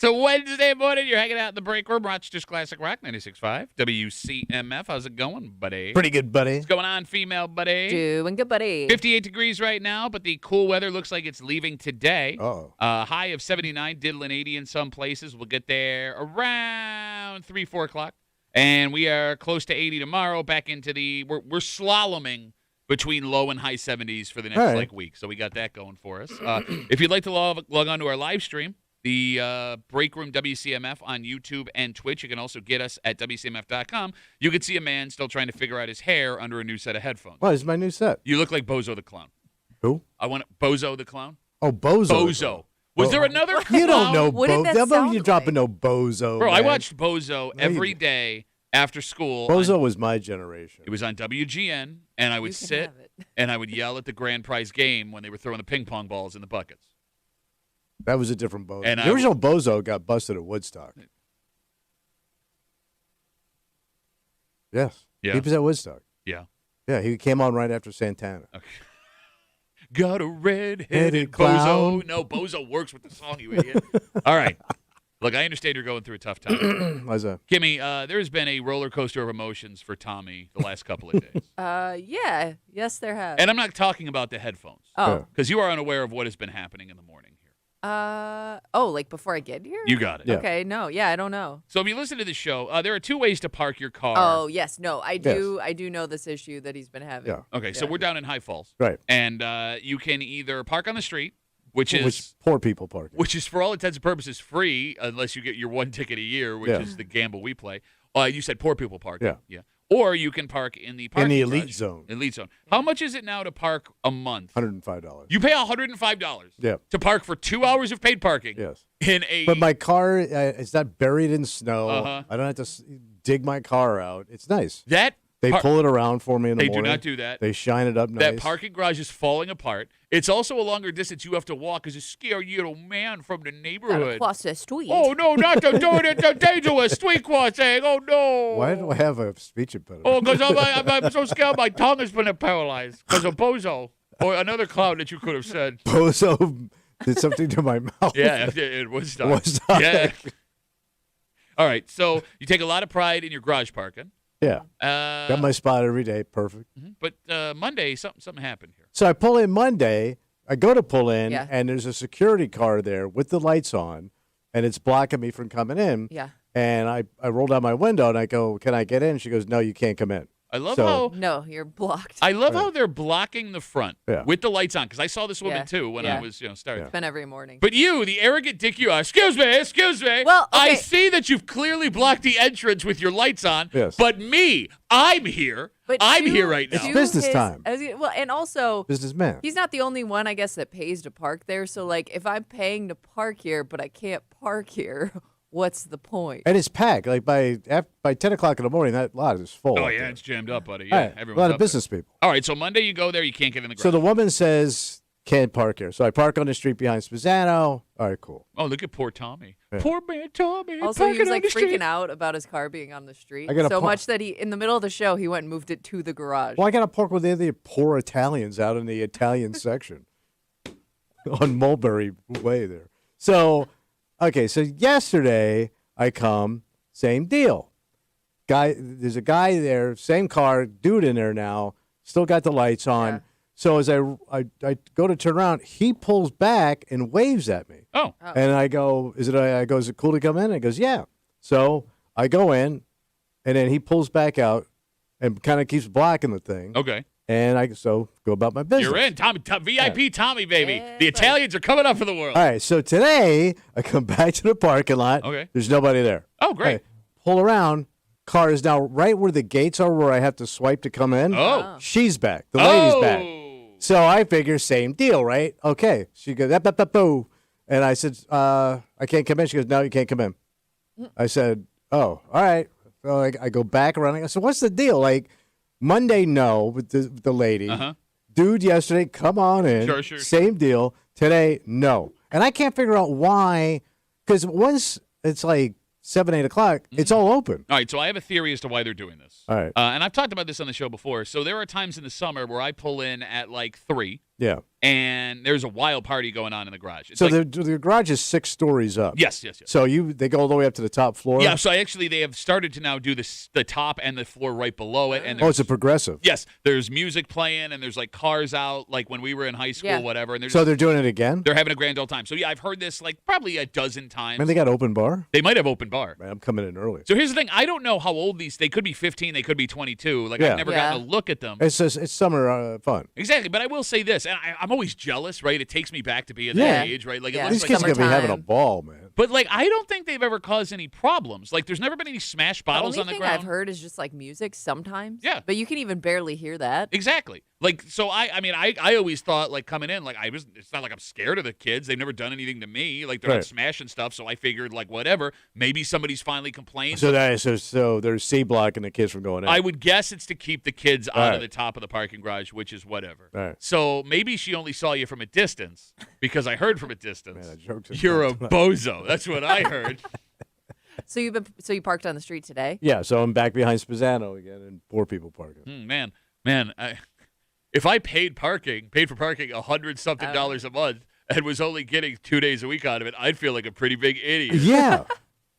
So Wednesday morning, you're hanging out in the break room, Rochester's Classic Rock 96.5, WCMF. How's it going, buddy? Pretty good, buddy. What's going on, female buddy? Doing good, buddy. 58 degrees right now, but the cool weather looks like it's leaving today. Oh. High of 79, diddling 80 in some places. We'll get there around 3, 4 o'clock. And we are close to 80 tomorrow, back into we're slaloming between low and high 70s for the next week. So we got that going for us. If you'd like to log on to our live stream, the Break Room WCMF on YouTube and Twitch. You can also get us at WCMF.com. You can see a man still trying to figure out his hair under a new set of headphones. What is my new set? You look like Bozo the Clown. Who? I want Bozo the Clown. Oh, Bozo. Bozo. Was there another clown? You don't know What did that Bozo. sound You're dropping no Bozo. Bro, man. I watched Bozo every day after school. Bozo was my generation. It was on WGN, and I would sit and I would yell at the grand prize game when they were throwing the ping pong balls in the buckets. That was a different Bozo. And the original Bozo got busted at Woodstock. Yes. Yeah. He was at Woodstock. Yeah. Yeah, he came on right after Santana. Okay. Got a red-headed Headed clown. Bozo. No, Bozo works with the song, you idiot. All right. Look, I understand you're going through a tough time. Why's that? Kimmy, there's been a roller coaster of emotions for Tommy the last couple of days. Yeah. Yes, there have. And I'm not talking about the headphones. Oh. Because you are unaware of what has been happening in the morning here. Like before I get here? You got it. Yeah. Okay, no. Yeah, I don't know. So if you listen to the show, there are 2 ways to park your car. Oh, yes. No, I do. I do know this issue that he's been having. Yeah. Okay, so we're down in High Falls. Right. And you can either park on the street, which is poor people parking. which is for all intents and purposes free unless you get your 1 ticket a year, which is the gamble we play. You said poor people parking. Yeah. Or you can park in the parking elite garage. zone. Elite zone. How much is it now to park a month? $105. You pay $105 Yeah. to park for 2 hours of paid parking. Yes. In a But my car is not buried in snow. Uh-huh. I don't have to dig my car out. It's nice. that They pull it around for me in the They morning. do not do that. They shine it up nice. That parking garage is falling apart. It's also a longer distance you have to walk as a scary little man from the neighborhood. Across the street. Oh, no, not the door, the dangerous street crossing. Oh, no. Why do I have a speech impediment? Oh, because I'm so scared my tongue has been paralyzed because of Bozo or another clown that you could have said. Bozo did something to my mouth. Yeah, it was done. Woodstock. Yeah. All right, so you take a lot of pride in your garage parking. Yeah. Got my spot every day. Perfect. But Monday, something happened here. So I pull in Monday. I go to pull in, Yeah. and there's a security car there with the lights on, and it's blocking me from coming in. Yeah. And I roll down my window, and I go, "Can I get in?" She goes, "No, you can't come in." I love So- how No, you're blocked. I love how they're blocking the front Yeah. with the lights on because I saw this woman Yeah. too when I Yeah. was starting. It's been every morning. But you, the arrogant dick you are, excuse me. Well, I okay. see that you've clearly blocked the entrance with your lights on. Yes. But me, I'm here. But I'm to- here right now. It's to business his- time. Well, and also, Businessman. he's not the only one, I guess, that pays to park there. So, like, if I'm paying to park here, but I can't park here, what's the point? And it's packed. Like by 10 o'clock in the morning, that lot is full. Oh, up yeah, there. it's jammed up, buddy. All Yeah, right, a everyone's lot up of business people. there. All right, so Monday you go there, you can't get in the garage. So the woman says, "Can't park here." So I park on the street behind Spezzano. All right, cool. Oh, look at poor Tommy. Yeah. Poor man Tommy. Also, he parking was on like the street. freaking out about his car being on the street I gotta so park- much that in the middle of the show, he went and moved it to the garage. Well, I got to park with the other poor Italians out in the Italian section on Mulberry Way there. So, okay, so yesterday I come, same deal. There's a guy there, same car, dude in there now, still got the lights on. Yeah. So as I go to turn around, he pulls back and waves at me. Oh. And I go, is it cool to come in? And he goes, yeah. So I go in, and then he pulls back out and kind of keeps blocking the thing. Okay. And I go about my business. You're in. Tommy, VIP Tommy, baby. Yeah, The buddy. Italians are coming up for the world. All right, so today I come back to the parking lot. Okay. There's nobody there. Oh, great. Okay, pull around. Car is now right where the gates are where I have to swipe to come in. Oh. She's back. The lady's back. Oh. So I figure same deal, right? Okay. She goes, boo. And I said, I can't come in. She goes, no, you can't come in. I said, oh, all right. So I go back around. I said, what's the deal? Like, Monday, no, with the lady. Uh-huh. Dude, yesterday, come on in. Sure. Same deal. Today, no. And I can't figure out why, because once it's like 7, 8 o'clock, it's all open. All right, so I have a theory as to why they're doing this. All right. And I've talked about this on the show before. So there are times in the summer where I pull in at like 3, Yeah. and there's a wild party going on in the garage. It's So like, the garage is 6 stories up. yes. So they go all the way up to the top floor? Yeah, so they have started to now do the top and the floor right below it. And Oh, it's a progressive. yes, there's music playing and there's like cars out like when we were in high school, Yeah. whatever. And So they're doing it again? they're having a grand old time. So yeah, I've heard this like probably a dozen times. Man, they got open bar? They might have open bar. Man, I'm coming in early. So here's the thing: I don't know how old they could be 15, they could be 22. Like Yeah. I've never gotten a look at them. It's summer fun. Exactly, but I will say this, and I'm always jealous, right? It takes me back to being Yeah. that age, right? Like Yeah. it These looks kids like, are going to be having a summertime. ball, man. but like I don't think they've ever caused any problems. Like there's never been any smash bottles the on only the thing ground. I've heard is just like music sometimes. Yeah. But you can even barely hear that. Exactly. Like so, I always thought like coming in, like it's not like I'm scared of the kids. They've never done anything to me. Like they're Right. not smashing stuff. So I figured like whatever. Maybe somebody's finally complained. So there's C blocking the kids from going in. I would guess it's to keep the kids out All of right. the top of the parking garage, which is whatever. All right. So maybe she only saw you from a distance because I heard from a distance. Man, that joke's in You're a front. bozo. That's what I heard. So you parked on the street today? Yeah, so I'm back behind Spazzano again and poor people parking. Man, if I paid for parking $100-something a month and was only getting 2 days a week out of it, I'd feel like a pretty big idiot. Yeah.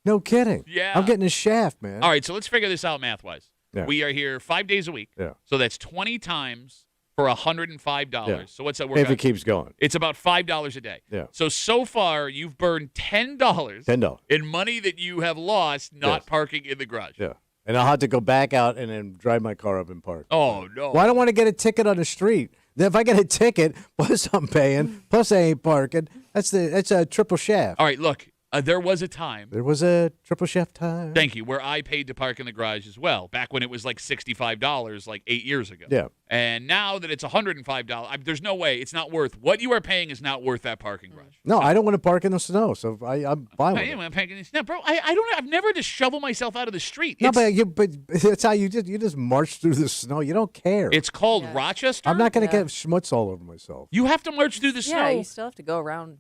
No kidding. Yeah. I'm getting a shaft, man. All right, so let's figure this out math-wise. Yeah. We are here 5 days a week. Yeah. So that's 20 times for $105. Yeah. So what's that work If out? it keeps going. It's about $5 a day. Yeah. So far, you've burned $10 $10. in money that you have lost not Yes. parking in the garage. Yeah. And I'll have to go back out and then drive my car up and park. Oh, no. Well, I don't want to get a ticket on the street. Then if I get a ticket, plus I'm paying, plus I ain't parking, that's a triple shaft. All right, look, there was a time, There was a triple shaft time. thank you, where I paid to park in the garage as well, back when it was like $65 like 8 years ago. Yeah. And now that it's $105, there's no way. It's not worth. What you are paying is not worth that parking garage. No, I don't want to park in the snow, so I'm fine with I it. am paying this. No, bro, I don't. I've never just shovel myself out of the street. No, It's, but that's how you just march through the snow. You don't care. it's called Yeah. Rochester. I'm not going to Yeah. get schmutz all over myself. You have to march through the Yeah, snow. you still have to go around.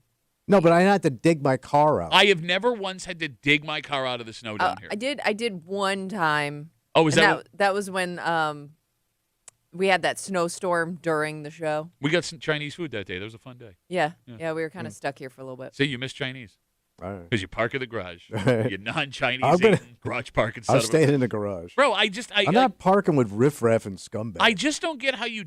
No, but I have to dig my car out. I have never once had to dig my car out of the snow down here. I did one time. Oh, is and that? that was when we had that snowstorm during the show. We got some Chinese food that day. That was a fun day. Yeah. Yeah. Yeah, we were kind of stuck here for a little bit. See, you miss Chinese All right. because you park in the garage. Right. You non-Chinese I'm gonna- eating garage parking. I'm staying in the garage. Bro, I'm not parking with riffraff and scumbags. I just don't get how you.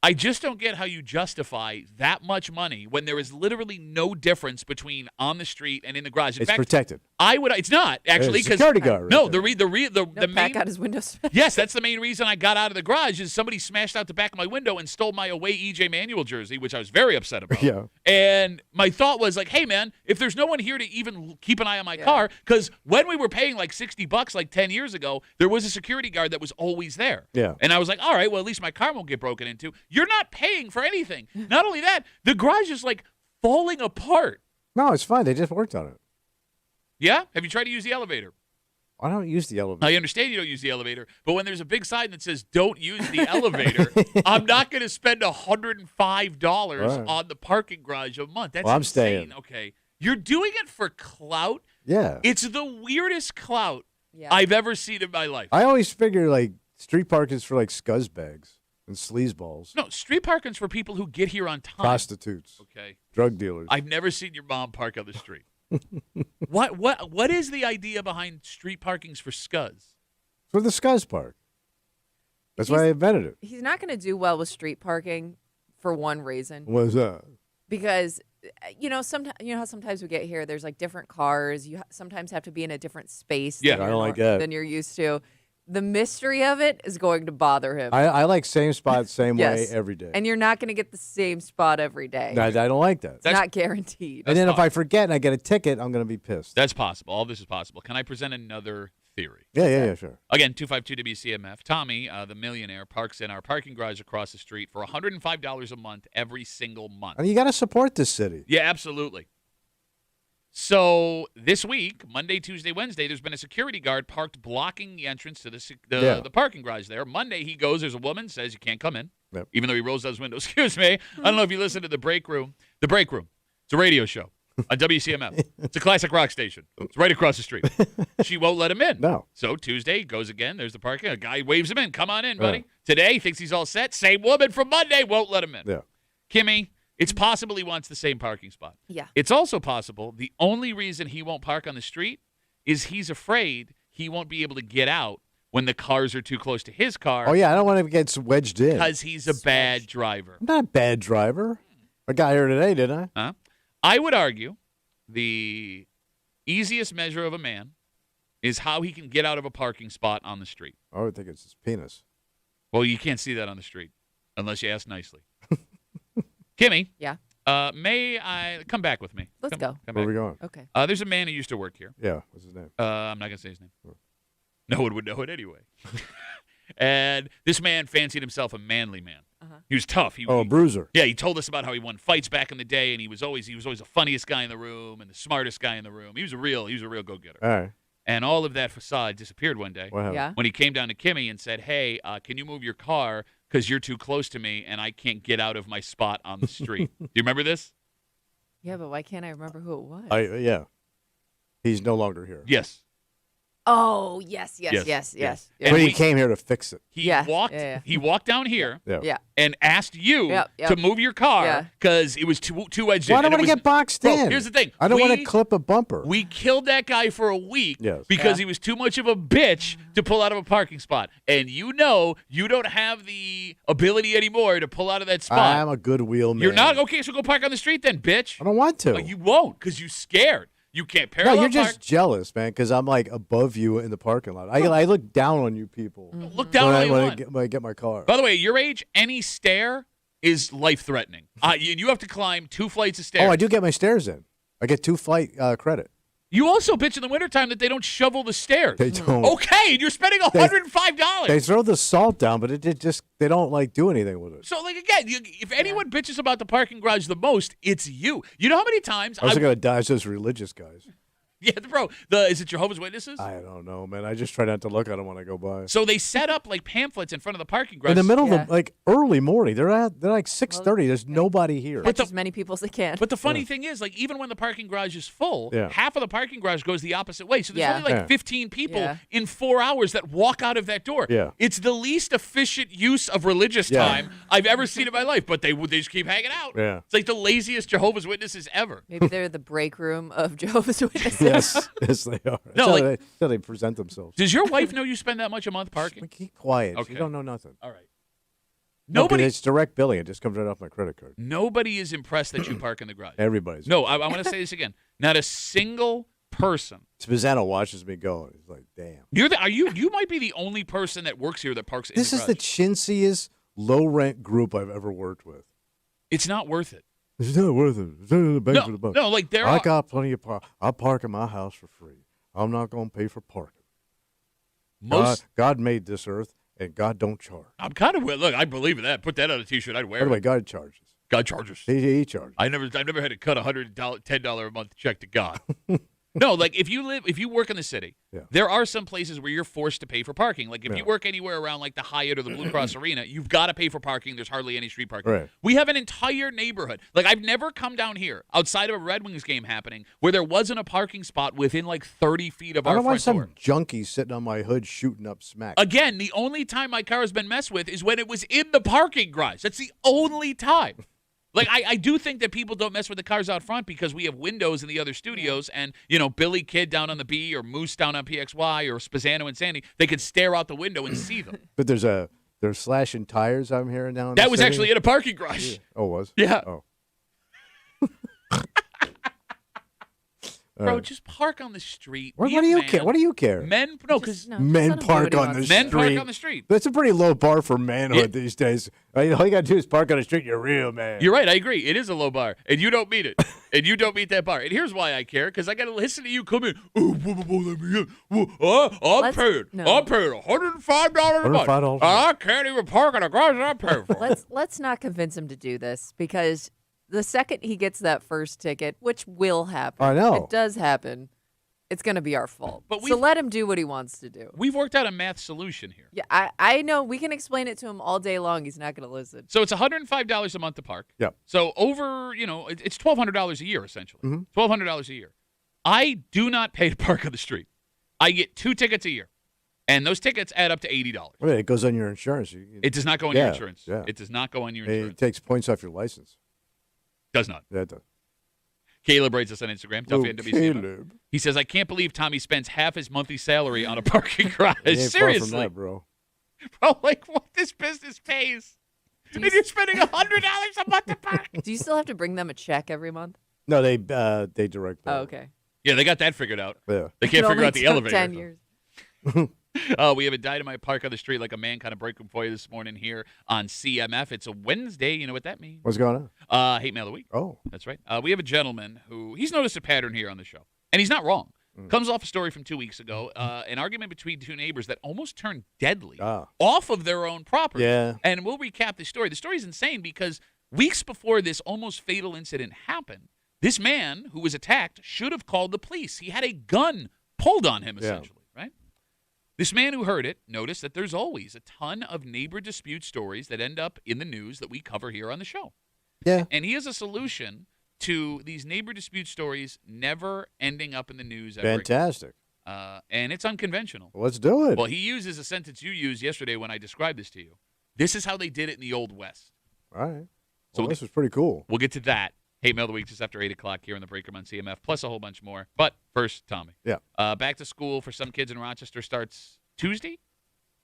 I just don't get how you justify that much money when there is literally no difference between on the street and in the garage. In It's fact, protected. I would. It's not actually It's a because security guard. no, right the No, main Pat got his windows. yes, that's the main reason I got out of the garage is somebody smashed out the back of my window and stole my away EJ Manuel jersey, which I was very upset about. Yeah. And my thought was like, hey man, if there's no one here to even keep an eye on my Yeah. car, because when we were paying like $60 like 10 years ago, there was a security guard that was always there. Yeah. And I was like, all right, well at least my car won't get broken into. You're not paying for anything. Not only that, the garage is like falling apart. No, it's fine. They just worked on it. Yeah? Have you tried to use the elevator? I don't use the elevator. I understand you don't use the elevator, but when there's a big sign that says "Don't use the elevator," I'm not going to spend $105 Right. on the parking garage a month. That's Well, I'm insane. staying. Okay, you're doing it for clout. Yeah. It's the weirdest clout Yeah. I've ever seen in my life. I always figure like street parking is for like scuzzbags and sleazeballs, No, street parking's for people who get here on time. prostitutes, Okay, drug dealers. I've never seen your mom park on the street. What is the idea behind street parkings for scuzz? for the scuzz park. That's why I invented it. He's not going to do well with street parking for one reason. What is that? Because sometimes how sometimes we get here, there's like different cars. You sometimes have to be in a different space. Yeah. than I you're don't like that. than you're used to. The mystery of it is going to bother him, I like same spot, same Yes. way every day. and you're not going to get the same spot every day. I don't like that. It's That's- not guaranteed. And then if possible. I forget and I get a ticket, I'm going to be pissed. That's possible. All this is possible. Can I present another theory? Yeah, sure. Again, 252 WCMF. Tommy, the millionaire, parks in our parking garage across the street for $105 a month every single month. I mean, you got to support this city. Yeah, absolutely. So this week, Monday, Tuesday, Wednesday, there's been a security guard parked blocking the entrance to Yeah. the parking garage there. Monday, he goes, there's a woman, says you can't come in, Yep. even though he rolls those windows. Excuse me. I don't know if you listen to The Break Room. The Break Room. It's a radio show on WCMF. It's a classic rock station. It's right across the street. She won't let him in. No. So Tuesday, he goes again. There's the parking. A guy waves him in. Come on in, buddy. Right. Today, he thinks he's all set. Same woman from Monday won't let him in. Yeah. Kimmy, it's possible he wants the same parking spot. Yeah. It's also possible the only reason he won't park on the street is he's afraid he won't be able to get out when the cars are too close to his car. Oh, yeah, I don't want to get wedged in. Because he's a bad driver. I'm not a bad driver. I got here today, didn't I? Huh? I would argue the easiest measure of a man is how he can get out of a parking spot on the street. I would think it's his penis. Well, you can't see that on the street unless you ask nicely. Kimmy. Yeah. May I come back with me? Let's go. Come Where are back. we going? Okay. There's a man who used to work here. Yeah, what's his name? I'm not going to say his name. No one would know it anyway. And this man fancied himself a manly man. He was tough. A bruiser. Yeah, he told us about how he won fights back in the day, and he was always the funniest guy in the room and the smartest guy in the room. He was a real go-getter. All right. And all of that facade disappeared one day What happened? Yeah. when he came down to Kimmy and said, "Hey, can you move your car because you're too close to me and I can't get out of my spot on the street?" Do you remember this? Yeah, but why can't I remember who it was? Yeah. He's no longer here. Yes. Oh, yes. Yes. Yeah. But And he we- came here to fix it. He Yeah, walked. yeah, yeah. He walked down here Yeah. Yeah. and asked you Yep. to move your car Yeah. because it was too wedged Well, I in. don't And want to it was- get boxed Bro, in. here's the thing. I don't want We- to clip a bumper. We killed that guy for a week Yes. because Yeah. he was too much of a bitch to pull out of a parking spot. And you know you don't have the ability anymore to pull out of that spot. I'm a good wheel man. You're not? Okay, so go park on the street then, bitch. I don't want to. Oh, you won't because you're scared. You can't No, parallel you're just park. jealous, man, because I'm like above you in the parking lot. I look down on you people Look down when on I, you when, I want. get, when I get my car. By the way, your age, any stair is life-threatening. You have to climb 2 flights of stairs. Oh, I do get my stairs in. I get 2 flight credit. You also bitch in the wintertime that they don't shovel the stairs. They don't. Okay, and you're spending $105. They throw the salt down, but they don't like do anything with it. So, like, again, if anyone bitches about the parking garage the most, it's you. You know how many times I was going to dodge those religious guys. Yeah, bro. Is it Jehovah's Witnesses? I don't know, man. I just try not to look at them when I go by. So they set up like pamphlets in front of the parking garage. In the middle Yeah. of the early morning, they're like 6:30. There's nobody here. Catch as many people as they can. But the funny thing is, like, even when the parking garage is full, Yeah. half of the parking garage goes the opposite way. So there's Yeah. only like Yeah. 15 people Yeah. in 4 hours that walk out of that door. Yeah. It's the least efficient use of religious Yeah. time I've ever seen in my life. But they just keep hanging out. Yeah. It's like the laziest Jehovah's Witnesses ever. Maybe they're the break room of Jehovah's Witnesses. Yes, yes, they are. No, That's like- that's how they present themselves. Does your wife know you spend that much a month parking? Keep quiet. Okay. You don't know nothing. All right. No, 'cause Nobody, it's direct billing. It just comes right off my credit card. nobody is impressed that you park in the garage. Everybody's. No, I want to say this again. Not a single person. Spizano watches me go. He's like, damn. You might be the only person that works here that parks in This the is garage. the chintziest low rent group I've ever worked with. It's not worth it. It's not worth it. It's not bang for the buck. No, like there I are. got plenty of park. I'll park in my house for free. I'm not going to pay for parking. Most. God made this earth, and God don't charge. I'm kind of look. I believe in that. Put that on a T-shirt. I'd wear By the way, it. God charges. God charges. He charges. I've never had to cut $110 a month check to God. No, like if you work in the city, Yeah. there are some places where you're forced to pay for parking. Like if Yeah. you work anywhere around like the Hyatt or the Blue Cross Arena, you've got to pay for parking. There's hardly any street parking. Right. We have an entire neighborhood. Like I've never come down here outside of a Red Wings game happening where there wasn't a parking spot within like 30 feet of I our don't want front some door. junkie sitting on my hood shooting up smack. Again, the only time my car has been messed with is when it was in the parking garage. That's the only time. Like, I do think that people don't mess with the cars out front because we have windows in the other studios and, Billy Kid down on the B or Moose down on PXY or Spazzano and Sandy, they could stare out the window and see them. But they're slashing tires, I'm hearing now. In That the was city. actually in a parking garage. Oh, it was? Yeah. Oh. Bro, right. just park on the street. What Be a do you man. care? What do you care? Men, no, because No, Men let him do park what he on wants the to men do. park street. on the street. That's a pretty low bar for manhood Yeah. these days. All you got to do is park on the street. You're a real man. You're right. I agree. It is a low bar, and you don't meet it. And you don't meet that bar. And here's why I care, because I got to listen to you come in. Oh, let me in. I'm Let's- paying. no. I'm paying $105 a month. $105 a month. I can't even park in a garage I'm paying for. Let's not convince him to do this because the second he gets that first ticket, which will happen, I know. it does happen, it's going to be our fault. But so we've- let him do what he wants to do. We've worked out a math solution here. Yeah, I know. We can explain it to him all day long. He's not going to listen. So it's $105 a month to park. Yep. So over, it's $1,200 a year, essentially. $1,200 a year. I do not pay to park on the street. I get 2 tickets a year. And those tickets add up to $80. Well, it goes on your insurance. It does not go on your Yeah, insurance. yeah. It does not go on your It insurance. takes points off your license. Does not. That does. Caleb writes us on Instagram. Tough WCMF. Caleb. He says, I can't believe Tommy spends half his monthly salary on a parking garage. He ain't far Seriously. from that, bro. Bro, like what this business pays. And you're spending $100 a month to park. Do you still have to bring them a check every month? No, they direct. Oh, okay. Yeah, they got that figured out. Yeah. They can't It figure only out the took elevator. 10 years. We have a dynamite park on the street like a man kind of breaking for you this morning here on CMF. It's a Wednesday. You know what that means? What's going on? Hate Mail of the Week. Oh. That's right. We have a gentleman who he's noticed a pattern here on the show, and he's not wrong. Comes off a story from 2 weeks ago, an argument between two neighbors that almost turned deadly off of their own property. Yeah. And we'll recap the story. The story is insane because weeks before this almost fatal incident happened, this man who was attacked should have called the police. He had a gun pulled on him, essentially, right? This man who heard it noticed that there's always a ton of neighbor dispute stories that end up in the news that we cover here on the show. Yeah. And he has a solution to these neighbor dispute stories never ending up in the news ever Fantastic. again. And it's unconventional. Let's do it. Well, he uses a sentence you used yesterday when I described this to you. This is how they did it in the Old West. All right. So Well, this was pretty cool. We'll get to that. Hate Mail of the Week just after 8 o'clock here in the break room on CMF, plus a whole bunch more. But first, Tommy. Yeah. Back to school for some kids in Rochester starts Tuesday,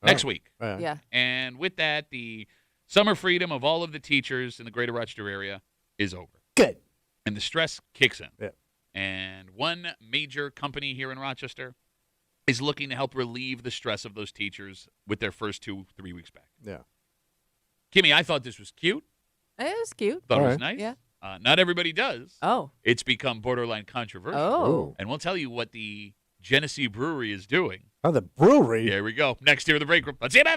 next week. All right. Yeah. And with that, the summer freedom of all of the teachers in the greater Rochester area is over. Good. And the stress kicks in. Yeah. And one major company here in Rochester is looking to help relieve the stress of those teachers with their first 2-3 weeks back. Yeah. Kimmy, I thought this was cute. It was cute. Thought All it was right. nice. Yeah. Not everybody does. Oh. It's become borderline controversial. Oh. And we'll tell you what the Genesee Brewery is doing. Oh, the brewery. Here we go. Next here in the break room. Let's see it,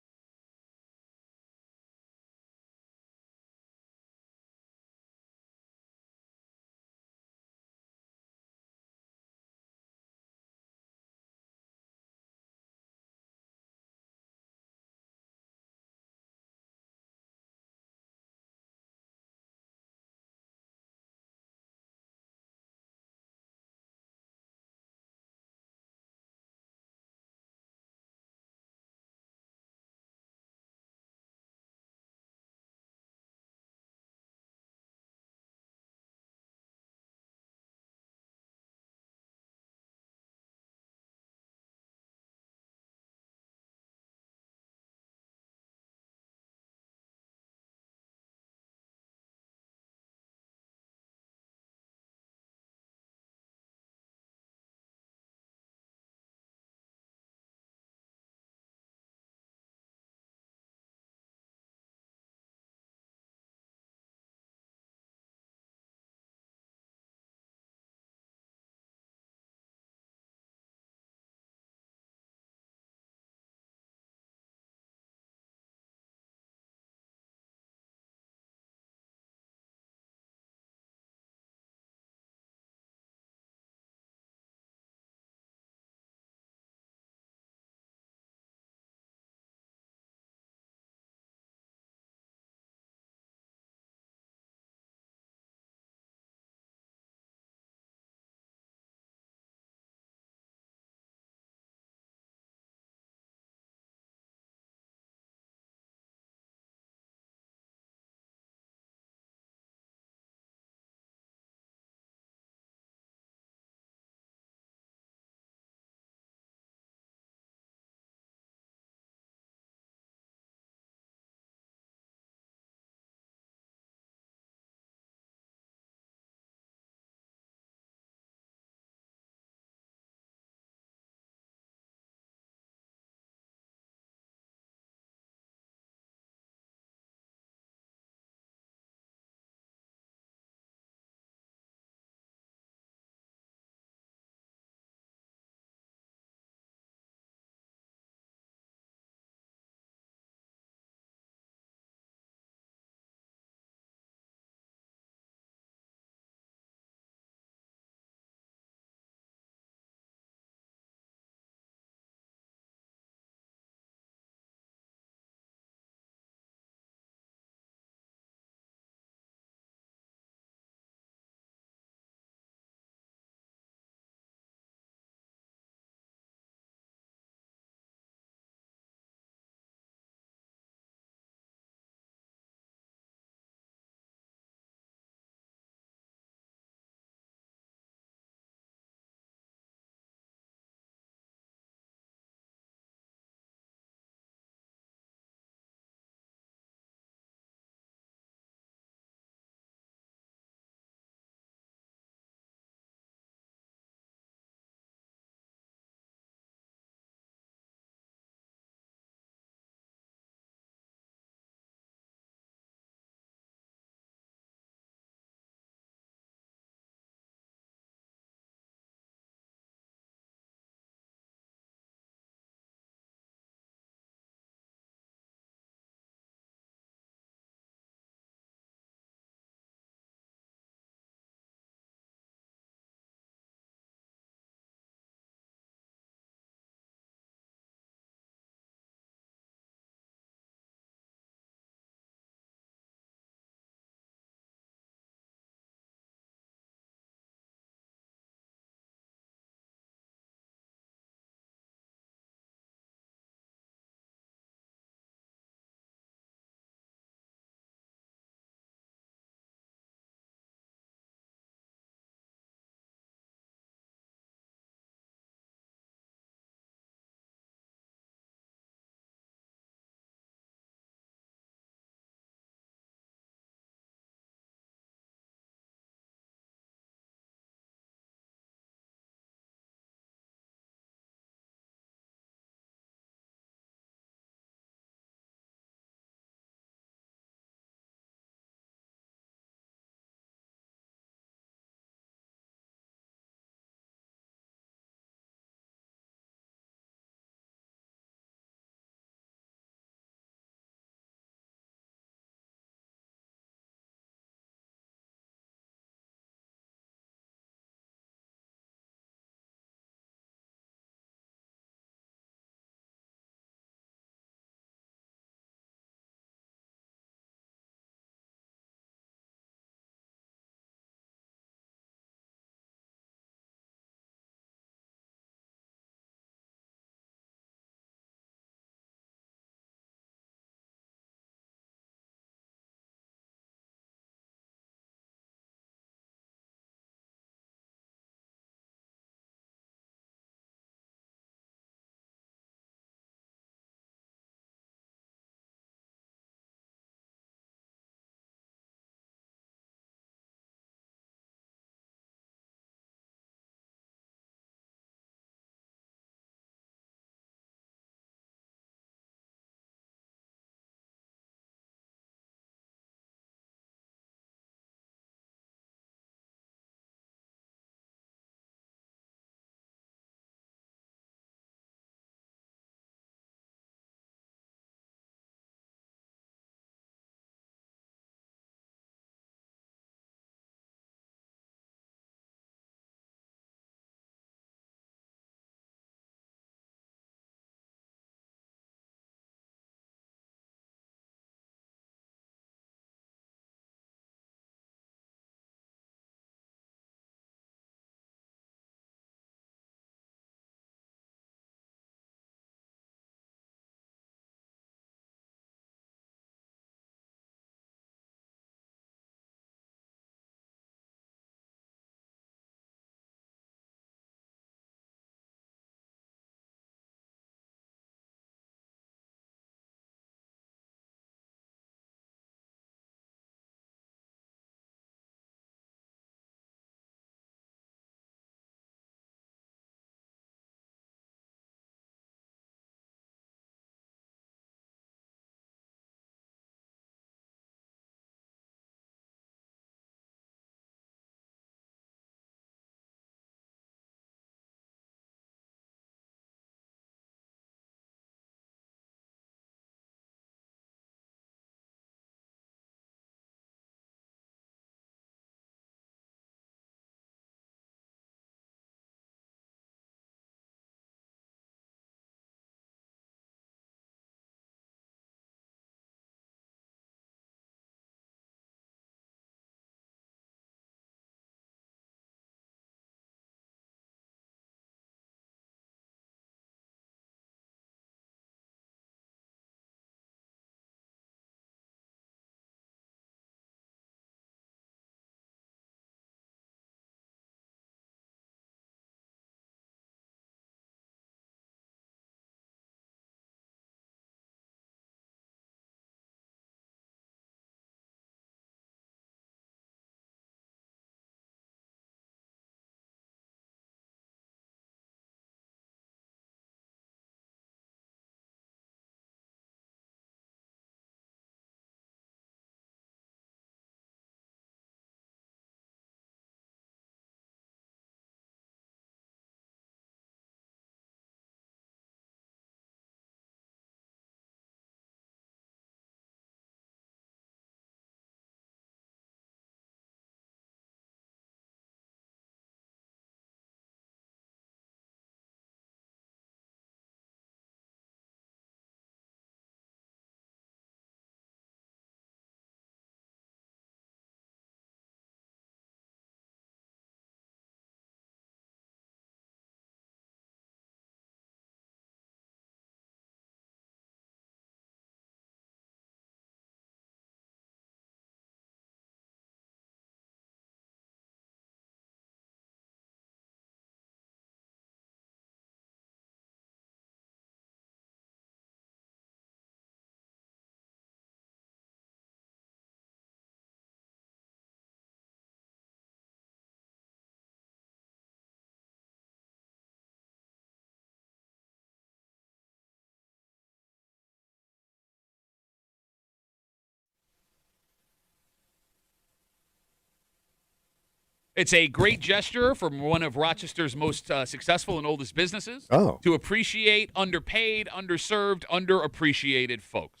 It's a great gesture from one of Rochester's most successful and oldest businesses to appreciate underpaid, underserved, underappreciated folks.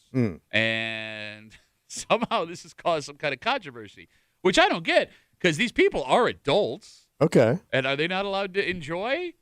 And somehow this has caused some kind of controversy, which I don't get because these people are adults. Okay. And are they not allowed to enjoy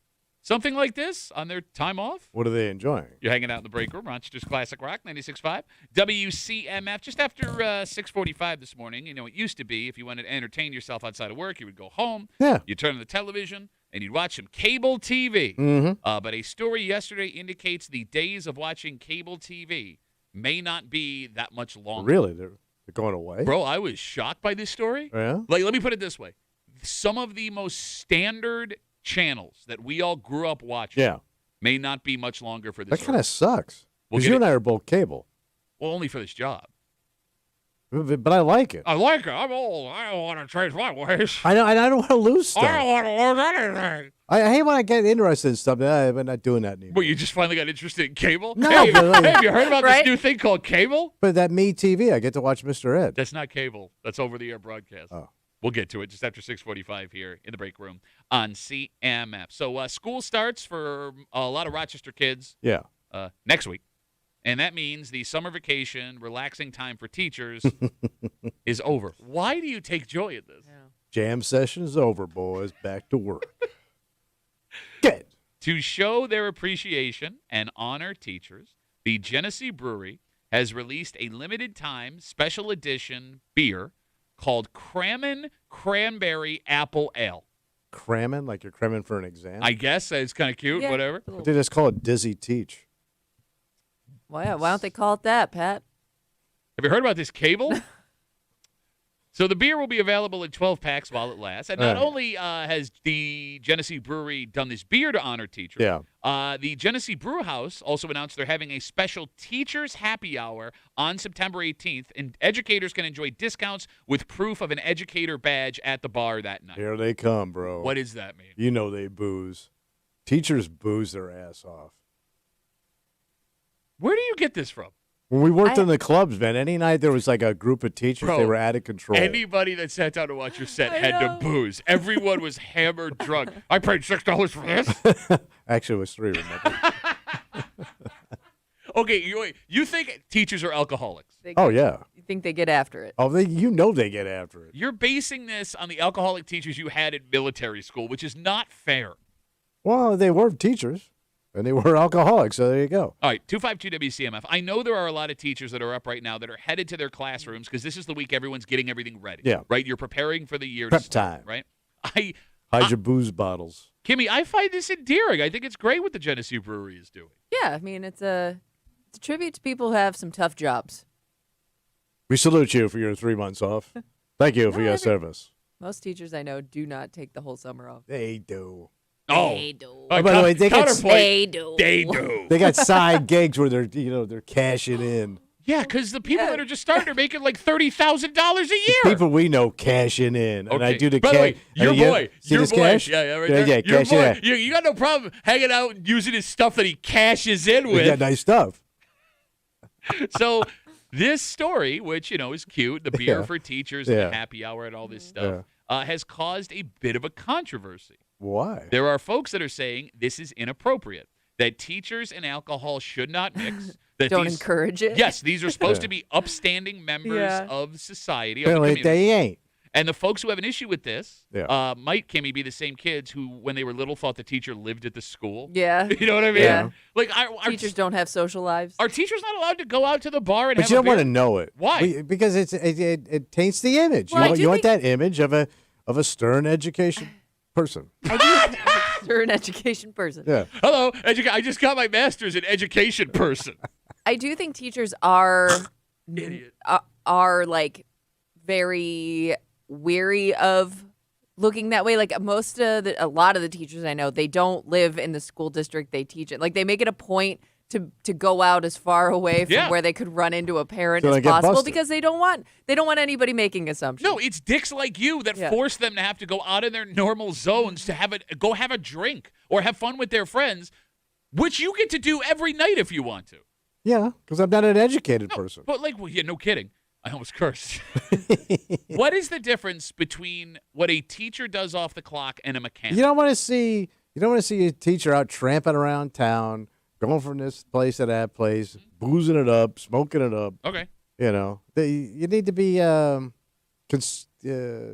something like this on their time off? What are they enjoying? You're hanging out in the break room, Rochester's Classic Rock, 96.5. WCMF, just after 6:45 this morning. You know, it used to be if you wanted to entertain yourself outside of work, you would go home, you turn on the television, and you'd watch some cable TV. But a story yesterday indicates the days of watching cable TV may not be that much longer. Really? They're going away? Bro, I was shocked by this story. Yeah? Like, let me put it this way. Some of the most standard channels that we all grew up watching may not be much longer for this. That kind of sucks. We'll Because you and I are both cable. Well, only for this job. But I like it. I like it. I'm old. I don't want to change my ways. I know, and I don't want to lose stuff. I don't want to lose anything. I hate when I get interested in stuff. I'm not doing that anymore. Well, you just finally got interested in cable? No, Hey, but like- have you heard about Right? this new thing called cable? But that Me TV, I get to watch Mr. Ed. That's not cable. That's over-the-air broadcast. Oh. We'll get to it just after 6:45 here in the break room on CMF. So school starts for a lot of Rochester kids Yeah. next week. And that means the summer vacation, relaxing time for teachers is over. Why do you take joy in this? Jam session is over, boys. Back to work. Good. To show their appreciation and honor teachers, the Genesee Brewery has released a limited time special edition beer called Crammin' Cranberry Apple Ale. Cramming, like you're cramming for an exam? I guess it's kind of cute, Yeah. whatever. But they just call it Dizzy Teach. Why don't they call it that, Pat? Have you heard about this cable? So the beer will be available in 12 packs while it lasts. And not only has the Genesee Brewery done this beer to honor teachers, the Genesee Brew House also announced they're having a special Teachers Happy Hour on September 18th, and educators can enjoy discounts with proof of an educator badge at the bar that night. Here they come, bro. What does that mean? You know they booze. Teachers booze their ass off. Where do you get this from? When we worked in the clubs, man, any night there was like a group of teachers, Bro, they were out of control. Anybody that sat down to watch your set I had know. to booze. Everyone was hammered drunk. I paid $6 for this. Actually, it was 3, remember? Okay, you think teachers are alcoholics. Oh, yeah. You think they get after it? Oh, you know they get after it. You're basing this on the alcoholic teachers you had at military school, which is not fair. Well, they were teachers, and they were alcoholics, so there you go. All right, 252 WCMF. I know there are a lot of teachers that are up right now that are headed to their classrooms because this is the week everyone's getting everything ready. Yeah. Right? You're preparing for the year Prep to start, time. right? Hide your booze bottles. Kimmy, I find this endearing. I think it's great what the Genesee Brewery is doing. Yeah, I mean it's a tribute to people who have some tough jobs. We salute you for your 3 months off. Thank you for your service. Most teachers I know do not take the whole summer off. They do. Oh. They do. All right, by the way, they get- counterpoint. They do. They do. They got side gigs where they're cashing in. Yeah, because the people that are just starting are making like $30,000 a year. People we know cashing in, and I Okay. do the By the way, cash. your boy, See your this boy, cash? yeah, right yeah, there. yeah, Your cash boy, in. you got no problem hanging out and using his stuff that he cashes in We with. got nice stuff. So this story, which is cute, the beer Yeah. for teachers and Yeah. the happy hour and all this stuff, has caused a bit of a controversy. Why? There are folks that are saying this is inappropriate, that teachers and alcohol should not mix. That Don't these, encourage it. Yes, these are supposed to be upstanding members Yeah. of society. Of the Apparently community. they ain't. And the folks who have an issue with this Yeah. might, Kimmy, be the same kids who, when they were little, thought the teacher lived at the school. Yeah. You know what I mean? Yeah. Like, Teachers don't have social lives. are teachers not allowed to go out to the bar and But have you a don't beer? want to know it. Why? Because it taints the image. Well, I you do want think- that image of a stern education person. You're an education person. Yeah. Hello, I just got my master's in education person. I do think teachers are Idiot. are like very weary of looking that way. Like a lot of the teachers I know, they don't live in the school district they teach it. Like they make it a point to go out as far away from Yeah. where they could run into a parent So they as get possible busted. because they don't want anybody making assumptions. No, it's dicks like you that Yeah. force them to have to go out of their normal zones to go have a drink or have fun with their friends, which you get to do every night if you want to. Yeah, because I'm not an educated person. But like, well, yeah, no kidding. I almost cursed. What is the difference between what a teacher does off the clock and a mechanic? You don't want to see a teacher out tramping around town, going from this place to that place, boozing it up, smoking it up. Okay. You need to be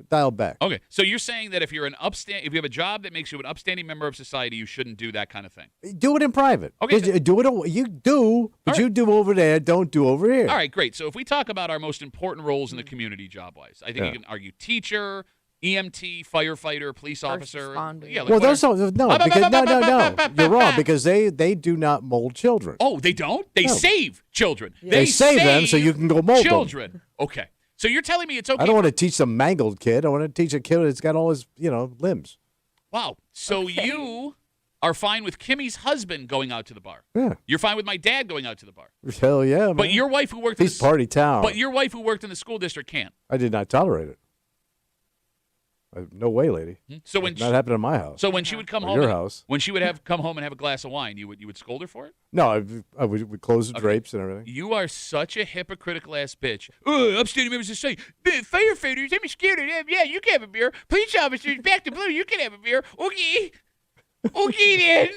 dialed back. Okay. So you're saying that if you have a job that makes you an upstanding member of society, you shouldn't do that kind of thing. Do it in private. Okay. Do it. You do, but you do over there. Don't do over here. All right, great. So if we talk about our most important roles in the community job-wise, I think you can argue teacher, EMT, firefighter, police officer. responder. Yeah. Well, those don't. No, because no. You're wrong because they do not mold children. Oh, they don't? They save children. They save them so you can go mold children. Okay. So you're telling me it's okay. I don't want to teach some mangled kid. I want to teach a kid that's got all his, limbs. Wow. So you are fine with Kimmy's husband going out to the bar. Yeah. You're fine with my dad going out to the bar. Hell yeah, man. But your wife who worked He's party town. But your wife who worked in the school district can't. I did not tolerate it. No way, lady. So when not happened in my house. So when she would come Or home, your house. when she would come home and have a glass of wine, you would scold her for it? No, I would close the drapes and everything. You are such a hypocritical ass bitch. Upstanding members of society, firefighters, I'm scared of them. Yeah, you can have a beer. Police officers, back to blue, you can have a beer. Okay, then.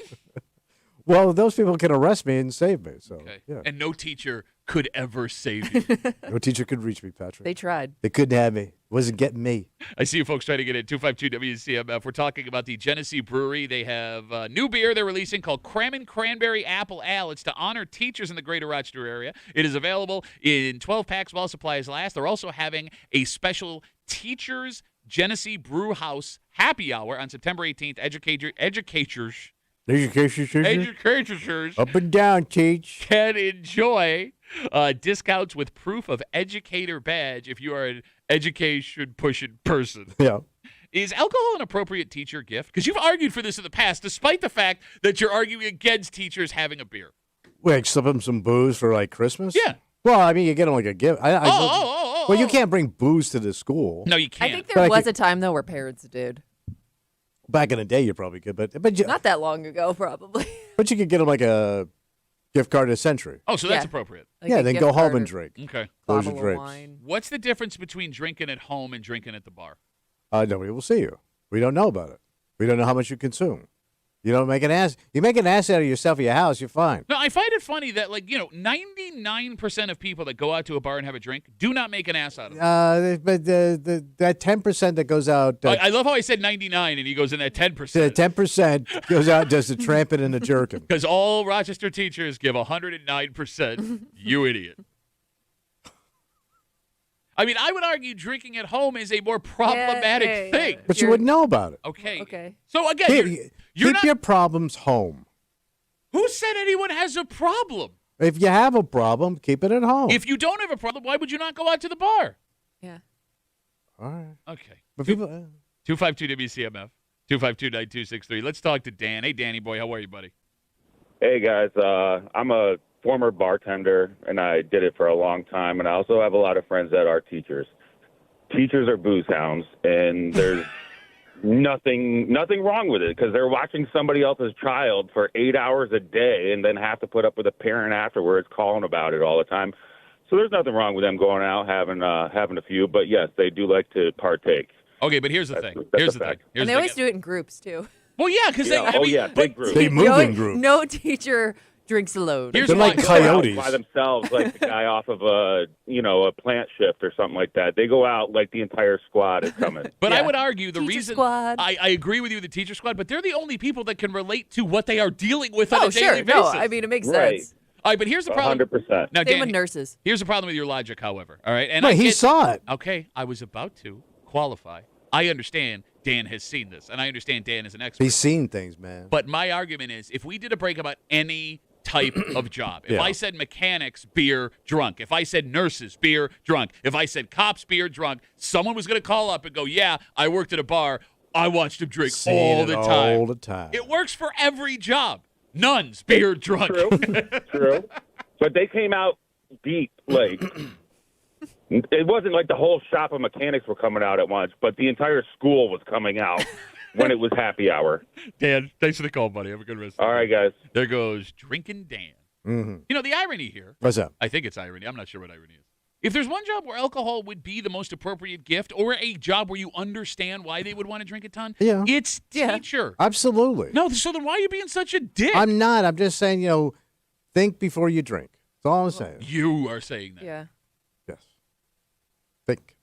Well, those people can arrest me and save me. So yeah, And no teacher could ever save you. no teacher could reach me, Patrick. They tried. They couldn't have me. Wasn't getting me. I see you folks trying to get in 252 WCMF. We're talking about the Genesee Brewery. They have a new beer they're releasing called Crammin' Cranberry Apple Ale. It's to honor teachers in the greater Rochester area. It is available in 12 packs while supplies last. They're also having a special Teachers Genesee Brew House happy hour on September 18th. Educators Up and down, teach. can enjoy discounts with proof of educator badge if you are an education-pushing person. Yeah. Is alcohol an appropriate teacher gift? Because you've argued for this in the past, despite the fact that you're arguing against teachers having a beer. Wait, slip them some booze for like Christmas? Yeah. Well, I mean, you get them like a gift. Well, you can't bring booze to the school. No, you can't. I think there was a time though where parents did. Back in the day, you probably could, but you, Not that long ago, probably. but you could get them like a gift card to Century. Oh, so that's Yeah. appropriate. Like Yeah, a then gift go home card and or drink. Okay. Close your bottle of drapes. wine. What's the difference between drinking at home and drinking at the bar? Nobody will see you. We don't know about it. We don't know how much you consume. You don't make an ass. You make an ass out of yourself at your house, you're fine. No, I find it funny that 99% of people that go out to a bar and have a drink do not make an ass out of it. But that 10% that goes out, I love how I said 99 and he goes in that 10%. the 10% goes out and does the tramping and the jerking. Because all Rochester teachers give 109%. You idiot. I mean, I would argue drinking at home is a more problematic thing. But you wouldn't know about it. Okay. Okay. So again, you're Keep not, your problems home. who said anyone has a problem? If you have a problem, keep it at home. If you don't have a problem, why would you not go out to the bar? Yeah. All right. Okay. But people, 252 WCMF, 252-9263. Let's talk to Dan. Hey, Danny boy, how are you, buddy? Hey guys, I'm a former bartender and I did it for a long time, and I also have a lot of friends that are teachers. Teachers are booze hounds, and there's nothing wrong with it because they're watching somebody else's child for 8 hours a day and then have to put up with a parent afterwards calling about it all the time. So there's nothing wrong with them going out having a few, but yes, they do like to partake. Okay, but here's the thing. That's Here's a the thing. fact. Here's And they the always thing. do it in groups too. Well, yeah, because big groups. They move in groups. No teacher drinks alone. Here's They're why. like Go out coyotes. by themselves, like the guy off of a plant shift or something like that. They go out like the entire squad is coming. But I Yeah. would argue the Teacher reason squad. I agree with you, the teacher squad, but they're the only people that can relate to what they are dealing with on Oh, a daily sure. basis. No, I mean, it makes Right. sense. All right, but here's the problem. 100%. Now, Same Dan, with nurses. here's the problem with your logic, however. All right, and no, I he get- saw it. Okay, I was about to qualify. I understand Dan has seen this, and I understand Dan is an expert. He's seen things, man. But my argument is, if we did a break about any type of job, if Yeah. I said mechanics, beer, drunk, if I said nurses, beer, drunk, if I said cops, beer, drunk, someone was going to call up and go, yeah, I worked at a bar. I watched him drink Seen all it the time. All the time. It works for every job. Nuns, beer, drunk. True. But they came out deep, like it wasn't like the whole shop of mechanics were coming out at once, but the entire school was coming out when it was happy hour. Dan, thanks for the call, buddy. Have a good rest. All right, guys. There goes Drinking Dan. Mm-hmm. You know, the irony here, What's up? I think it's irony. I'm not sure what irony is. If there's one job where alcohol would be the most appropriate gift, or a job where you understand why they would want to drink a ton, Yeah. it's Yeah. teacher. Absolutely. No, so then why are you being such a dick? I'm not. I'm just saying, think before you drink. That's all I'm saying. You are saying that. Yeah. Yes. Think.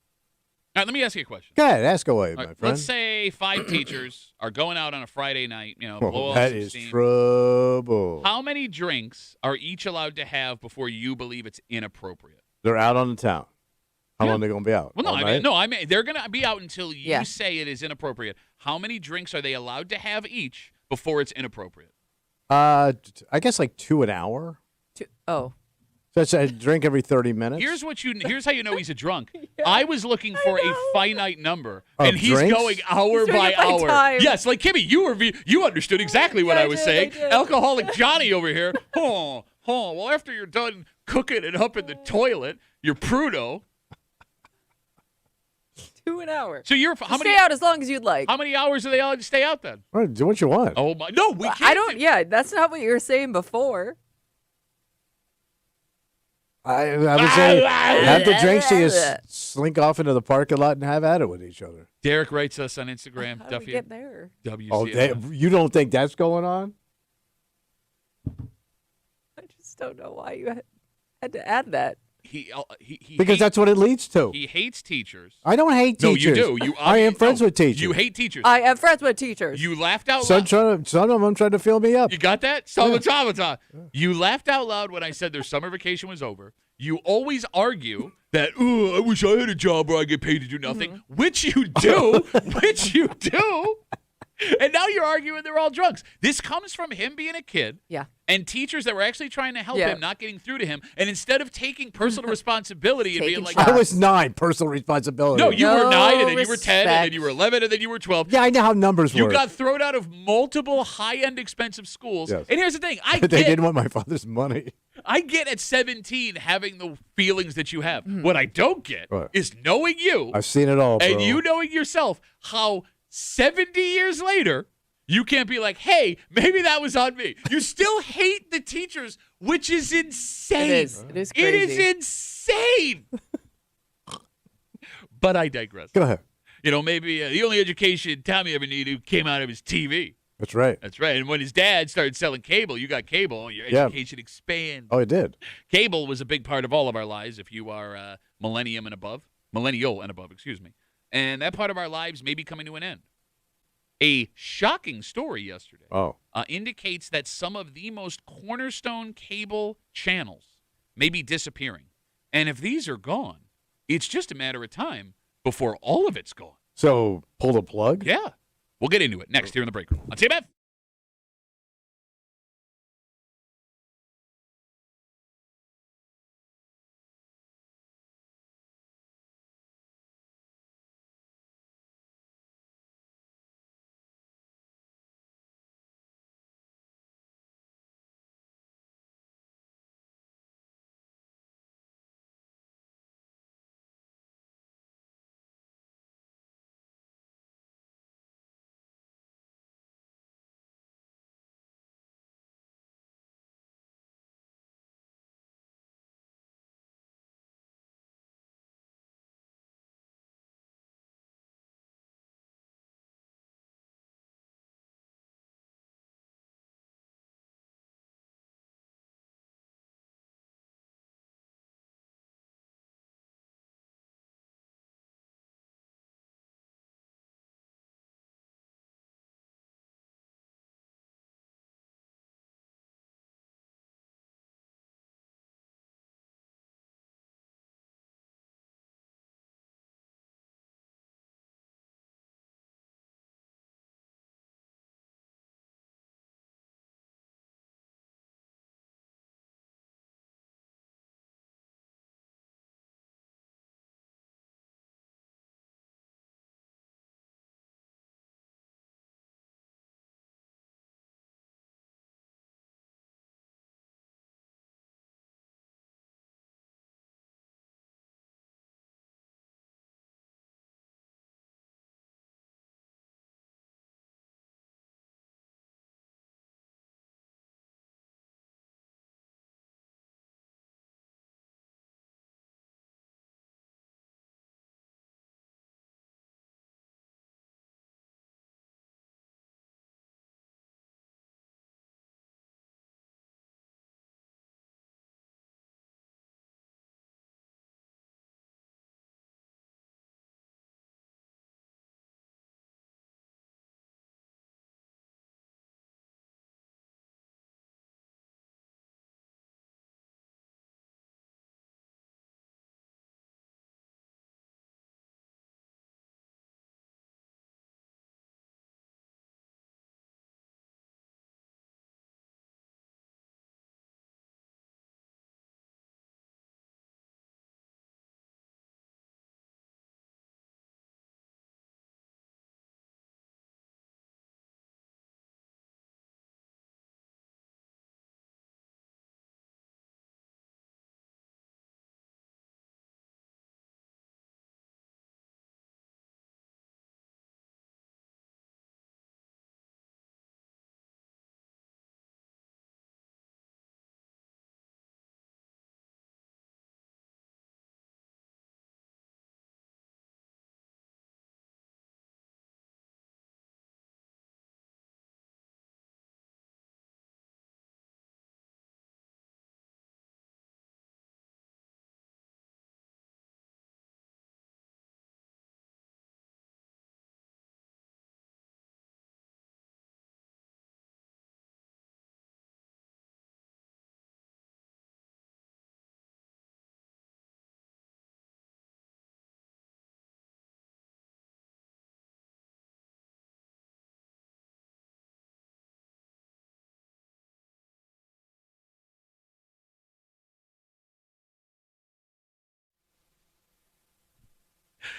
All right, let me ask you a question. Go ahead. Ask away, All my right, friend. let's say 5 teachers are going out on a Friday night, blow Oh, off that some is steam. trouble. How many drinks are each allowed to have before you believe it's inappropriate? They're out on the town. How Yeah. long are they going to be out? Well, no, All I night? mean, they're going to be out until you Yeah. say it is inappropriate. How many drinks are they allowed to have each before it's inappropriate? I guess like 2 an hour. Oh. So that's a drink every 30 minutes. Here's how you know he's a drunk. I was looking for a finite number, Of and he's drinks? going hour He's doing by it by hour. time. Yes, like Kimmy, you understood exactly what Yeah, I was I saying. did. Alcoholic Johnny over here. Well, after you're done cooking it up in the toilet, you're prudo. 2 an hour. So you're how Stay many out as long as you'd like. how many hours are they allowed to stay out then? All right, do what you want. Oh my! No, we can't. I don't. Yeah, that's not what you were saying before. I would say have the drinks so you slink off into the parking lot and have at it with each other. Derek writes us on Instagram. How do we get there? WCMF. Oh, you don't think that's going on? I just don't know why you had to add that. He Because hates, that's what it leads to. he hates teachers. I don't hate No, teachers. you do. I am friends with teachers. You hate teachers. I am friends with teachers. You laughed out Some loud. of them tried to fill me up. You got that? You laughed out loud when I said their summer vacation was over. You always argue that, I wish I had a job where I get paid to do nothing, which you do, And now you're arguing they're all drunks. This comes from him being a kid. Yeah. And teachers that were actually trying to help Yeah. him not getting through to him. And instead of taking personal responsibility and being Taking like, shots. I was 9, personal responsibility. no, you were No 9, and then you were 10, and then respect. you were 11, and then you were 12. Yeah, I know how numbers You work. got thrown out of multiple high-end expensive schools. Yes. And here's the thing. they didn't want my father's money. I get at 17 having the feelings that you have. What I don't get Right. is knowing you I've seen it all, bro. and you knowing yourself how 70 years later you can't be like, hey, maybe that was on me. You still hate the teachers, which is insane. It is. It is It crazy. is insane. But I digress. Go ahead. Maybe the only education Tommy ever needed came out of his TV. That's right. That's right. And when his dad started selling cable, you got cable, your Yeah. education expands. Oh, it did. Cable was a big part of all of our lives if you are millennial and above, excuse me. And that part of our lives may be coming to an end. A shocking story yesterday Oh. indicates that some of the most cornerstone cable channels may be disappearing. And if these are gone, it's just a matter of time before all of it's gone. So pull the plug? Yeah. We'll get into it next here in the break room on CMF.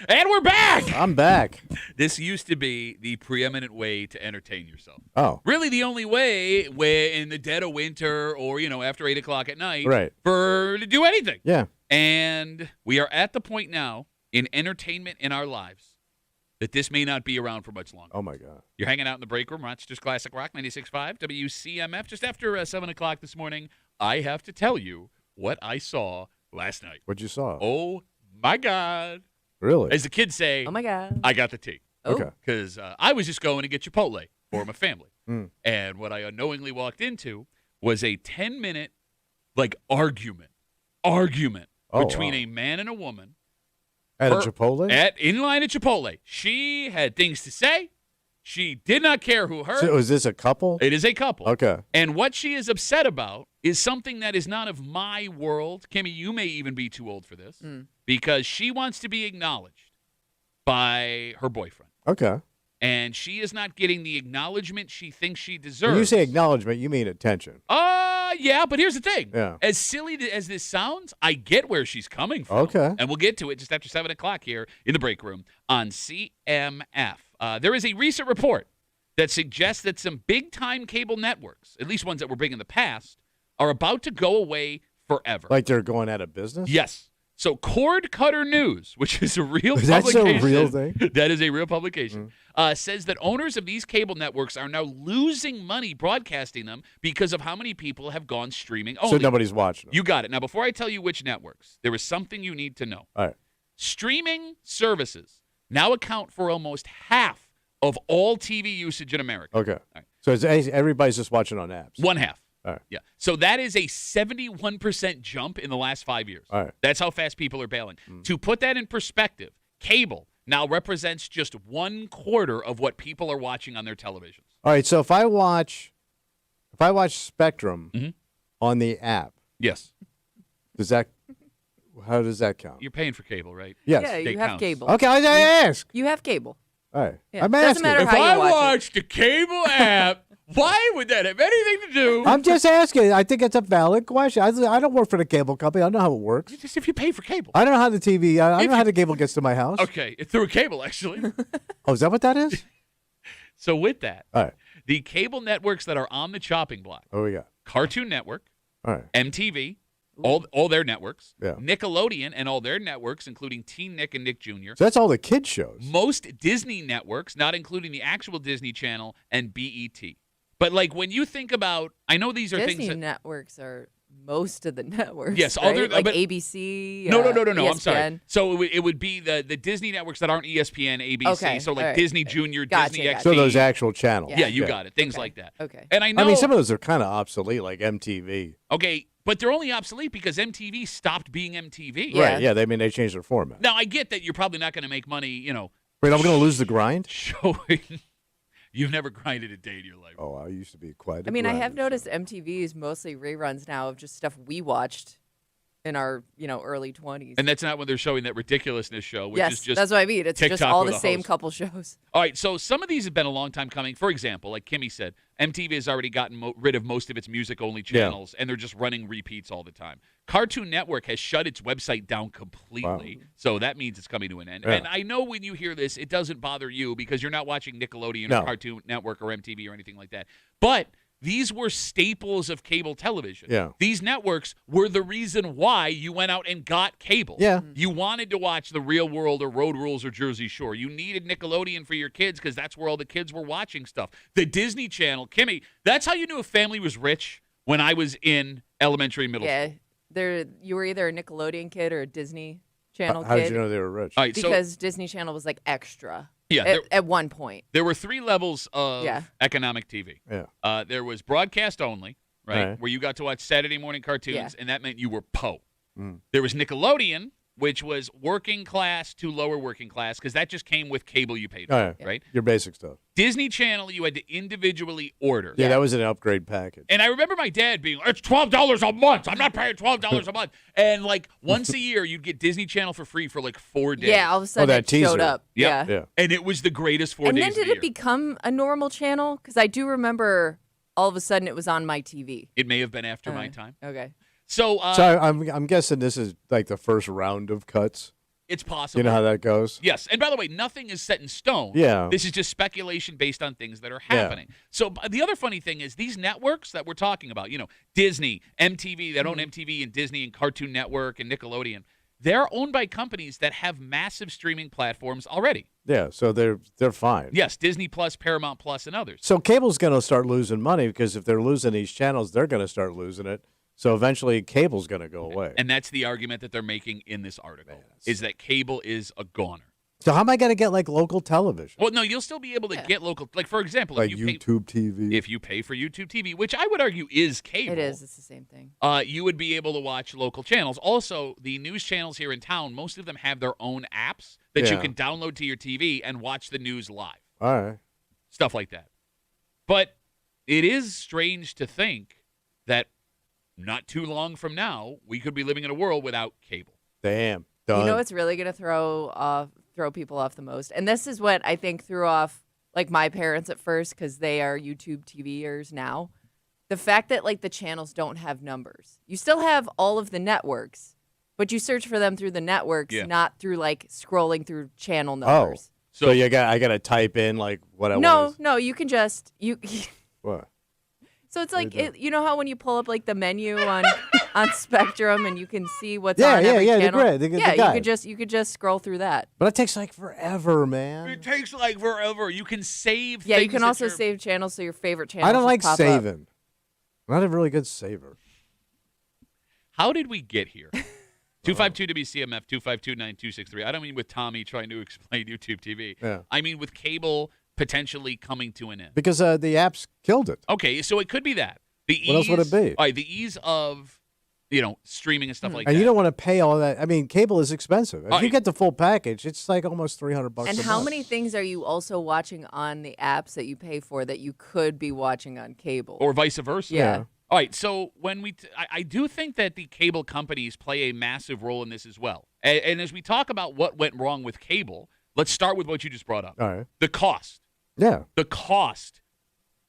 And we're back. I'm back. This used to be the preeminent way to entertain yourself. Oh. Really the only way in the dead of winter or, after 8 o'clock at night Right. to do anything. Yeah. And we are at the point now in entertainment in our lives that this may not be around for much longer. Oh, my God. You're hanging out in the break room, Rochester's Classic Rock 96.5, WCMF. Just after 7 o'clock this morning, I have to tell you what I saw last night. What'd you saw? Oh, my God. Really? As the kids say, Oh my God. I got the tea. Oh. Okay. Because I was just going to get Chipotle for my family. Mm. And what I unknowingly walked into was a 10-minute, argument between wow. a man and a woman. At a Chipotle? In line at Chipotle. She had things to say. She did not care who heard. So is this a couple? It is a couple. Okay. And what she is upset about is something that is not of my world. Kimmy, you may even be too old for this because she wants to be acknowledged by her boyfriend. Okay. And she is not getting the acknowledgement she thinks she deserves. When you say acknowledgement, you mean attention. Yeah, but here's the thing. Yeah. As silly as this sounds, I get where she's coming from. Okay. And we'll get to it just after 7 o'clock here in the break room on CMF. There is a recent report that suggests that some big-time cable networks, at least ones that were big in the past, are about to go away forever. Like they're going out of business? Yes. So Cord Cutter News, which is a real That's publication. a real thing? That is a real publication. Says that owners of these cable networks are now losing money broadcasting them because of how many people have gone streaming only. So nobody's watching them. You got it. Now, before I tell you which networks, there is something you need to know. All right. Streaming services now account for almost half of all TV usage in America. Okay. right. So everybody's just watching on apps. One half. All right. Yeah. So that is a 71% jump in the last 5 years. All right. That's how fast people are bailing. To put that in perspective, cable now represents just 1/4 of what people are watching on their televisions. All right. So if I watch Spectrum on the app, Yes. how does that count? You're paying for cable, right? Yes. Yeah, They you have counts. cable. Okay, I ask. You have cable. All right. Yeah. I'm Doesn't asking. matter If how you I watch it. watch the cable app, why would that have anything to do? I'm just asking. I think it's a valid question. I don't work for the cable company. I don't know how it works. Just if you pay for cable. I don't know how the TV. I don't know how the cable gets to my house. Okay, it's through a cable, actually. Oh, is that what that is? So with that, All right. the cable networks that are on the chopping block, What we got? Cartoon Network, All right. MTV, all their networks, Yeah. Nickelodeon and all their networks, including Teen Nick and Nick Jr., So that's all the kid shows. most Disney networks, not including the actual Disney Channel, and BET. But when you think about, I know these are Disney things that, networks are most of the networks. Yes, all right? their- like but- ABC. No, I'm sorry. ESPN. So it would be the Disney networks that aren't ESPN, ABC, Okay, so all right. Disney Junior, Gotcha, Disney gotcha. XD. So those actual channels. Yeah, you got it. Things Okay. like that. Okay. And I know. I mean, some of those are kind of obsolete, like MTV. Okay, but they're only obsolete because MTV stopped being MTV. Yeah. Right. Yeah. They changed their format. Now I get that you're probably not going to make money, Wait, I'm going to lose the grind? showing. You've never grinded a day in your life. Oh, I used to be quite. I mean, I have noticed MTV is mostly reruns now of just stuff we watched in our, early 20s. And that's not when they're showing that ridiculousness show, which yes, is just that's what I mean. It's just TikTok all with the a same host. couple shows. All right, so some of these have been a long time coming. For example, like Kimmy said, MTV has already gotten rid of most of its music-only channels, and they're just running repeats all the time. Cartoon Network has shut its website down completely, so that means it's coming to an end. Yeah. And I know when you hear this, it doesn't bother you because you're not watching Nickelodeon No. or Cartoon Network or MTV or anything like that. But these were staples of cable television. Yeah. These networks were the reason why you went out and got cable. Yeah. You wanted to watch The Real World or Road Rules or Jersey Shore. You needed Nickelodeon for your kids because that's where all the kids were watching stuff. The Disney Channel, Kimmy, that's how you knew a family was rich when I was in elementary and middle Yeah. school. You were either a Nickelodeon kid or a Disney Channel How kid. did you know they were rich? All right, so Because Disney Channel was like extra yeah, at one point. there were 3 levels of Yeah. economic TV. Yeah. There was broadcast only, right, Right. where you got to watch Saturday morning cartoons, Yeah. and that meant you were po. Mm. There was Nickelodeon, which was working class to lower working class because that just came with cable you paid for, All right. right? Your basic stuff. Disney Channel, you had to individually order. Yeah, Yeah. that was an upgrade package. And I remember my dad being, it's $12 a month. I'm not paying $12 a month. And once a year, you'd get Disney Channel for free for 4 days. Yeah, all of a sudden that it showed teaser. up. Yep. Yeah. Yeah. And it was the greatest 4 And days then of the did year. it become a normal channel? Because I do remember all of a sudden it was on my TV. It may have been after my time. Okay. So, So I'm guessing this is like the first round of cuts. It's possible. You know how that goes? Yes. And by the way, nothing is set in stone. Yeah. This is just speculation based on things that are happening. So the other funny thing is these networks that we're talking about, Disney, MTV, that own MTV and Disney and Cartoon Network and Nickelodeon, they're owned by companies that have massive streaming platforms already. Yeah, so they're fine. Yes, Disney Plus, Paramount Plus, and others. So cable's going to start losing money because if they're losing these channels, they're going to start losing it. So eventually cable's going to go away. And that's the argument that they're making in this article, is that cable is a goner. So how am I going to get like local television? Well, no, you'll still be able to get local. Like, for example, Like if you YouTube TV? If you pay for YouTube TV, which I would argue is cable. It is. It's the same thing. You would be able to watch local channels. Also, the news channels here in town, most of them have their own apps that you Yeah. can download to your TV and watch the news live. All right. Stuff like that. But it is strange to think that not too long from now, we could be living in a world without cable. Damn. Done. You know what's really going to throw people off the most? And this is what I think threw off like my parents at first because they are YouTube TVers now. The fact that like the channels don't have numbers. You still have all of the networks, but you search for them through the networks, not through like scrolling through channel numbers. So I got to type in like what I want. No, you can just What? So it's like you know how when you pull up like the menu on Spectrum and you can see what's Yeah, on yeah, every yeah, the channel. grid, the you guide. could just scroll through that. But it takes like forever, man. It takes like forever. You can save Yeah, you things can that also you're- save channels so your favorite channels I don't just like pop up. saving. I'm not a really good saver. How did we get here? 252 WCMF 252-9263. I don't mean with Tommy trying to explain YouTube TV. Yeah. I mean with cable potentially coming to an end. Because the apps killed it. Okay, so it could be that. What else would it be? All right, the ease of streaming and stuff like And that. you don't want to pay all that. I mean, cable is expensive. If Oh, you get the full package, it's like almost $300 And a how month. many things are you also watching on the apps that you pay for that you could be watching on cable? Or vice versa. Yeah. All right, so when I do think that the cable companies play a massive role in this as well. And as we talk about what went wrong with cable, let's start with what you just brought up. All right. The cost. Yeah. The cost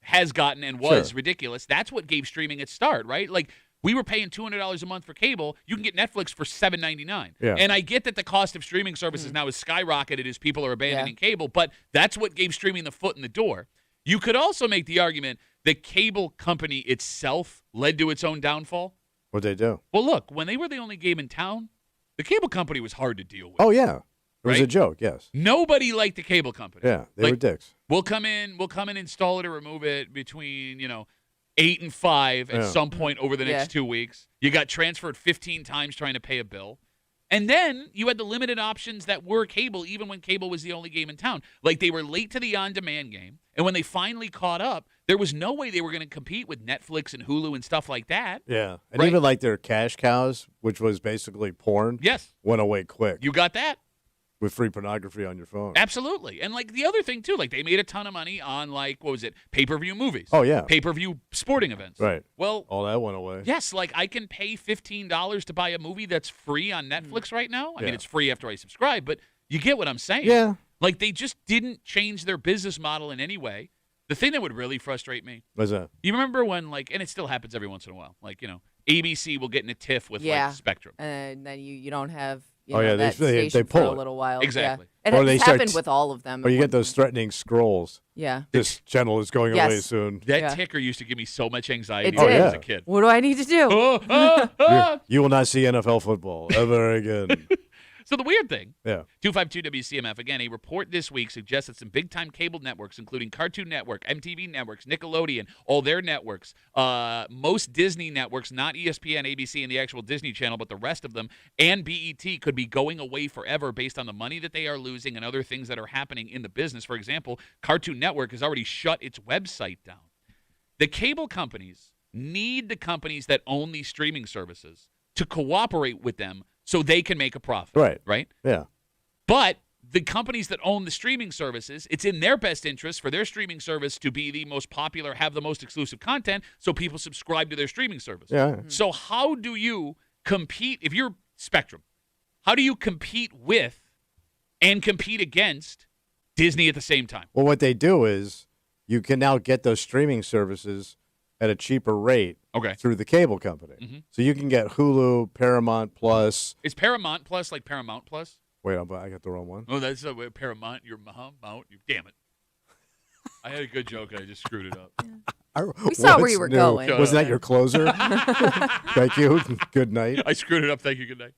has gotten and was Sure. ridiculous. That's what gave streaming its start, right? Like we were paying $200 a month for cable. You can get Netflix for $7.99. Yeah. And I get that the cost of streaming services now is skyrocketed as people are abandoning cable, but that's what gave streaming the foot in the door. You could also make the argument that cable company itself led to its own downfall. What'd they do? Well, look, when they were the only game in town, the cable company was hard to deal with. Oh, yeah. It was a Right? joke, yes. Nobody liked the cable company. Yeah, they were dicks. We'll come in, install it or remove it between, 8 and 5 at Yeah. some point over the next 2 weeks. You got transferred 15 times trying to pay a bill. And then you had the limited options that were cable, even when cable was the only game in town. Like they were late to the on-demand game. And when they finally caught up, there was no way they were going to compete with Netflix and Hulu and stuff like that. Yeah. And Right. even like their cash cows, which was basically porn, Yes, went away quick you got that. with free pornography on your phone. Absolutely. And like the other thing too, like they made a ton of money on like, what was it? Pay-per-view movies. Oh, yeah. Pay-per-view sporting events. Right. Well, All that went away. yes, like I can pay $15 to buy a movie that's free on Netflix right now. I mean, Yeah. it's free after I subscribe, but you get what I'm saying. Yeah. Like they just didn't change their business model in any way. The thing that would really frustrate me, What's that? you remember when like, and it still happens every once in a while, like, ABC will get in a tiff with Yeah. like Spectrum. And then you don't have Oh, yeah, that they station pull for a it. little while. Exactly. Yeah. Or And they it's start happened t- with all of them. Or you at get one those point. threatening scrolls. Yeah. This channel is going Yes. away soon. That Yeah. ticker used to give me so much anxiety It when I did. was Yeah. a kid. What do I need to do? Oh, ah, ah. You will not see NFL football ever again. So the weird thing, Yeah. 252 WCMF, again, a report this week suggests that some big-time cable networks, including Cartoon Network, MTV Networks, Nickelodeon, all their networks, most Disney networks, not ESPN, ABC, and the actual Disney Channel, but the rest of them, and BET could be going away forever based on the money that they are losing and other things that are happening in the business. For example, Cartoon Network has already shut its website down. The cable companies need the companies that own these streaming services to cooperate with them so they can make a profit. Right. Right? Yeah. But the companies that own the streaming services, it's in their best interest for their streaming service to be the most popular, have the most exclusive content, so people subscribe to their streaming service. Yeah. So how do you compete, if you're Spectrum, how do you compete with and compete against Disney at the same time? Well, what they do is you can now get those streaming services at a cheaper rate Okay. through the cable company. Mhm. So you can get Hulu, Paramount Plus. Is Paramount Plus like Paramount Plus? Wait, I got the wrong one. Oh, that's Paramount. Your mom. Damn it. I had a good joke and I just screwed it up. We saw where you were going. Shut Wasn't up, that your closer? Thank you. Good night. I screwed it up. Thank you. Good night.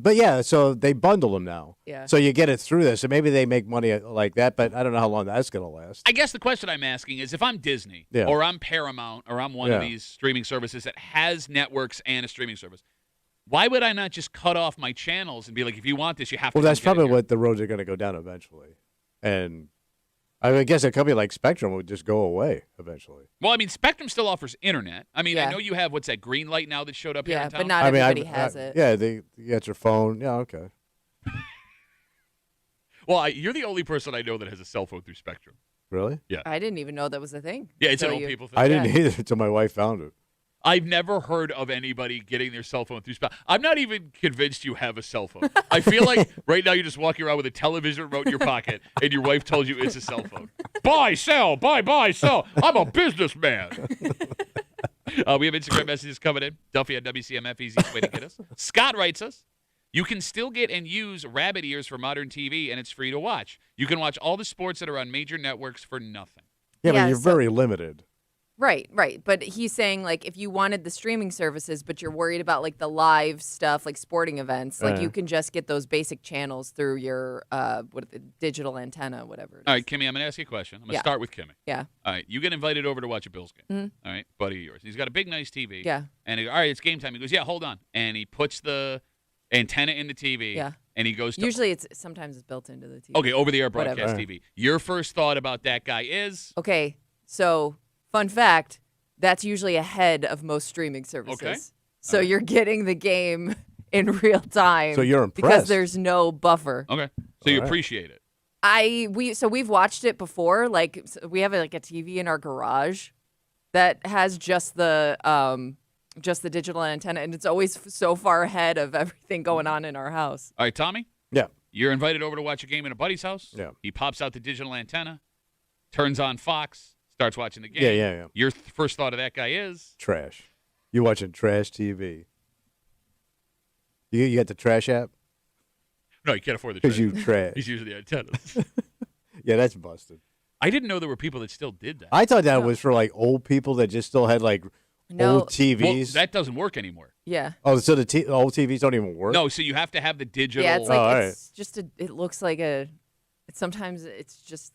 But yeah, so they bundle them now. Yeah. So you get it through this, and maybe they make money like that, but I don't know how long that's going to last. I guess the question I'm asking is if I'm Disney Yeah. or I'm Paramount or I'm one of Yeah. these streaming services that has networks and a streaming service, why would I not just cut off my channels and be like, if you want this, you have to Well, that's come get it probably here? what the roads are going to go down eventually. And I guess a company like Spectrum would just go away eventually. Well, I mean, Spectrum still offers internet. I mean, I Yeah. know you have what's that green light now that showed up here Yeah, in town. but not I mean, everybody has it. Yeah, you got your phone. Yeah, okay. Well, you're the only person I know that has a cell phone through Spectrum. Really? I didn't even know that was a thing. Yeah, it's an until old you- people thing. I didn't either until my wife found it. I've never heard of anybody getting their cell phone through Spectrum. I'm not even convinced you have a cell phone. I feel like right now you're just walking around with a television remote in your pocket and your wife told you it's a cell phone. Buy, sell, buy, sell. I'm a businessman. We have Instagram messages coming in. Duffy at WCMF, easiest way to get us. Scott writes us, you can still get and use rabbit ears for modern TV, and it's free to watch. You can watch all the sports that are on major networks for nothing. Yeah, Yeah, but you're so- very limited. Right. But he's saying, like, if you wanted the streaming services, but you're worried about, like, the live stuff, like sporting events, like, you can just get those basic channels through your digital antenna, whatever it is. All right, Kimmy, I'm going to ask you a question. I'm going to Yeah. start with Kimmy. Yeah. All right, you get invited over to watch a Bills game. Mhm. All right, buddy of yours. He's got a big, nice TV. Yeah. And he, all right, it's game time. He goes, yeah, hold on. And he puts the antenna in the TV. Yeah. And he goes to Usually sometimes it's built into the TV. okay, over-the-air Whatever. broadcast TV. Your first thought about that guy is Okay. So, fun fact, that's usually ahead of most streaming services. Okay. So you're getting the game in real time. So you're because impressed. there's no buffer. okay. So you All right. appreciate it. We've watched it before. Like we have like a TV in our garage that has just the digital antenna, and it's always so far ahead of everything going on in our house. All right, Tommy, Yeah. you're invited over to watch a game in a buddy's house. Yeah. He pops out the digital antenna, turns on Fox, starts watching the game. Yeah. Your first thought of that guy is Trash. You watching trash TV. You got the trash app? no, you can't afford the Because trash. you trash. He's using the antennas. Yeah, that's busted. I didn't know there were people that still did that. I thought that was for like old people that just still had like No. old Well, TVs. that doesn't work anymore. Yeah. Oh, so the old TVs don't even work? No, so you have to have the digital. Yeah, it's Oh, like all it's just it looks like sometimes it's just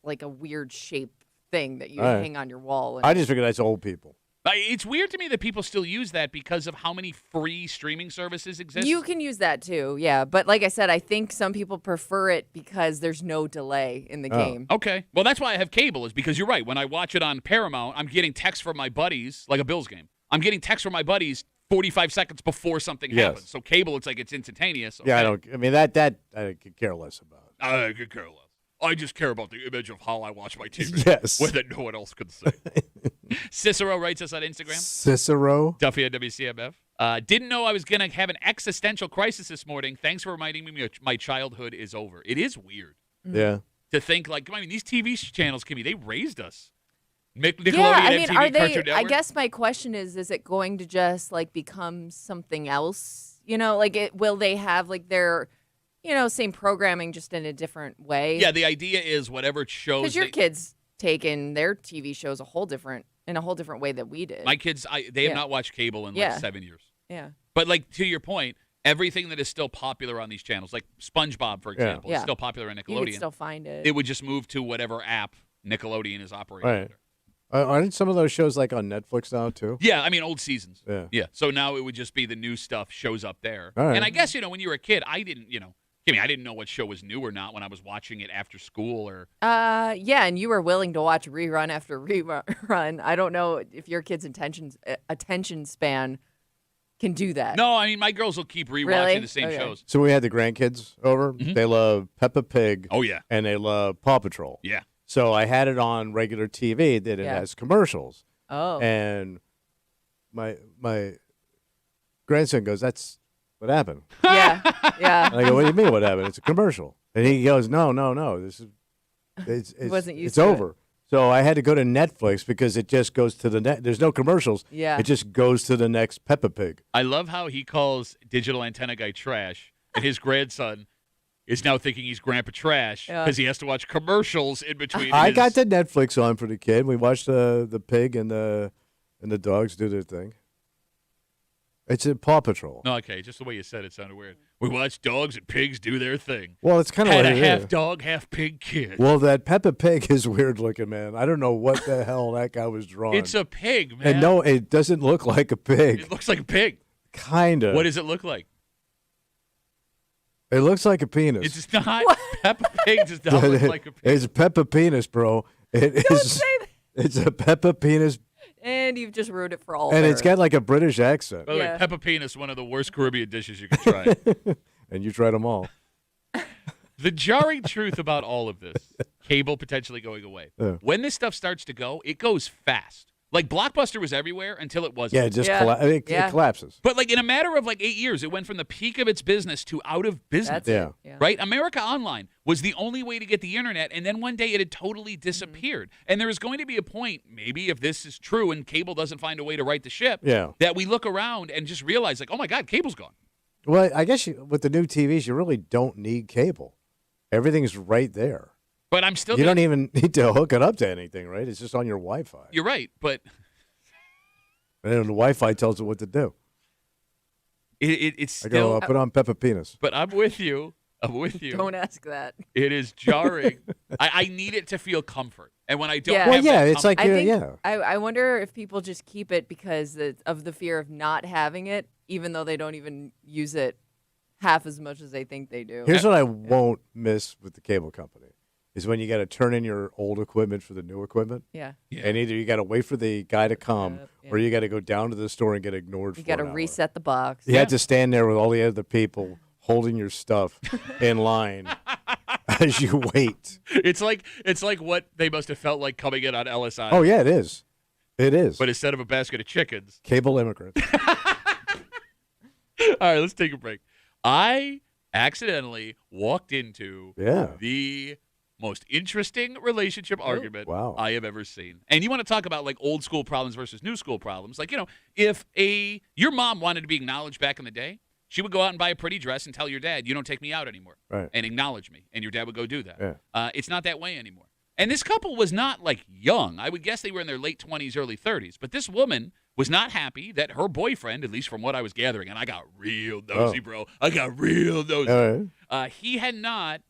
like a weird shape thing that you All right. hang on your wall. And I just figured that's old people. It's weird to me that people still use that because of how many free streaming services exist. you can use that too, yeah. But like I said, I think some people prefer it because there's no delay in the Oh. game. Okay. Well, that's why I have cable, is because you're right. When I watch it on Paramount, I'm getting texts from my buddies, like a Bills game. I'm getting texts from my buddies 45 seconds before something Yes. happens. So cable, it's like it's instantaneous. Yeah, okay? I mean that I could care less about. I could care less. I just care about the image of how I watch my TV. Yes. With it, no one else can see. Cicero writes us on Instagram. Cicero. Duffy at WCMF. Didn't know I was going to have an existential crisis this morning. Thanks for reminding me my childhood is over. It is weird Yeah. to think, like, I mean, these TV channels, Kimmy, they raised us. Nickelodeon, Yeah, I mean, MTV, are they? Cartoon I Network. guess my question is it going to just like become something else? You know, like will they have like their, same programming just in a different way? Yeah, the idea is whatever shows. because your kids take in their TV shows in a whole different way that we did. My kids, they have Yeah. not watched cable in Yeah. like 7 years. yeah, But like to your point, everything that is still popular on these channels, like SpongeBob, for example, is Yeah. still popular on you could Nickelodeon. still find it. It would just move to whatever app Nickelodeon is operating Right. under. Aren't some of those shows like on Netflix now too? Yeah, I mean old seasons. Yeah. Yeah. So now it would just be the new stuff shows up there. All right. And I guess, when you were a kid, I didn't, Kimmy, I didn't know what show was new or not when I was watching it after school or Yeah, and you were willing to watch rerun after rerun. I don't know if your kid's attention span can do that. No, I mean my girls will keep rewatching Really? the same Okay. shows. So we had the grandkids over. They love Peppa Pig Oh yeah. and they love Paw Patrol. Yeah. So I had it on regular TV that it Yeah. has commercials. Oh. And my grandson goes, "That's what happened." yeah. Yeah. And I go, "What do you mean? What happened? It's a commercial." And he goes, "No. This is it's Wasn't used it's to it. over." So I had to go to Netflix because it just goes to the net. There's no commercials. Yeah. It just goes to the next Peppa Pig. I love how he calls digital antenna guy trash, and his grandson is now thinking he's Grandpa Trash because he has to watch commercials in between. I got the Netflix on for the kid. We watched the pig and the dogs do their thing. It's a Paw Patrol. No, okay, just the way you said it sounded weird. We watch dogs and pigs do their thing. Well, it's kind of Had what a it half is. dog, half pig kid. Well, that Peppa Pig is weird looking, man. I don't know what the hell that guy was drawing. It's a pig, man. And no, it doesn't look like a pig. It looks like a pig. Kind of. What does it look like? It looks like a penis. It's not. Peppa Pig does not look like a pig. It's Peppa Penis, bro. It Don't is. say that. It's a Peppa Penis, And you've just ruined it for all. and of it's her. got like a British accent. By the way, Yeah. Peppa Penis, one of the worst Caribbean dishes you can try. And you tried them all. The jarring truth about all of this, cable potentially going away. Yeah. When this stuff starts to go, it goes fast. Like Blockbuster was everywhere until it wasn't. Yeah, it just Yeah. it Yeah. collapses. But like in a matter of like 8 years, it went from the peak of its business to out of business. That's Yeah. it. Yeah. Right? America Online was the only way to get the internet, and then one day it had totally disappeared. And there is going to be a point, maybe if this is true and cable doesn't find a way to right the ship, Yeah. that we look around and just realize, like, oh my God, cable's gone. Well, I guess with the new TVs, you really don't need cable. Everything's right there. But I'm still You don't even need to hook it up to anything, right? It's just on your Wi-Fi. You're right, but And then the Wi-Fi tells it what to do. it's I go, still. put on Peppa Penis. But I'm with you. I'm with you. Don't ask that. It is jarring. I need it to feel comfort. And when I don't Yeah. have Well, yeah, that it's like, I think yeah. I wonder if people just keep it because of the fear of not having it, even though they don't even use it half as much as they think they do. Here's what I won't miss with the cable company is when you got to turn in your old equipment for the new equipment. Yeah. Yeah. And either you got to wait for the guy to come Yeah. or you got to go down to the store and get ignored You for got to an hour. reset the box. You had to stand there with all the other people holding your stuff in line as you wait. It's like what they must have felt like coming in on LSI. Oh, yeah, it is. It is. But instead of a basket of chickens. Cable immigrants. All right, let's take a break. I accidentally walked into Yeah. the most interesting relationship argument Wow. I have ever seen. And you want to talk about like old school problems versus new school problems. Like, you know, if your mom wanted to be acknowledged back in the day, she would go out and buy a pretty dress and tell your dad, you don't take me out anymore. Right. And acknowledge me. And your dad would go do that. Yeah. It's not that way anymore. And this couple was not like young. I would guess they were in their late 20s, early 30s. But this woman was not happy that her boyfriend, at least from what I was gathering, and I got real nosy, bro. I got real nosy. All right. He had not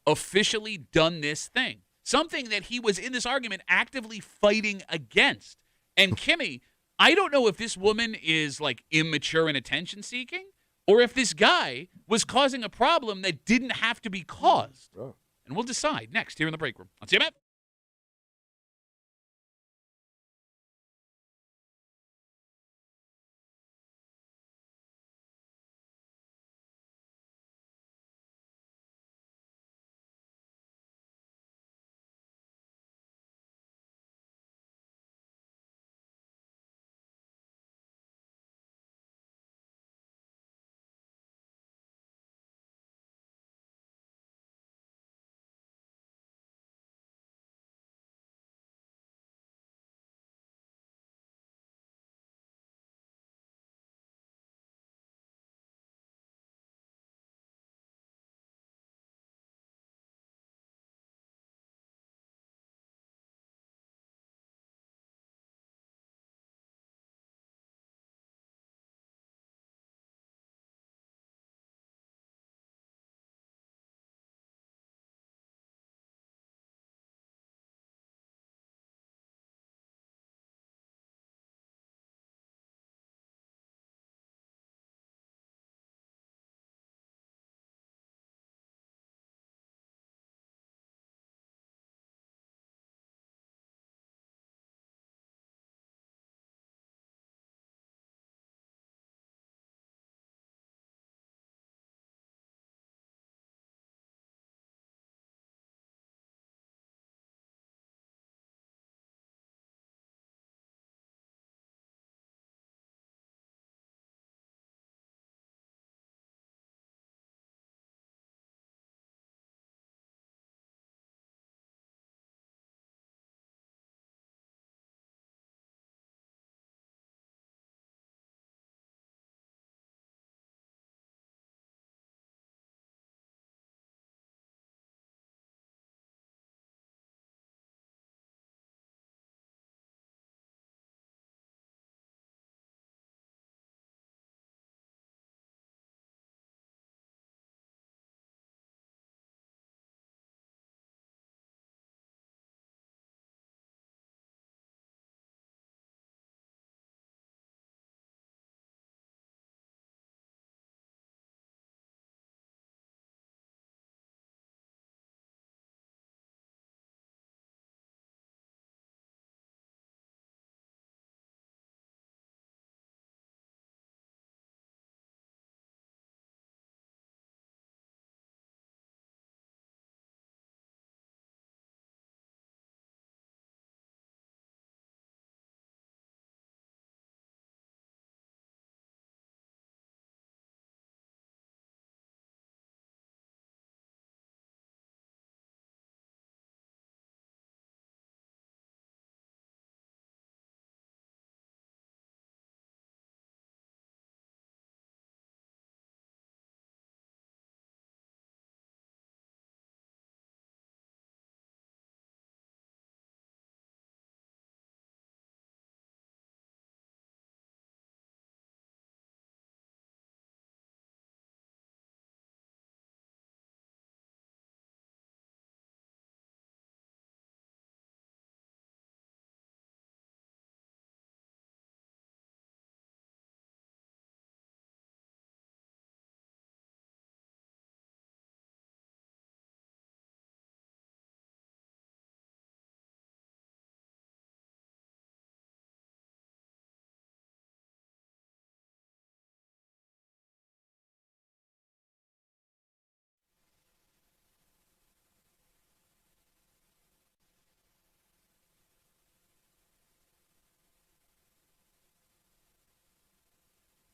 officially done this thing, something that he was in this argument actively fighting against. And Kimmy, I don't know if this woman is like immature and attention seeking or if this guy was causing a problem that didn't have to be caused. Oh. And we'll decide next here in the break room on CMF.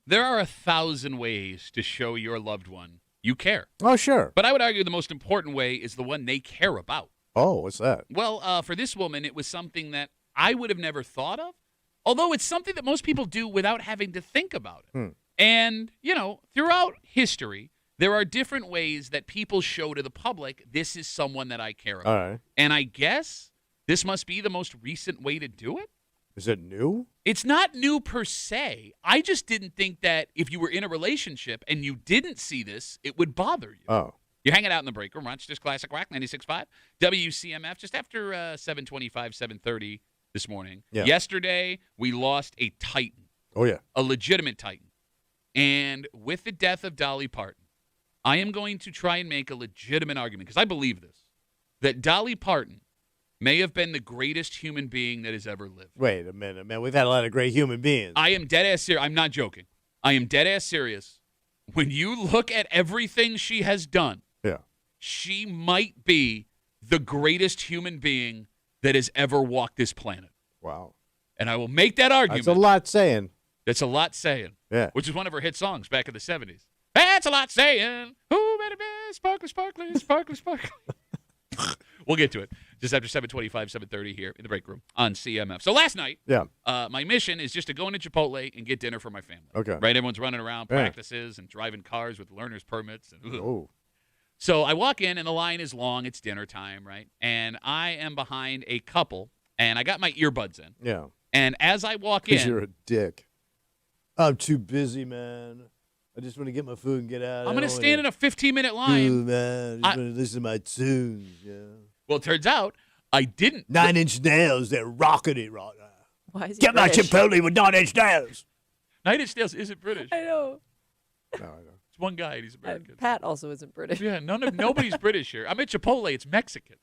There are 1,000 ways to show your loved one you care. Oh, sure. But I would argue the most important way is the one they care about. Oh, what's that? Well, for this woman, it was something that I would have never thought of, although it's something that most people do without having to think about it. And, throughout history, there are different ways that people show to the public, this is someone that I care about. All right. And I guess this must be the most recent way to do it. Is it new? It's not new per se. I just didn't think that if you were in a relationship and you didn't see this, it would bother you. Oh. You're hanging out in the break room, Rochester's Classic Rock, 96.5, WCMF, just after 7:25, 7:30 this morning. Yeah. Yesterday, we lost a titan, Oh, yeah. a legitimate titan. And with the death of Dolly Parton, I am going to try and make a legitimate argument, because I believe this, that Dolly Parton may have been the greatest human being that has ever lived. Wait a minute, man. We've had a lot of great human beings. I am dead ass serious. I'm not joking. I am dead ass serious. When you look at everything she has done, Yeah. she might be the greatest human being that has ever walked this planet. Wow. And I will make that argument. That's a lot saying. That's a lot saying. Yeah. Which is one of her hit songs back in the 70s. That's a lot saying. Who better be sparkly, sparkly, sparkly, sparkly. We'll get to it just after 7:25, 7:30 here in the break room on CMF. So last night, Yeah. my mission is just to go into Chipotle and get dinner for my family. Okay. Right? Everyone's running around, Yeah. practices, and driving cars with learner's permits. And, Oh. So I walk in, and the line is long. It's dinner time, right? And I am behind a couple, and I got my earbuds in. Yeah. And as I walk Because in, you're a dick. I'm too busy, man. I just want to get my food and get out. I'm going to stand in a 15-minute line. Ooh, man. I just want to listen to my tunes. Yeah. Well, it turns out I didn't. 9-inch nails. They're rocking it right now. Why is he Get my British? Chipotle with 9-inch nails. Nine Inch Nails isn't British. I know. No, I know. It's one guy, and he's American. Pat also isn't British. Yeah, nobody's British here. I'm at Chipotle. It's Mexican.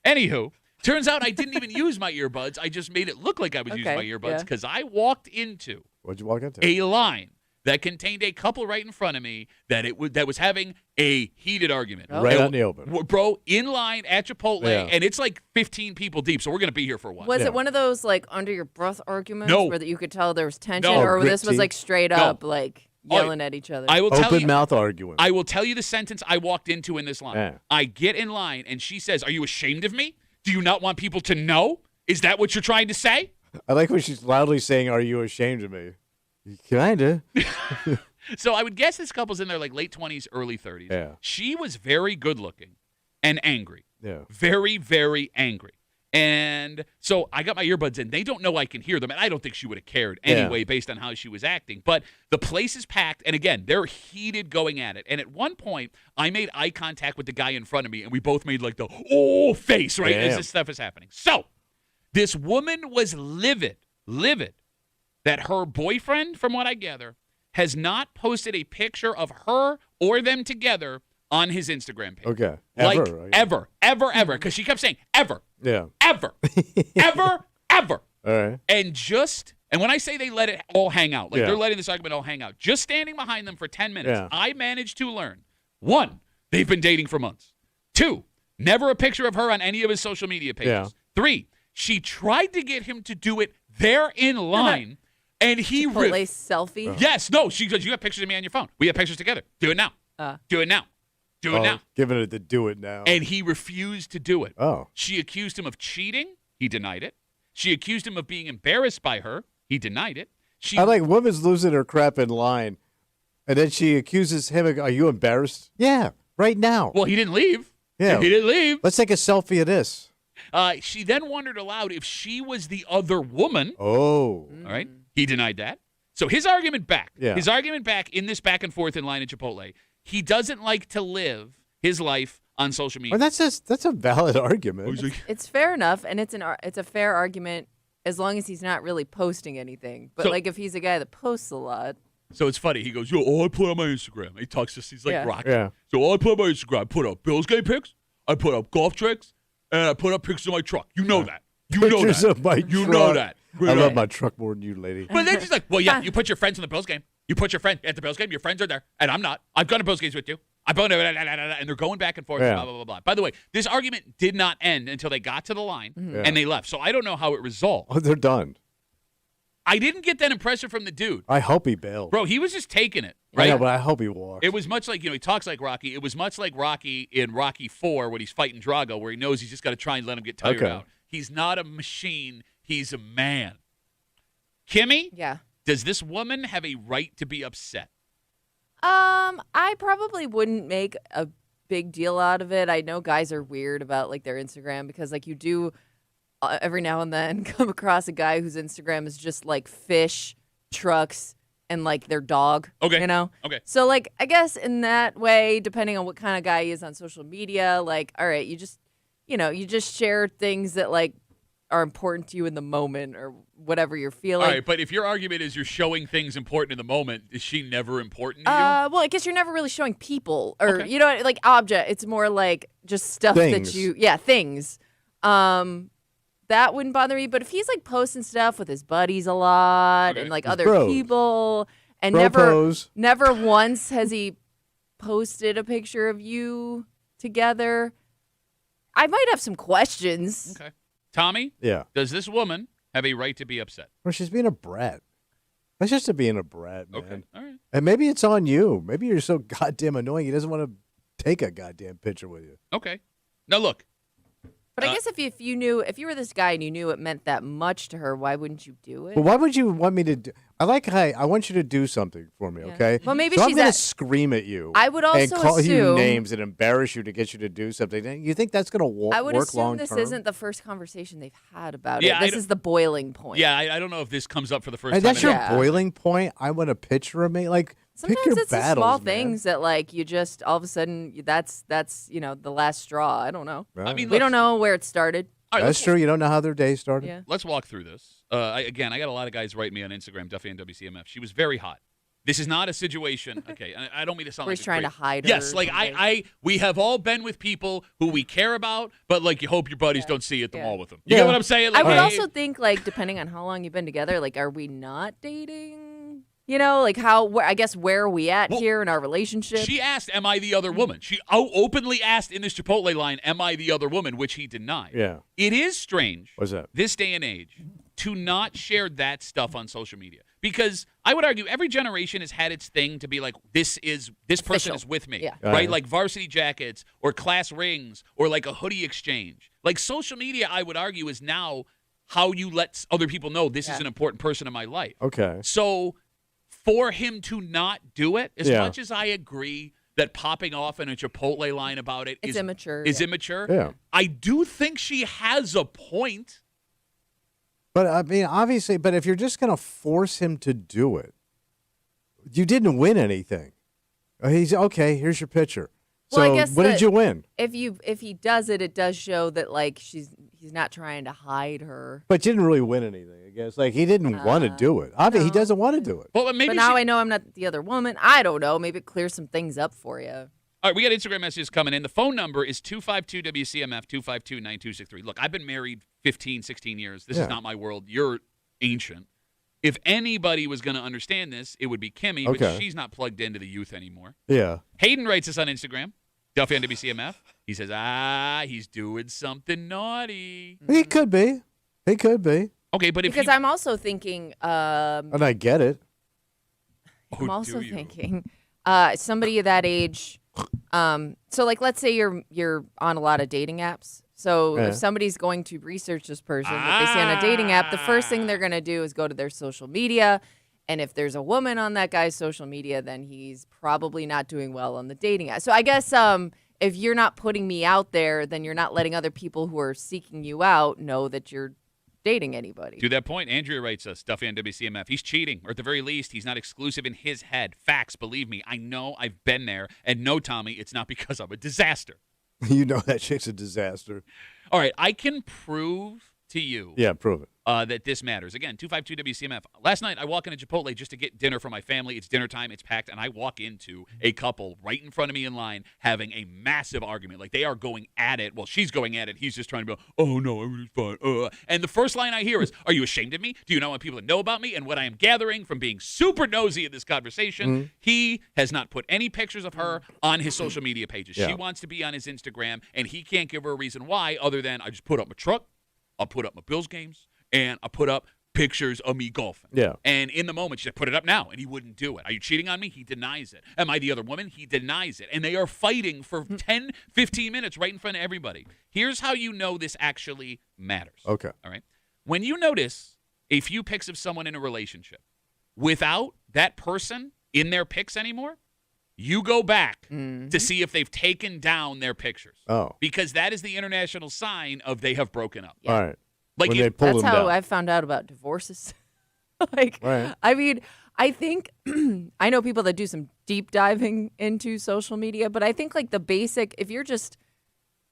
Anywho, turns out I didn't even use my earbuds. I just made it look like I was using my Okay, earbuds yeah. because I walked into What'd you walk into? a line that contained a couple right in front of me that was having a heated argument. Oh. Right And out in the open. Bro, in line at Chipotle, Yeah. and it's like 15 people deep, so we're going to be here for a while. Was Yeah. it one of those like under your breath arguments No. where that you could tell there was tension, No. or Grit this was teeth. like straight No. up like Oh, yelling at each other? I will tell Open you. mouth arguing. I will tell you the sentence I walked into in this line. Yeah. I get in line, and she says, "Are you ashamed of me? Do you not want people to know? Is that what you're trying to say?" I like when she's loudly saying, "Are you ashamed of me?" Kinda. So I would guess this couple's in their like late 20s, early 30s. Yeah. She was very good looking and angry. Yeah. Very, very angry. And so I got my earbuds in. They don't know I can hear them, and I don't think she would have cared anyway based on how she was acting. But the place is packed, and again, they're heated going at it. And at one point, I made eye contact with the guy in front of me, and we both made like the face, right, as Damn. this stuff is happening. So this woman was livid that her boyfriend, from what I gather, has not posted a picture of her or them together on his Instagram page. Okay. Like Ever. ever. Because she kept saying ever, Yeah. ever. All right. And when I say they let it all hang out, like Yeah. they're letting this argument all hang out, just standing behind them for 10 minutes, Yeah. I managed to learn, 1, they've been dating for months. 2, never a picture of her on any of his social media pages. Yeah. 3, she tried to get him to do it there in line, and he Chipotle ref- selfie. Yes, no, she goes, you have pictures of me on your phone. We have pictures together. Do it now. Do it now. Do it now. Giving it the do it now. And he refused to do it. Oh. She accused him of cheating. He denied it. She accused him of being embarrassed by her. He denied it. She I like women's losing her crap in line, and then she accuses him. Are you embarrassed? Yeah, right now. Well, he didn't leave. Yeah. He didn't leave. Let's take a selfie of this. She then wondered aloud if she was the other woman. Oh. All right. He denied that. So his argument back. Yeah. His argument back in this back and forth in line at Chipotle. He doesn't like to live his life on social media. Well, that's a valid argument. It's fair enough, and it's a fair argument as long as he's not really posting anything. But So- like if he's a guy that posts a lot, So it's funny. He goes, all I put on my Instagram. He talks just, he's like Yeah. rock. Yeah. So all I put on my Instagram, I put up Bills game pics, I put up golf tricks, and I put up pictures of my truck. You know that. You know Pictures that. of my You truck. know that. I love my truck more than you, lady. But then she's like, well, yeah, you put your friends in the Bills game. You put your friend at the Bills game. Your friends are there, and I'm not. I've gone to Bills games with you. I've gone to, and they're going back and forth, Yeah. blah, blah, blah, blah. By the way, this argument did not end until they got to the line, and they left. So I don't know how it resolved. Oh, they're done. I didn't get that impression from the dude. I hope he bailed. Bro, he was just taking it, I right? know, but I hope he walks. It was much like, he talks like Rocky. It was much like Rocky in Rocky 4 when he's fighting Drago, where he knows he's just got to try and let him get tired Okay. out. He's not a machine. He's a man. Kimmy, Yeah. does this woman have a right to be upset? I probably wouldn't make a big deal out of it. I know guys are weird about like their Instagram because like you do every now and then come across a guy whose Instagram is just like fish, trucks, and like their dog. Okay. You know? Okay. So like I guess in that way, depending on what kind of guy he is on social media, like, all right, you just share things that like are important to you in the moment or whatever you're feeling. All right, but if your argument is you're showing things important in the moment, is she never important to you? Well, I guess you're never really showing people or Okay. like object. It's more like just stuff Things. things. That wouldn't bother me. But if he's like posting stuff with his buddies a lot Okay. and like His other bros. people, and Bro-pose. never once has he posted a picture of you together, I might have some questions. Okay. Tommy, Yeah. does this woman have a right to be upset? Well, she's being a brat. That's just being a brat, man. Okay. All right. And maybe it's on you. Maybe you're so goddamn annoying. He doesn't want to take a goddamn picture with you. Okay. Now, look. But I guess if you were this guy and you knew it meant that much to her, why wouldn't you do it? But why would you want me to do? I want you to do something for me, Yeah. okay? Well, maybe so I'm she's gonna at- scream at you. I would and also call you assume- names and embarrass you to get you to do something. You think that's gonna I would work assume long this term? isn't the first conversation they've had about Yeah, it. This is the boiling point. Yeah, I don't know if this comes up for the first And time. that's your Yeah. boiling point. I want a picture of me. Like Sometimes pick your it's the battles, small man. things that like you just all of a sudden that's the last straw. I don't know. Right. I mean, We don't know where it started. All right, That's true. You don't know how their day started. Yeah. Let's walk through this. I got a lot of guys writing me on Instagram, Duffy and WCMF. She was very hot. This is not a situation. Okay, I don't mean to sound Where like he's a trying creep. to hide her Yes, or like something. we have all been with people who we care about, but like you hope your buddies Yeah. don't see you at the Yeah. mall with them. You Yeah. get what I'm saying? I Like, would hey, also think like depending on how long you've been together, like are we not dating? You know, like where are we at Well, here in our relationship? She asked, "Am I the other woman?" She openly asked in this Chipotle line, "Am I the other woman?" Which he denied. Yeah. It is strange. What's that? This day and age to not share that stuff on social media because I would argue every generation has had its thing to be like this person Official. is with me, Yeah. right? Like varsity jackets or class rings or like a hoodie exchange. Like social media, I would argue is now how you let other people know this is Yeah. an important person in my life. Okay. So for him to not do it, as Yeah. much as I agree that popping off in a Chipotle line about it It's is immature. is yeah. immature. Yeah. I do think she has a point. But I mean, obviously, but if you're just going to force him to do it, you didn't win anything. He's okay. Here's your picture. So Well, I guess what did that- you win? If he does it, it does show that like he's not trying to hide her. But you didn't really win anything. I guess like he didn't want to do it. He no. doesn't want to do it. Well, maybe But now she- I know I'm not the other woman. I don't know. Maybe it clears some things up for you. All right, we got Instagram messages coming in. The phone number is 252-WCMF, 252-9263. Look, I've been married 15, 16 years. This Yeah. is not my world. You're ancient. If anybody was going to understand this, it would be Kimmy, but Okay. she's not plugged into the youth anymore. Yeah. Hayden writes us on Instagram, Duffy on WCMF. He says, he's doing something naughty. He could be. He could be. Okay, but if Because he, I'm also thinking. And I get it. I'm Oh, also do you? thinking somebody of that age. So like, let's say you're on a lot of dating apps. So Yeah. if somebody's going to research this person that they see on a dating app, the first thing they're going to do is go to their social media. And if there's a woman on that guy's social media, then he's probably not doing well on the dating app. So I guess if you're not putting me out there, then you're not letting other people who are seeking you out know that you're dating anybody. to that point, Andrea writes us, Duffy on WCMF. He's cheating, or at the very least, he's not exclusive in his head. Facts, believe me. I know, I've been there. And no, Tommy, it's not because I'm a disaster. You know that chick's a disaster. All right, I can prove to you Yeah, prove it. that this matters. Again, 252-WCMF. Last night, I walk into Chipotle just to get dinner for my family. It's dinner time. It's packed. And I walk into a couple right in front of me in line having a massive argument. Like, they are going at it. Well, she's going at it. He's just trying to go, oh, no, everything's fine. And the first line I hear is, are you ashamed of me? Do you not want people to know about me? And what I am gathering from being super nosy in this conversation, he has not put any pictures of her on his social media pages. Yeah. She wants to be on his Instagram, and he can't give her a reason why other than I just put up my truck. I'll put up my Bills games, and I put up pictures of me golfing. Yeah. And in the moment, she said, put it up now. And he wouldn't do it. Are you cheating on me? He denies it. Am I the other woman? He denies it. And they are fighting for 10, 15 minutes right in front of everybody. Here's how you know this actually matters. Okay. All right. When you notice a few pics of someone in a relationship without that person in their pics anymore, you go back to see if they've taken down their pictures. Oh. Because that is the international sign of they have broken up. Yeah. All right. Like When if- they pull That's them how down. I found out about divorces. Like, Right. I mean, I think I know people that do some deep diving into social media, but I think like the basic, if you're just,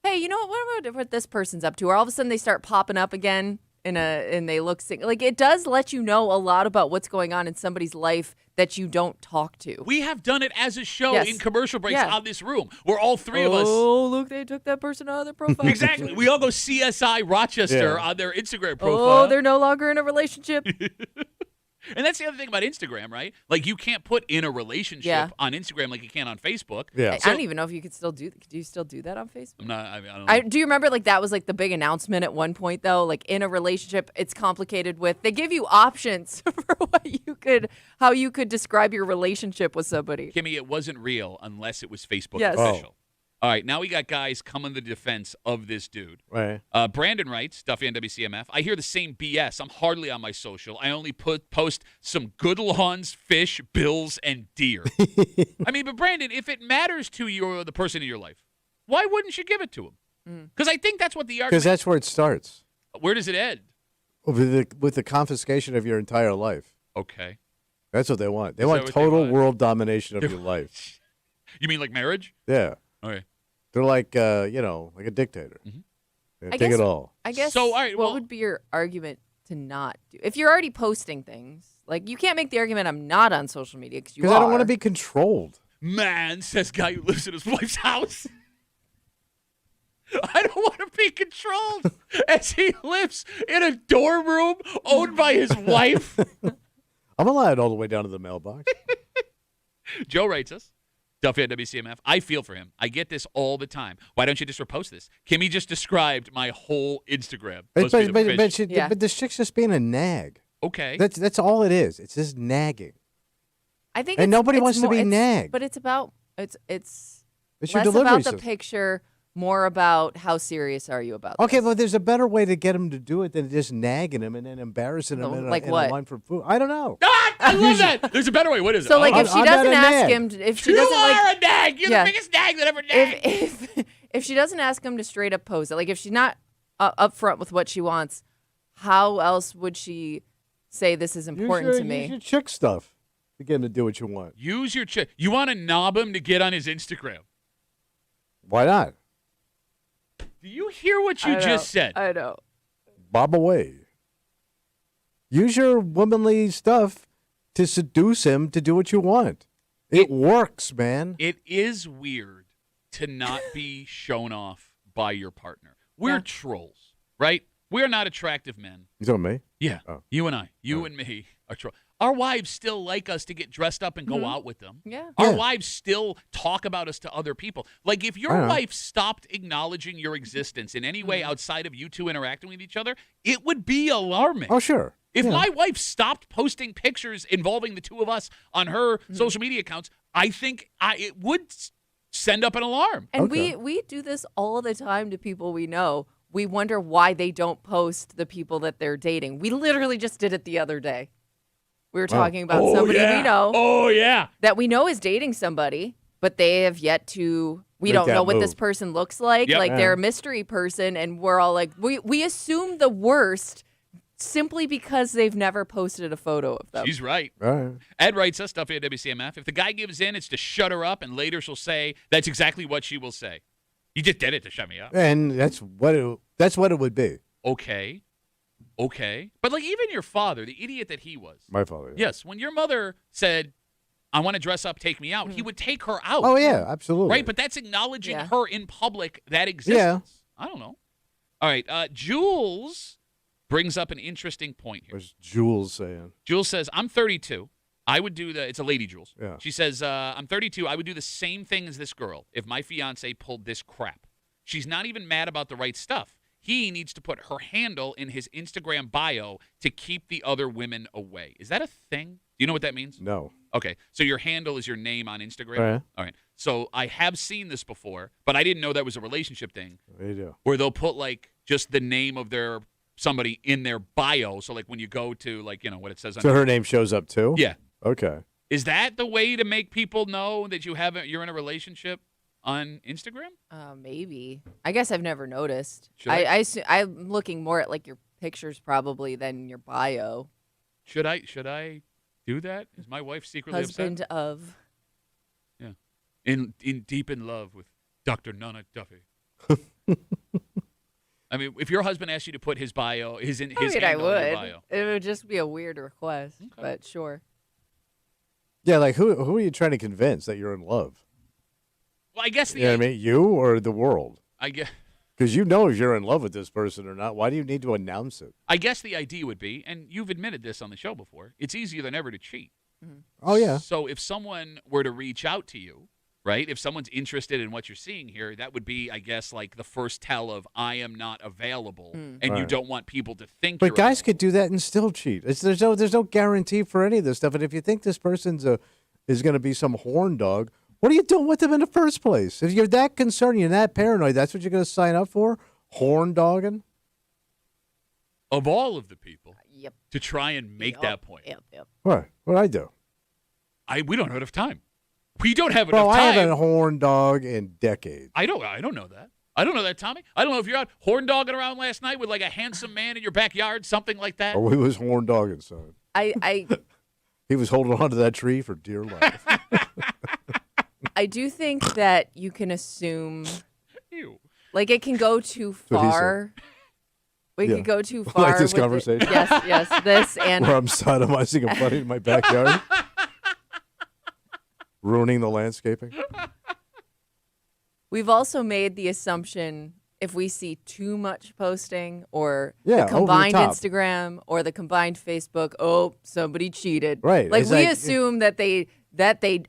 hey, you know what this person's up to, or all of a sudden they start popping up again and they look like it does let you know a lot about what's going on in somebody's life that you don't talk to. We have done it as a show Yes. in commercial breaks Yeah. out of this room where all three of us. Oh, look, they took that person out of their profile. Exactly. We all go CSI Rochester Yeah. on their Instagram profile. Oh, they're no longer in a relationship. And that's the other thing about Instagram, right? Like you can't put in a relationship Yeah. on Instagram like you can on Facebook. Yeah. I don't even know if you could still do. Do you still do that on Facebook? I'm not. I don't know. Do you remember like that was like the big announcement at one point though? Like in a relationship, it's complicated with they give you options for how you could describe your relationship with somebody. Kimmy, it wasn't real unless it was Facebook Yes. official. All right, now we got guys coming to the defense of this dude. Right. Brandon writes, Duffy on WCMF, I hear the same BS. I'm hardly on my social. I only post some good lawns, fish, bills, and deer. I mean, but Brandon, if it matters to you or the person in your life, why wouldn't you give it to him? Because I think that's what the Because argument. that's where it starts. Where does it end? With the confiscation of your entire life. Okay. That's what they want. They Is want that what they total want? world domination of your life. You mean like marriage? Yeah. Okay. They're like, like a dictator. Mhm. They I take guess- it all. I guess. So, all right, what well- would be your argument to not do? If you're already posting things, like you can't make the argument I'm not on social media because you are. Because I don't want to be controlled. Man, says guy who lives in his wife's house. I don't want to be controlled as he lives in a dorm room owned by his wife. I'm allowed all the way down to the mailbox. Joe writes us, Duffy at WCMF. I feel for him. I get this all the time. Why don't you just repost this? Kimmy just described my whole Instagram. But, Supposed to be the fish. Yeah. but this chick's just being a nag. Okay. That's all it is. It's just nagging. I think. And it's- nobody it's wants to more- be it's- nagged. But it's about it's It's your less delivery about the system. picture, more about how serious are you about. Okay, this. well, there's a better way to get him to do it than just nagging him and then embarrassing him in, Like in what? a line for food. I don't know. Ah, I love that. There's a better way. What is it? So like Oh, if she I'm doesn't not a ask nag. him, if she you doesn't are like a nag. You're Yeah. the biggest nag that ever nagged. if she doesn't ask him to straight up pose it, like if she's not upfront with what she wants, how else would she say this is important to Use me? your chick stuff to get him to do what you want. Use your chick. You want to knob him to get on his Instagram. Why not? Do you hear what you just said? I know. Bob away. Use your womanly stuff to seduce him to do what you want. It works, man. It is weird to not be shown off by your partner. We're Yeah. trolls, right? We're not attractive men. You talking me? Yeah. Oh. You and I, you and me are trolls. Our wives still like us to get dressed up and go out with them. Yeah. Our Yeah. wives still talk about us to other people. Like if I your know. wife stopped acknowledging your existence in any way outside of you two interacting with each other, it would be alarming. Oh, sure. If Yeah. my wife stopped posting pictures involving the two of us on her social media accounts, I think it would send up an alarm. And Okay. we do this all the time to people we know. We wonder why they don't post the people that they're dating. We literally just did it the other day. We were talking about somebody we know Oh, yeah. that we know is dating somebody, but they have yet to. We Make don't that know what this move. person looks like. Yep. Like Yeah. they're a mystery person, and we're all like, we assume the worst simply because they've never posted a photo of them. She's right. All right. Ed writes us stuff at WCMF. If the guy gives in, it's to shut her up, and later she'll say that's exactly what she will say. You just did it to shut me up. And that's what it would be. Okay. But like even your father, the idiot that he was. My father. Yeah. Yes, when your mother said, I want to dress up, take me out, he would take her out. Oh yeah, absolutely. Right, but that's acknowledging Yeah. her in public, that existence. I don't know. All right, Jules brings up an interesting point here. What's Jules saying? Jules says, I'm 32. I would do it's a lady, Jules. Yeah. She says, I'm 32. I would do the same thing as this girl if my fiance pulled this crap. She's not even mad about the right stuff. he needs to put her handle in his Instagram bio to keep the other women away. Is that a thing? Do you know what that means? No. Okay, so your handle is your name on Instagram? All right. All right. So I have seen this before, but I didn't know that was a relationship thing There you go. where they'll put, like, just the name of somebody in their bio. So, like, when you go to, like, what it says on So her name shows up too? Yeah. Okay. Is that the way to make people know that you're in a relationship on Instagram? Maybe. I guess I've never noticed. Should I- I'm looking more at like your pictures probably than your bio. Should I do that? Is my wife secretly Husband upset? of. Yeah. In deep in love with Dr. Nana Duffy. I mean, if your husband asked you to put his bio, his I handle in your would. bio. It would just be a weird request, Okay. but sure. Yeah, like who are you trying to convince that you're in love? Well, I guess the You know what I mean? You or the world? I guess Because you know if you're in love with this person or not. Why do you need to announce it? the idea would be, and you've admitted this on the show before, it's easier than ever to cheat. Oh, yeah. So if someone were to reach out to you, right? If someone's interested in what you're seeing here, that would be, I guess, like the first tell of I am not available, and you Right. don't want people to think. But you're guys available. could do that and still cheat. There's no guarantee for any of this stuff. And if you think this person's is going to be some horn dog, what are you doing with them in the first place? If you're that concerned, you're that paranoid, that's what you're going to sign up for? Horn dogging? Of all of the people Yep. to try and make that point, Yep. What? What'd I do? we don't have enough time. We don't have Bro, enough I time. haven't horn dog in decades. I don't know that. I don't know that, Tommy. I don't know if you're out horn dogging around last night with like a handsome man in your backyard, something like that. Or he was horn dogging, son. I He was holding on to that tree for dear life. I do think that you can assume Ew. like it can go too what he said. far. We Yeah. could go too far. Like this with it. conversation? Yes, this and Where I'm sodomizing a buddy in my backyard. Ruining the landscaping. we've also made the assumption if we see too much posting or Yeah, the over the combined top. Instagram or the combined Facebook, oh, somebody cheated. Right. Like It's we like- assume that they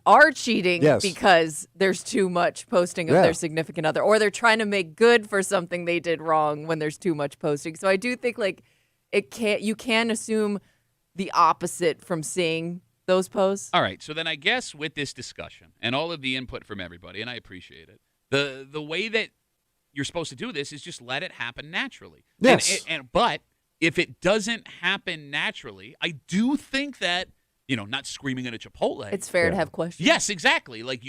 are cheating Yes. because there's too much posting of Yeah. their significant other, or they're trying to make good for something they did wrong when there's too much posting. So I do think like you can assume the opposite from seeing those posts. All right. So then I guess with this discussion and all of the input from everybody, and I appreciate it, the way that you're supposed to do this is just let it happen naturally. Yes. But if it doesn't happen naturally, I do think that, not screaming at a Chipotle. It's fair to Yeah. have questions. Yes, exactly. Like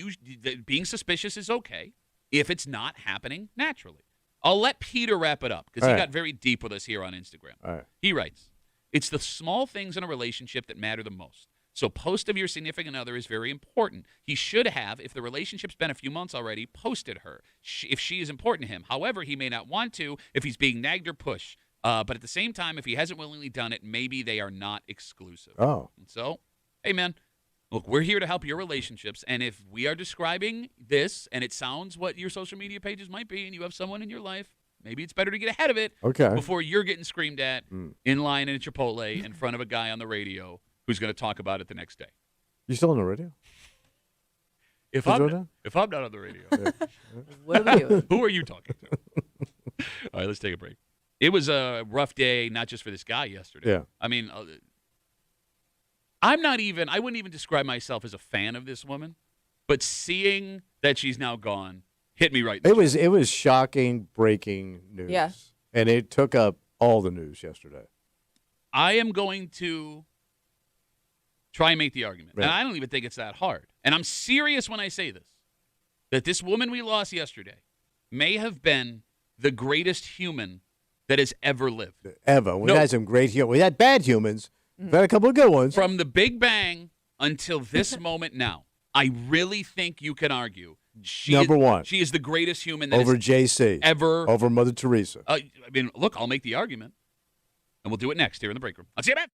being suspicious is okay if it's not happening naturally. I'll let Peter wrap it up because All he right. got very deep with us here on Instagram. All right. He writes, "It's the small things in a relationship that matter the most. So post of your significant other is very important. He should have, if the relationship's been a few months already, posted her if she is important to him. However, he may not want to if he's being nagged or pushed. But at the same time, if he hasn't willingly done it, maybe they are not exclusive." Oh. And so, hey, man, look, we're here to help your relationships. And if we are describing this and it sounds what your social media pages might be and you have someone in your life, maybe it's better to get ahead of it Okay. before you're getting screamed at in line at Chipotle in front of a guy on the radio who's going to talk about it the next day. You still on the radio? If Still doing I'm not on the radio, What are we doing? who are you talking to? All right, let's take a break. It was a rough day, not just for this guy yesterday. Yeah. I mean, I wouldn't even describe myself as a fan of this woman, but seeing that she's now gone hit me right in the It was shocking, breaking news. Yeah. And it took up all the news yesterday. I am going to try and make the argument. Right. And I don't even think it's that hard. And I'm serious when I say this, that this woman we lost yesterday may have been the greatest human that has ever lived. Ever. We No. had some great humans. We had bad humans. We've had a couple of good ones. From the Big Bang until this moment now, I really think you can argue Number one. She is the greatest human that Over has JC. ever. Over Mother Teresa. I mean, look, I'll make the argument, and we'll do it next here in the break room. I'll see you, man.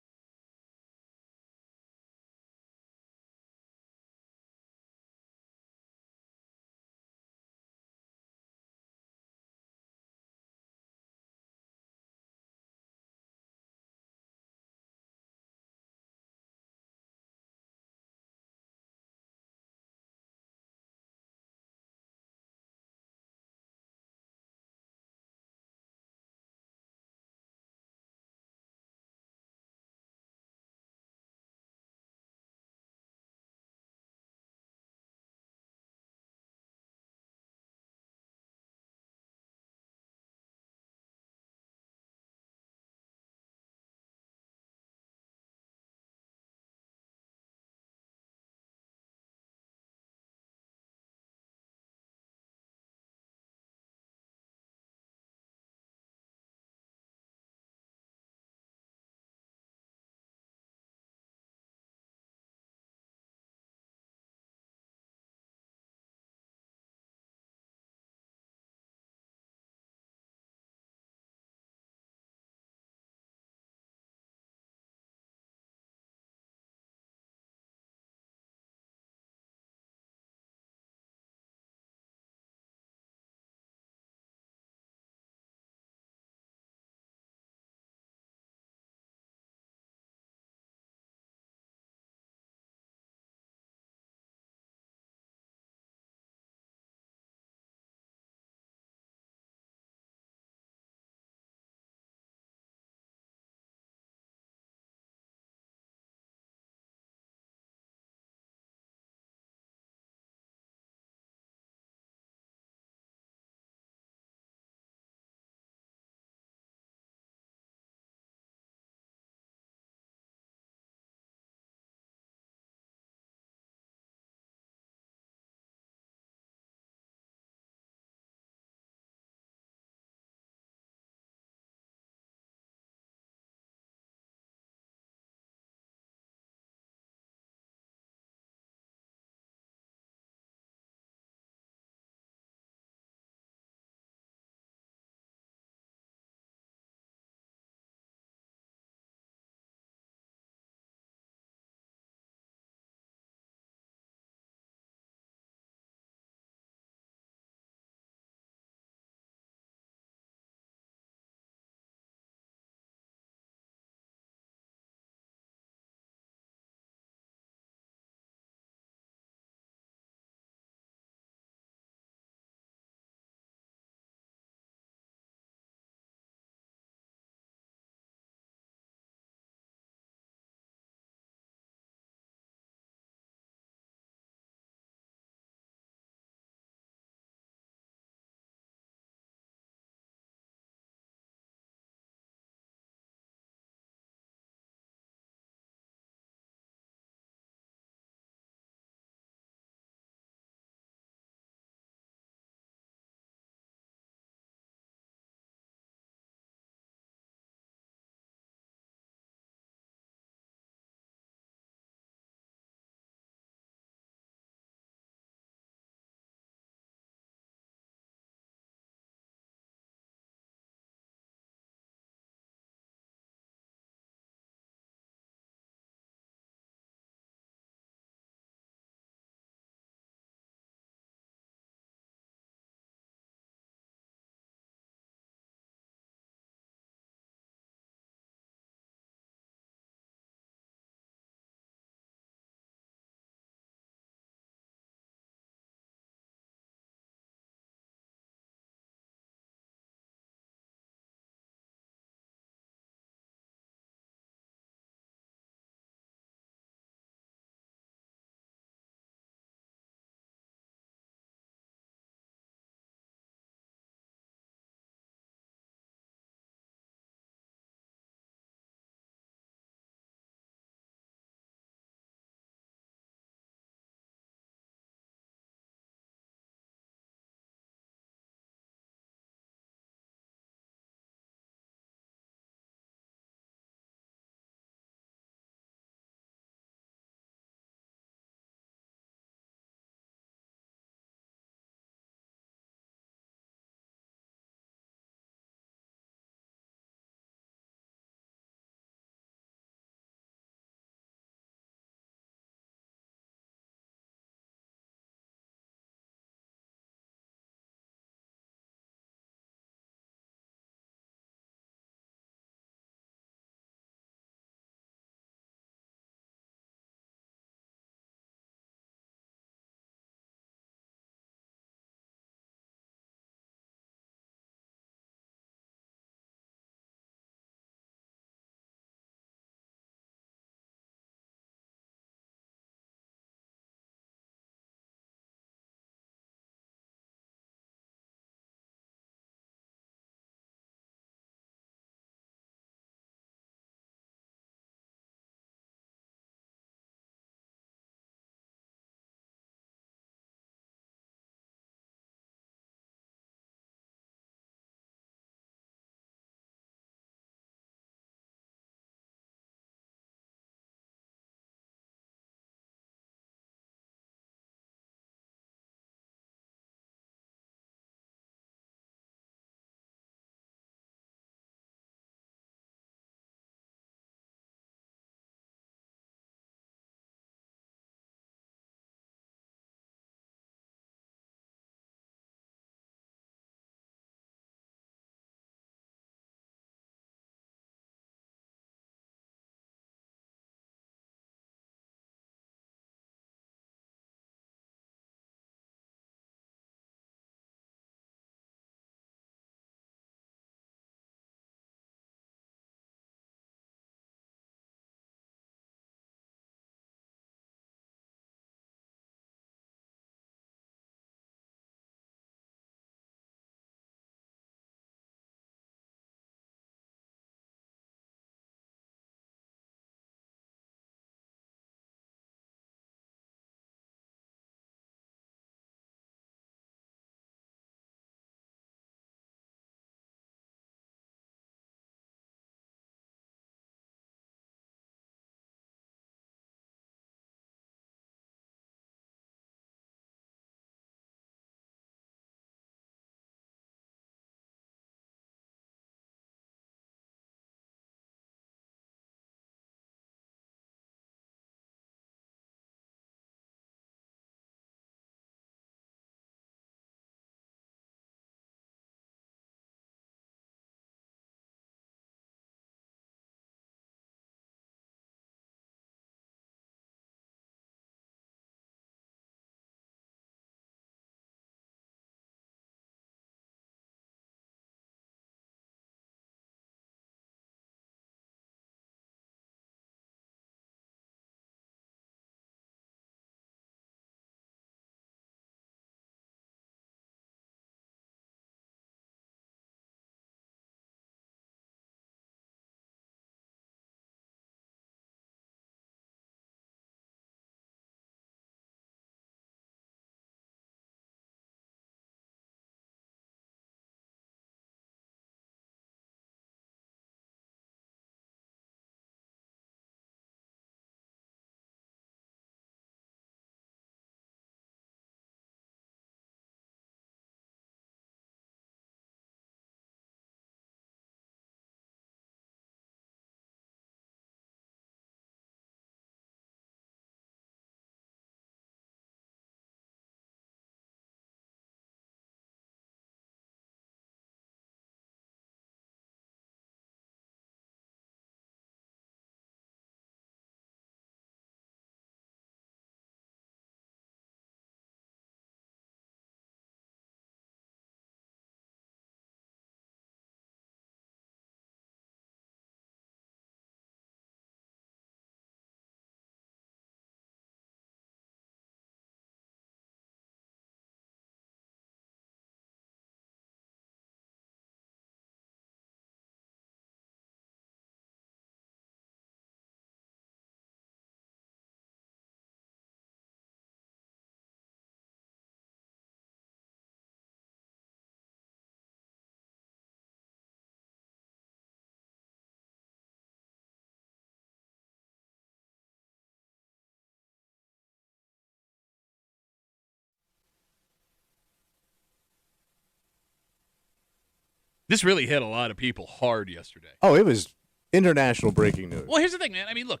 This really hit a lot of people hard yesterday. Oh, it was international breaking news. Well, here's the thing, man. I mean, look,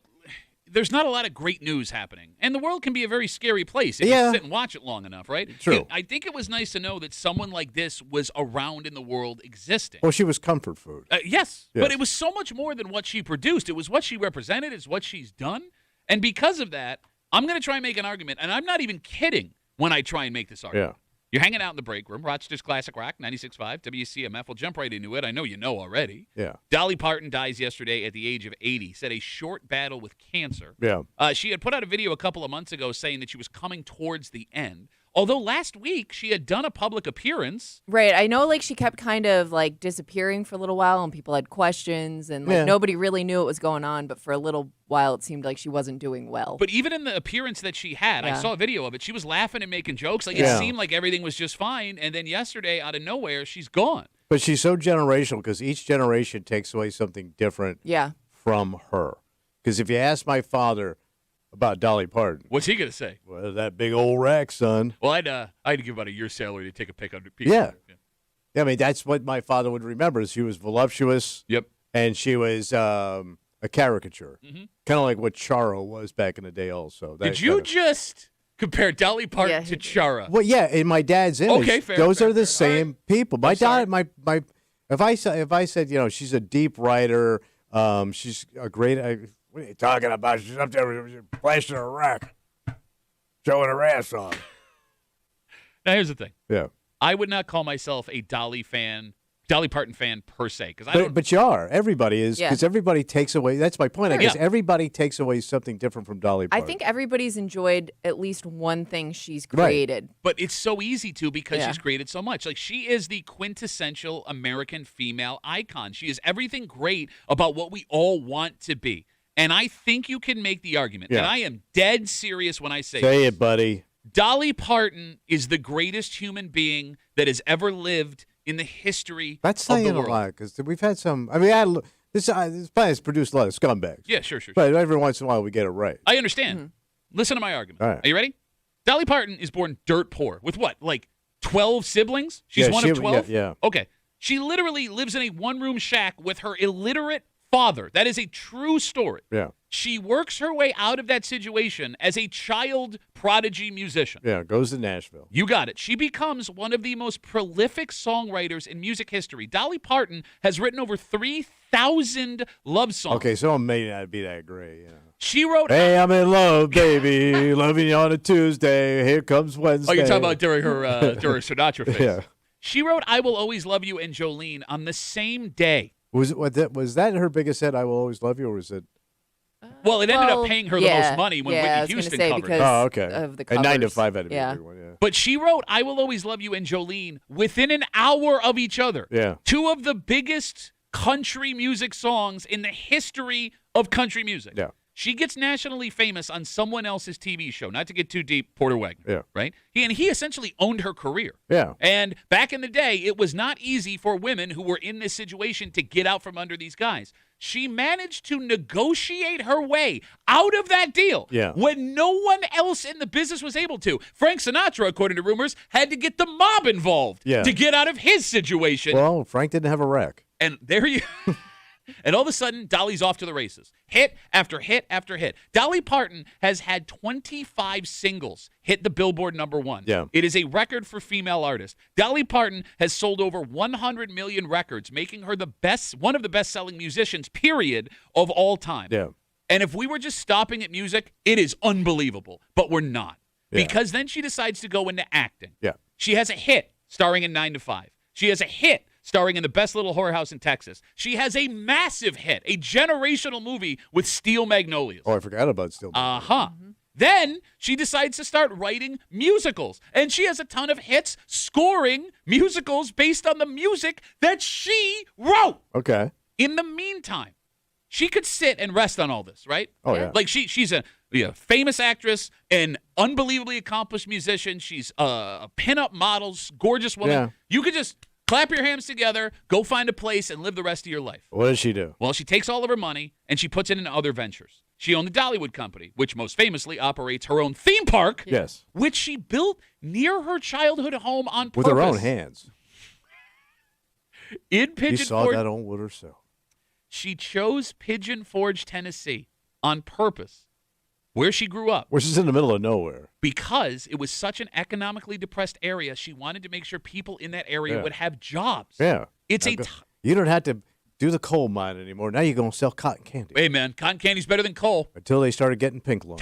there's not a lot of great news happening, and the world can be a very scary place if Yeah. you sit and watch it long enough, right? True. I think it was nice to know that someone like this was around in the world existing. Well, she was comfort food. Yes, Yes. but it was so much more than what she produced. It was what she represented. It's what she's done. And because of that, I'm going to try and make an argument, and I'm not even kidding when I try and make this argument. Yeah. You're hanging out in the break room, Rochester's Classic Rock, 96.5, WCMF. We'll jump right into it. I know you know already. Yeah. Dolly Parton dies yesterday at the age of 80. Said a short battle with cancer. Yeah. She had put out a video a couple of months ago saying that she was coming towards the end. Although last week she had done a public appearance. Right. I know, like, she kept kind of, like, disappearing for a little while, and people had questions, and, like, Yeah. nobody really knew what was going on, but for a little while it seemed like she wasn't doing well. But even in the appearance that she had, I Yeah. saw a video of it. She was laughing and making jokes. Like, Yeah. it seemed like everything was just fine. And then yesterday, out of nowhere, she's gone. But she's so generational because each generation takes away something different Yeah. from her. Because if you ask my father about Dolly Parton, What's he going to say? well, that big old rack, son. Well, I had to give about a year's salary to take a pic under people. Yeah. I mean, that's what my father would remember. Is she was voluptuous. Yep. And she was a caricature. Mhm. Kind of like what Charo was back in the day also. That Did you kinda- just compare Dolly Parton Yeah, to he did. Chara? Well, yeah, in my dad's image. Okay, fair, Those fair, are the fair. same people. My sorry. dad, my. If I said, you know, she's a deep writer, she's a great. What are you talking about? She's up there flashing her rack, showing her ass off. Now, here's the thing. Yeah, I would not call myself a Dolly Parton fan per se, because I don't. but you are. Everybody is Yeah. because everybody takes away. That's my point. I guess Yeah. everybody takes away something different from Dolly I Parton. think everybody's enjoyed at least one thing she's Right. created. But it's so easy to because Yeah. she's created so much. Like, she is the quintessential American female icon. She is everything great about what we all want to be. And I think you can make the argument, Yeah. and I am dead serious when I say Say this. it, buddy. Dolly Parton is the greatest human being that has ever lived in the history That's of the saying a world. lot because we've had some. I mean, this planet has produced a lot of scumbags. Yeah, sure. But every once in a while we get it right. I understand. Listen to my argument. All right. Are you ready? Dolly Parton is born dirt poor with what, like 12 siblings? She's Yeah, one of 12? yeah. Okay. She literally lives in a one-room shack with her illiterate father. That is a true story. Yeah. She works her way out of that situation as a child prodigy musician. Yeah, goes to Nashville. You got it. She becomes one of the most prolific songwriters in music history. Dolly Parton has written over 3,000 love songs. Okay, so it may not be that great. Yeah. She wrote. Hey, I'm in love, baby. Loving you on a Tuesday. Here comes Wednesday. Oh, you're talking about during her Sinatra phase. Yeah. She wrote "I Will Always Love You" and "Jolene" on the same day. Was that her biggest hit? I Will Always Love You, or was it? Well, it ended Well, up paying her the yeah, most money when yeah, I Whitney was gonna Houston say covered because it. Oh, okay. of the And 9 to covers. 5 had to be Yeah. a big one. Yeah. But she wrote "I Will Always Love You" and "Jolene" within an hour of each other. Yeah. Two of the biggest country music songs in the history of country music. Yeah. She gets nationally famous on someone else's TV show. Not to get too deep, Porter Wagner. Yeah. Right? He essentially owned her career. Yeah. And back in the day, it was not easy for women who were in this situation to get out from under these guys. She managed to negotiate her way out of that deal Yeah. when no one else in the business was able to. Frank Sinatra, according to rumors, had to get the mob involved Yeah. to get out of his situation. Well, Frank didn't have a wreck. And there you And all of a sudden, Dolly's off to the races. Hit after hit after hit. Dolly Parton has had 25 singles hit the Billboard #1. Yeah. It is a record for female artists. Dolly Parton has sold over 100 million records, making her one of the best-selling musicians, period, of all time. Yeah. And if we were just stopping at music, it is unbelievable. But we're not. Yeah. Because then she decides to go into acting. Yeah. She has a hit starring in 9 to 5. She has a hit starring in The Best Little Whorehouse in Texas. She has a massive hit, a generational movie with Steel Magnolias. Oh, I forgot about Still. Uh-huh. Then she decides to start writing musicals. And she has a ton of hits scoring musicals based on the music that she wrote. Okay. In the meantime, she could sit and rest on all this, right? Oh, yeah. Like she's a famous actress, an unbelievably accomplished musician. She's a pinup model, gorgeous woman. Yeah. You could just clap your hands together, go find a place, and live the rest of your life. What does she do? Well, she takes all of her money and she puts it into other ventures. She owned the Dollywood Company, which most famously operates her own theme park, Yes. which she built near her childhood home on purpose. With her own hands. In You Pigeon saw Forge, that on Wood or So. she chose Pigeon Forge, Tennessee on purpose, where she grew up, Which is in the middle of nowhere. because it was such an economically depressed area. She wanted to make sure people in that area Yeah. would have jobs. Yeah. It's Now a go- t- You don't have to do the coal mine anymore. Now you're going to sell cotton candy. Hey, man, cotton candy's better than coal. Until they started getting pink loan.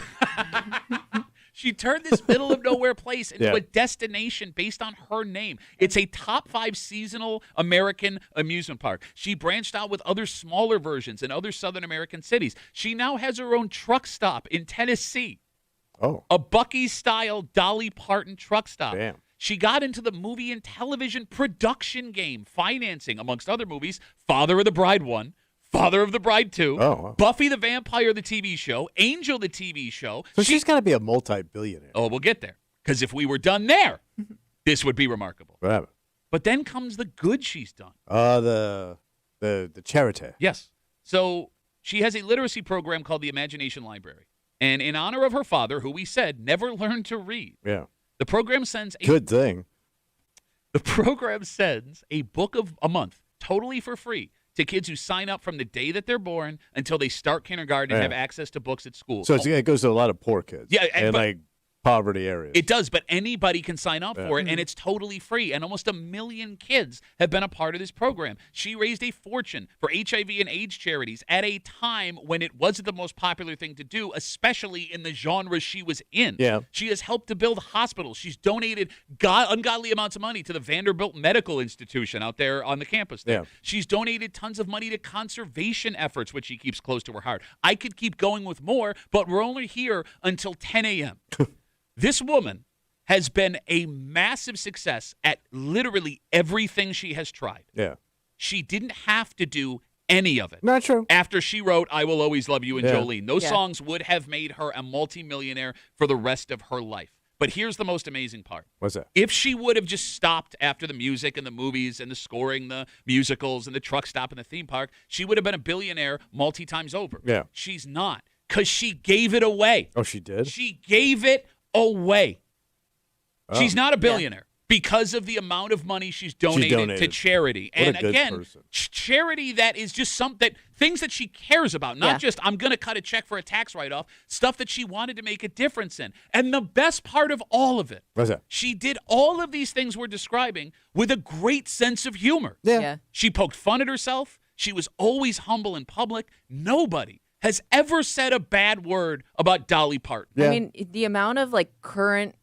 She turned this middle of nowhere place into Yeah. a destination based on her name. It's a top 5 seasonal American amusement park. She branched out with other smaller versions in other Southern American cities. She now has her own truck stop in Tennessee, Oh, a Bucky-style Dolly Parton truck stop. damn. She got into the movie and television production game, financing, amongst other movies, Father of the Bride 1, Father of the Bride 2, Oh, wow. Buffy the Vampire, the TV show, Angel, the TV show. So she's got to be a multi-billionaire. Oh, we'll get there. Because if we were done there, this would be remarkable. Whatever. But then comes the good she's done. The charity. Yes. So she has a literacy program called the Imagination Library. And in honor of her father, who we said never learned to read, Yeah. the program sends a Good thing. The program sends a book of a month, totally for free, to kids who sign up from the day that they're born until they start kindergarten and Yeah. have access to books at school. So it goes to a lot of poor kids. Yeah, and but- like poverty areas. It does, but anybody can sign up Yeah. for it, and it's totally free. And almost 1 million kids have been a part of this program. She raised a fortune for HIV and AIDS charities at a time when it wasn't the most popular thing to do, especially in the genre she was in. Yeah. She has helped to build hospitals. She's donated ungodly amounts of money to the Vanderbilt Medical Institution out there on the campus there. Yeah. She's donated tons of money to conservation efforts, which she keeps close to her heart. I could keep going with more, but we're only here until 10 a.m. This woman has been a massive success at literally everything she has tried. Yeah. She didn't have to do any of it. Not true. After she wrote I Will Always Love You and Yeah. Jolene, those Yeah. songs would have made her a multimillionaire for the rest of her life. But here's the most amazing part. What's that? If she would have just stopped after the music and the movies and the scoring, the musicals and the truck stop and the theme park, she would have been a billionaire multi times over. Yeah. She's not, because she gave it away. Oh, she did? She gave it away. Oh. She's not a billionaire because of the amount of money she's donated to donated. charity. What a And good again, person. charity that is just things that she cares about, not Yeah. just I'm going to cut a check for a tax write-off, stuff that she wanted to make a difference in. And the best part of all of it, What's that? she did all of these things we're describing with a great sense of humor. Yeah. Yeah. She poked fun at herself. She was always humble in public. Nobody has ever said a bad word about Dolly Parton. Yeah. I mean, the amount of like current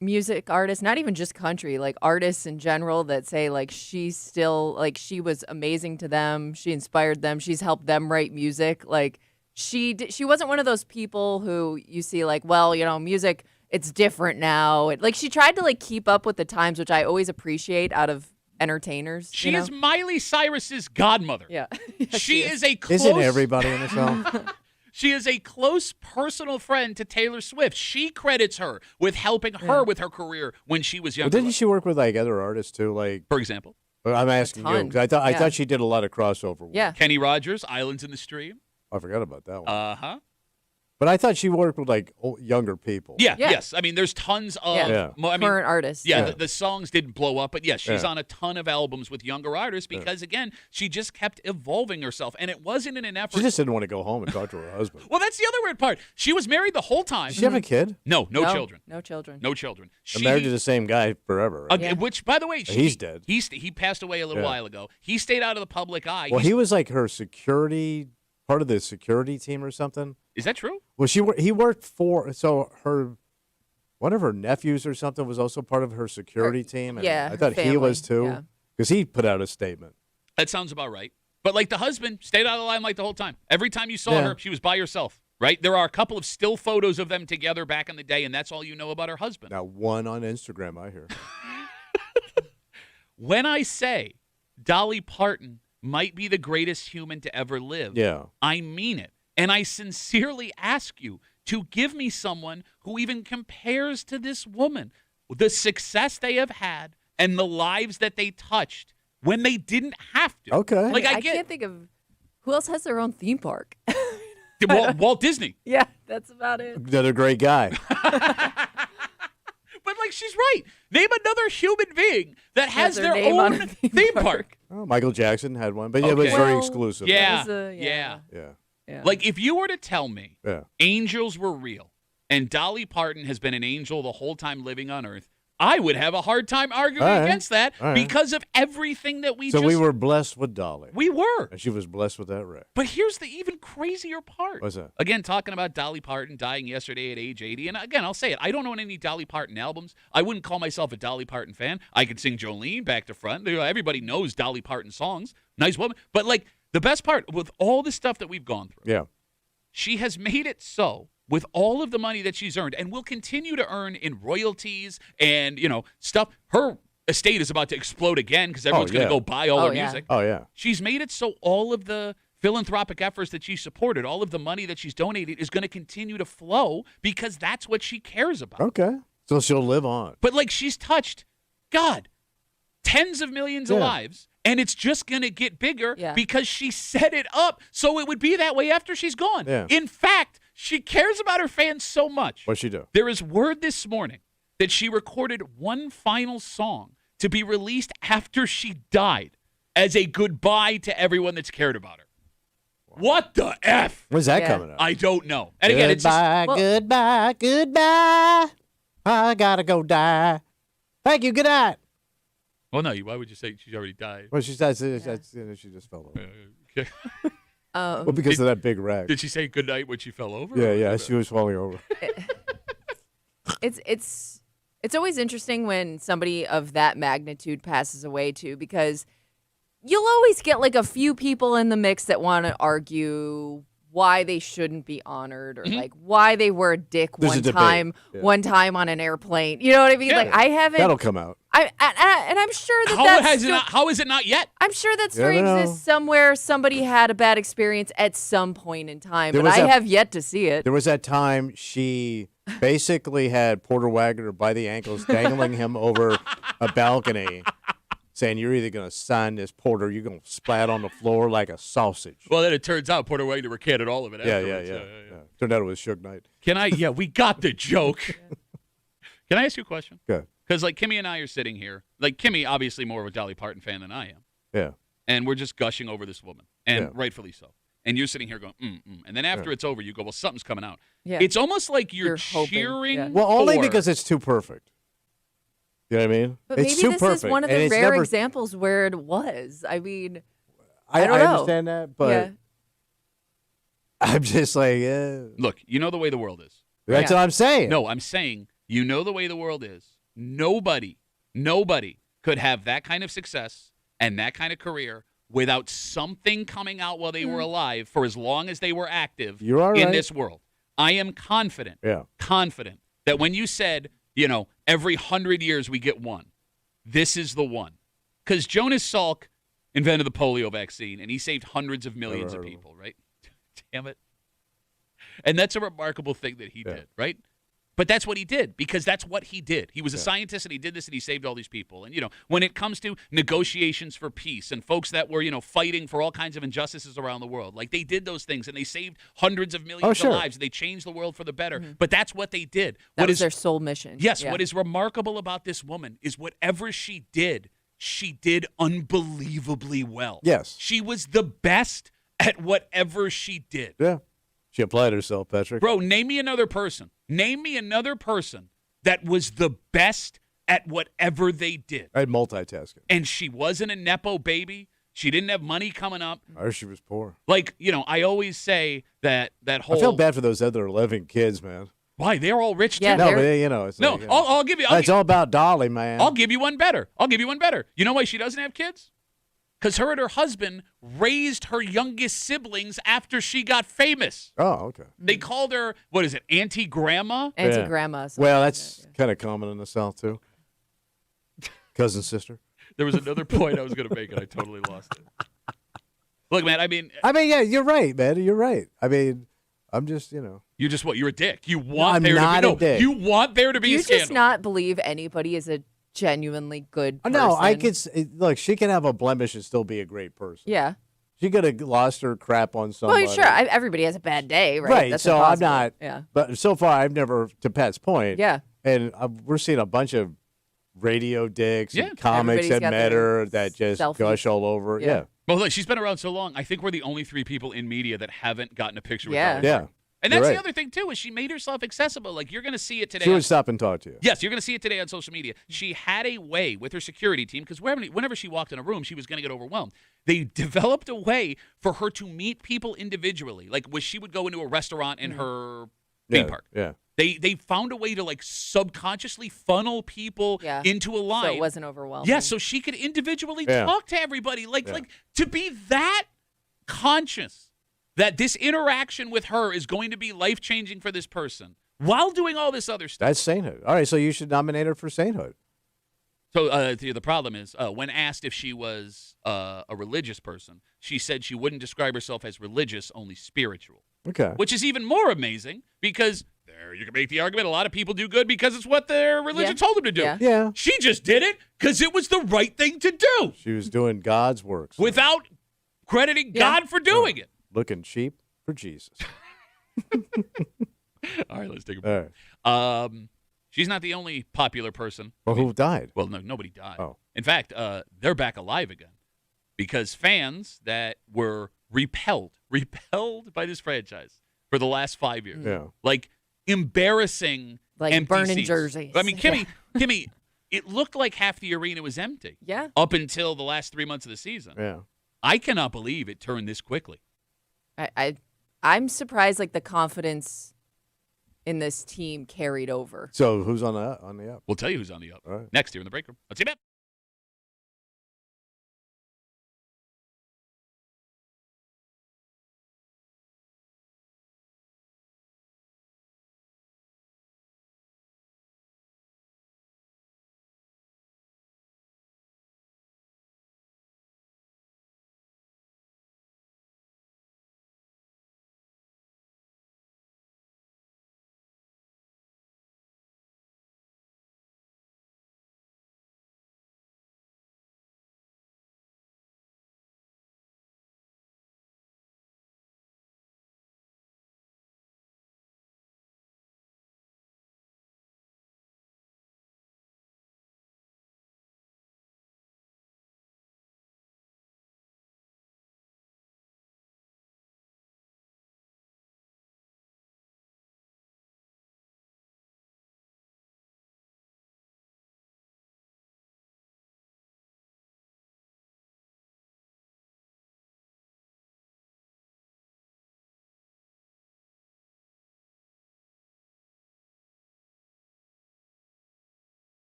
music artists, not even just country, like artists in general that say like she's still like she was amazing to them, she inspired them, she's helped them write music. Like she wasn't one of those people who you see like, well, you know, music it's different now. Like she tried to like keep up with the times, which I always appreciate out of entertainers. She you know? is Miley Cyrus's godmother. Yeah. She is a close Isn't everybody in this house? She is a close personal friend to Taylor Swift. She credits her with helping her with her career when she was Well, younger. didn't she work with like other artists too? Like, For example, I'm asking you ton. 'cause I Yeah. thought she did a lot of crossover work. Yeah. Kenny Rogers, Islands in the Stream. I forgot about that one. Uh-huh. But I thought she worked with like younger people. Yeah, Yeah. yes. I mean, there's tons of Yeah. Yeah. I mean, Current artists. yeah, Yeah. the songs didn't blow up, but yes, she's Yeah. on a ton of albums with younger artists because again, she just kept evolving herself, and it wasn't in an effort. She just didn't want to go home and talk to her husband. Well, that's the other weird part. She was married the whole time. Does she have a kid? No children. No children. No children. I'm married to the same guy forever. Right? Yeah. Which, by the way, He's dead. He passed away a little Yeah. while ago. He stayed out of the public eye. Well, he was like her security, part of the security team or something. Is that true? Well, he worked for, so one of her nephews or something was also part of her security team. And yeah, I her thought he family, was too, yeah. because he put out a statement. That sounds about right. But like the husband stayed out of the limelight the whole time. Every time you saw Yeah. her, she was by herself. Right? There are a couple of still photos of them together back in the day, and that's all you know about her husband. Now, one on Instagram, I hear. When I say Dolly Parton might be the greatest human to ever live, Yeah. I mean it. And I sincerely ask you to give me someone who even compares to this woman. The success they have had and the lives that they touched when they didn't have to. Okay. Like I get can't think of who else has their own theme park. Walt Disney. Yeah, that's about it. Another great guy. But like she's right. Name another human being that has their their name on own a theme theme park. park. Oh, Michael Jackson had one, but it was Okay. very Well, exclusive. Yeah. That was yeah. Yeah. Like, if you were to tell me Yeah. angels were real and Dolly Parton has been an angel the whole time living on Earth, I would have a hard time arguing All right. against that All right. because of everything that we So just... we were blessed with Dolly. We were. And she was blessed with that wreck. But here's the even crazier part. What's that? Again, talking about Dolly Parton dying yesterday at age 80. And again, I'll say it. I don't own any Dolly Parton albums. I wouldn't call myself a Dolly Parton fan. I could sing Jolene back to front. Everybody knows Dolly Parton songs. Nice woman. But, like, the best part, with all the stuff that we've gone through, Yeah. she has made it so, with all of the money that she's earned and will continue to earn in royalties and, stuff, her estate is about to explode again because everyone's going yeah. to go buy all Oh, her yeah. music. Oh, yeah. She's made it so all of the philanthropic efforts that she supported, all of the money that she's donated is going to continue to flow because that's what she cares about. Okay. So she'll live on. But, like, she's touched, God, tens of millions of Yeah. lives, and it's just going to get bigger Yeah. because she set it up so it would be that way after she's gone. Yeah. In fact, she cares about her fans so much. What'd she do? There is word this morning that she recorded one final song to be released after she died as a goodbye to everyone that's cared about her. What the F? When's that Yeah. coming out? I don't know. And again, it's just, goodbye, Well- goodbye, goodbye. I gotta go die. Thank you. Good night. well, no, why would you say she already died? Well, she says she just fell over. Okay. Well, because of that big wreck. Did she say goodnight when she fell over? Yeah, she was falling over. It's always interesting when somebody of that magnitude passes away too, because you'll always get like a few people in the mix that want to argue why they shouldn't be honored or like why they were a dick There's a one debate. time, Yeah. one time on an airplane. You know what I mean? Yeah. Like I haven't. That'll come out. And I'm sure that How is it not yet? I'm sure that You never story know. exists somewhere. Somebody had a bad experience at some point in time, There but was I that- have yet to see it. There was that time she basically had Porter Wagner by the ankles, dangling him over a balcony, saying, "You're either going to sign this, Porter, or you're going to splat on the floor like a sausage." Well, then it turns out Porter Wagner recanted all of it Yeah. afterwards. Turned out it was Suge Knight. Yeah, we got the joke. Can I ask you a question? Good. Because, like, Kimmy and I are sitting here. Like, Kimmy, obviously more of a Dolly Parton fan than I am. Yeah. And we're just gushing over this woman. And Yeah. rightfully so. And you're sitting here going, And then after it's over, you go, well, something's coming out. Yeah. It's almost like you're hoping, cheering. yeah. Well, only for- because it's too perfect. You know what I mean? But it's maybe too this perfect. is one of and the it's rare never- examples where it was. I mean, I don't know. understand that, but yeah. I'm just like, Look, you know the way the world is. that's Yeah. what I'm saying. No, I'm saying you know the way the world is. Nobody could have that kind of success and that kind of career without something coming out while they were alive for as long as they were active You're all in right. this world. I am confident that when you said, every 100 years we get one, this is the one. Because Jonas Salk invented the polio vaccine, and he saved hundreds of millions of heard of people, right? Damn it. And that's a remarkable thing that he did, right? But that's what he did, because that's what he did. He was a scientist, and he did this, and he saved all these people. And, when it comes to negotiations for peace and folks that were, fighting for all kinds of injustices around the world, like, they did those things, and they saved hundreds of millions sure. of lives, and they changed the world for the better. But that's what they did. That What was is their sole mission. Yes, Yeah. what is remarkable about this woman is whatever she did unbelievably well. Yes. She was the best at whatever she did. Yeah. She applied herself, Patrick. Bro, name me another person. Name me another person that was the best at whatever they did. I had multitasking. And she wasn't a Nepo baby. She didn't have money coming up. Or she was poor. Like, I always say that whole... I feel bad for those other 11 kids, man. Why? They're all rich, too. Yeah, No, they're- but it's No, like, I'll give you... it's all about Dolly, man. I'll give you one better. You know why she doesn't have kids? Because her and her husband raised her youngest siblings after she got famous. Oh, okay. They called her, what is it, Auntie Grandma? Auntie Yeah. grandma. something Well, like that's that, yeah. kind of common in the South, too. Cousin, sister. There was another point I was going to make, and I totally lost it. Look, man, Yeah, you're right, man. You're right. I'm just, you're just what? You're a dick. You want I'm there not to a be dick. You want there to be Do you a scandal. just not believe anybody is a genuinely good person? No, I could look. She can have a blemish and still be a great person. Yeah. She could have lost her crap on somebody. Well, sure. Everybody has a bad day, right? Right. That's So impossible. I'm not. Yeah. But so far, I've never, to Pat's point. Yeah. And we're seeing a bunch of radio dicks Yeah. and comics Everybody's that got met their her that just selfies. gush all over. Yeah. Yeah. Well, look, she's been around so long. I think we're the only 3 people in media that haven't gotten a picture with Yeah. Dolly Yeah. Parton. And You're that's right. the other thing, too, is she made herself accessible. Like, you're going to see it today. She would stop and talk to you. Yes, you're going to see it today on social media. She had a way with her security team, because whenever she walked in a room, she was going to get overwhelmed. They developed a way for her to meet people individually. Like, when she would go into a restaurant in her theme park. Yeah. They found a way to, like, subconsciously funnel people Yeah. into a line. So it wasn't overwhelming. Yeah, so she could individually Yeah. talk to everybody. Like, Yeah. like to be that conscious that this interaction with her is going to be life-changing for this person while doing all this other stuff. That's sainthood. All right, so you should nominate her for sainthood. So the problem is, when asked if she was a religious person, she said she wouldn't describe herself as religious, only spiritual, Okay. which is even more amazing because there you can make the argument a lot of people do good because it's what their religion Yeah. told them to do. Yeah. Yeah. She just did it because it was the right thing to do She was doing God's work. so without crediting Yeah. God for doing it. looking cheap for Jesus. All right, let's take a break. All right. She's not the only popular person. Well, who died? Well, no, nobody died. Oh. In fact, they're back alive again because fans that were repelled by this franchise for the last 5 years, Yeah. like embarrassing, Like empty burning seats. jerseys. I mean, Kimmy, it looked like half the arena was empty. Yeah. Up until the last 3 months of the season. Yeah. I cannot believe it turned this quickly. I'm surprised like the confidence in this team carried over. So who's on the up? We'll tell you who's on the up All right. next here in the break room. Let's see that.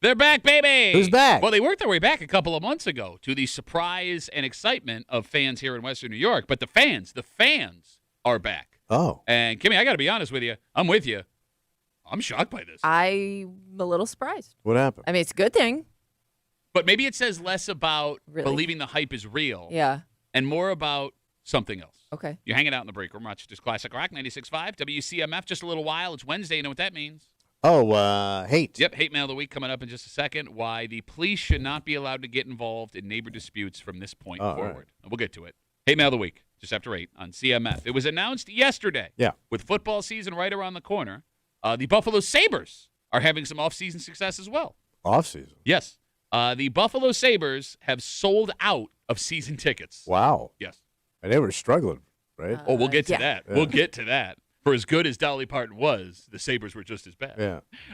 They're back, baby. Who's back? Well, they worked their way back a couple of months ago to the surprise and excitement of fans here in Western New York. But the fans are back. Oh. And, Kimmy, I got to be honest with you. I'm with you. I'm shocked by this. I'm a little surprised. What happened? I mean, it's a good thing. But maybe it says less about Really? believing the hype is real Yeah. and more about something else. Okay. You're hanging out in the break room, Rochester's Classic Rock 96.5, WCMF. Just a little while. It's Wednesday. You know what that means? Oh, hate. Yep, Hate Mail of the Week coming up in just a second. Why the police should not be allowed to get involved in neighbor disputes from this point All forward. right. And we'll get to it. Hate Mail of the Week, just after 8 on CMF. It was announced yesterday. Yeah. With football season right around the corner, the Buffalo Sabres are having some off-season success as well. Off-season. Yes. The Buffalo Sabres have sold out of season tickets. Wow. Yes. And they were struggling, right? Oh, we'll get to yeah. that. Yeah. We'll get to that. For as good as Dolly Parton was, the Sabres were just as bad.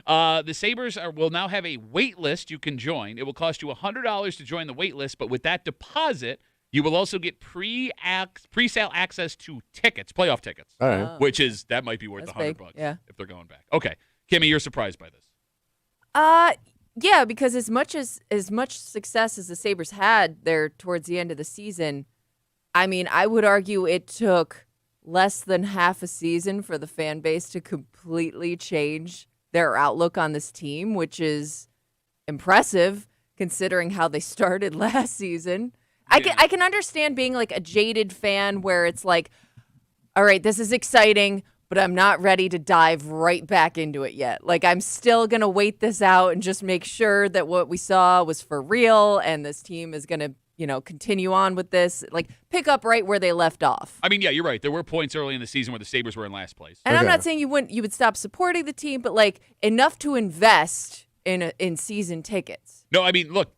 Yeah. The Sabres will now have a wait list you can join. It will cost you $100 to join the wait list, but with that deposit, you will also get pre-sale access to tickets, playoff tickets, All right. which is that might be worth That's $100 big, yeah. if they're going back. Okay, Kimmy, you're surprised by this. Yeah, because as much success as the Sabres had there towards the end of the season, I mean, I would argue it took less than half a season for the fan base to completely change their outlook on this team, which is impressive considering how they started last season. Yeah. I can understand being like a jaded fan where it's like, all right, this is exciting, but I'm not ready to dive right back into it yet. Like, I'm still going to wait this out and just make sure that what we saw was for real and this team is going to, continue on with this. Like, pick up right where they left off. I mean, yeah, you're right. There were points early in the season where the Sabres were in last place. And I'm Okay. not saying you would stop supporting the team, but like enough to invest in season tickets. No, I mean, look,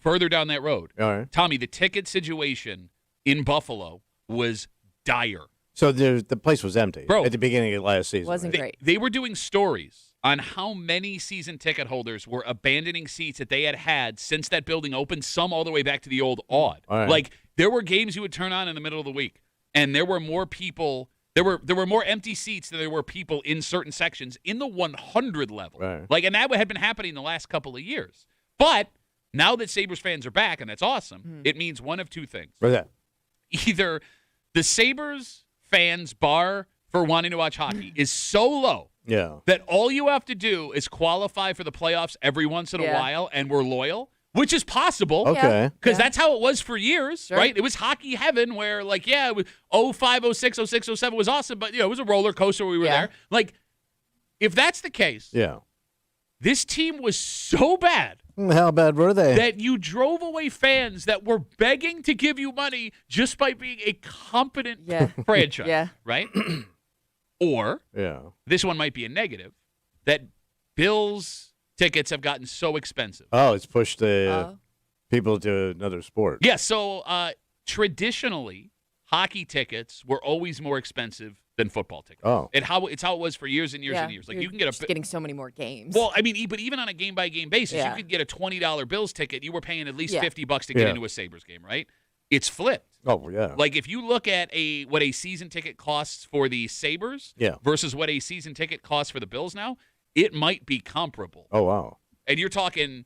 further down that road, All right. Tommy, the ticket situation in Buffalo was dire. So the place was empty Bro. at the beginning of last season. Wasn't right? great. They were doing stories on how many season ticket holders were abandoning seats that they had since that building opened, some all the way back to the old Aud. All right. Like, there were games you would turn on in the middle of the week, and there were more people. There were more empty seats than there were people in certain sections in the 100 level. Right. Like, and that had been happening the last couple of years. But now that Sabres fans are back, and that's awesome, it means one of two things. What's that? Either the Sabres fans' bar for wanting to watch hockey is so low Yeah. that all you have to do is qualify for the playoffs every once in a Yeah. while, and we're loyal, which is possible. Okay. Because Yeah. that's how it was for years, Sure. right? It was hockey heaven where, like, yeah, it was 05, 06, 06, 07 was awesome, but, it was a roller coaster when we were Yeah. there. Like, if that's the case, Yeah. this team was so bad How bad were they? that you drove away fans that were begging to give you money just by being a competent Yeah. franchise, Yeah. right? Or yeah. this one might be a negative, that Bills tickets have gotten so expensive. Oh, it's pushed Oh. people to another sport. Yeah, so traditionally, hockey tickets were always more expensive than football tickets. Oh. It's how it was for years and years and years. Like, You're you can get just getting so many more games. well, I mean, but even on a game-by-game basis, Yeah. you could get a $20 Bills ticket. You were paying at least Yeah. $50 to get Yeah. into a Sabres game, right? It's flipped. Oh, yeah. Like, if you look at what a season ticket costs for the Sabres Yeah. versus what a season ticket costs for the Bills now, it might be comparable. Oh, wow. And you're talking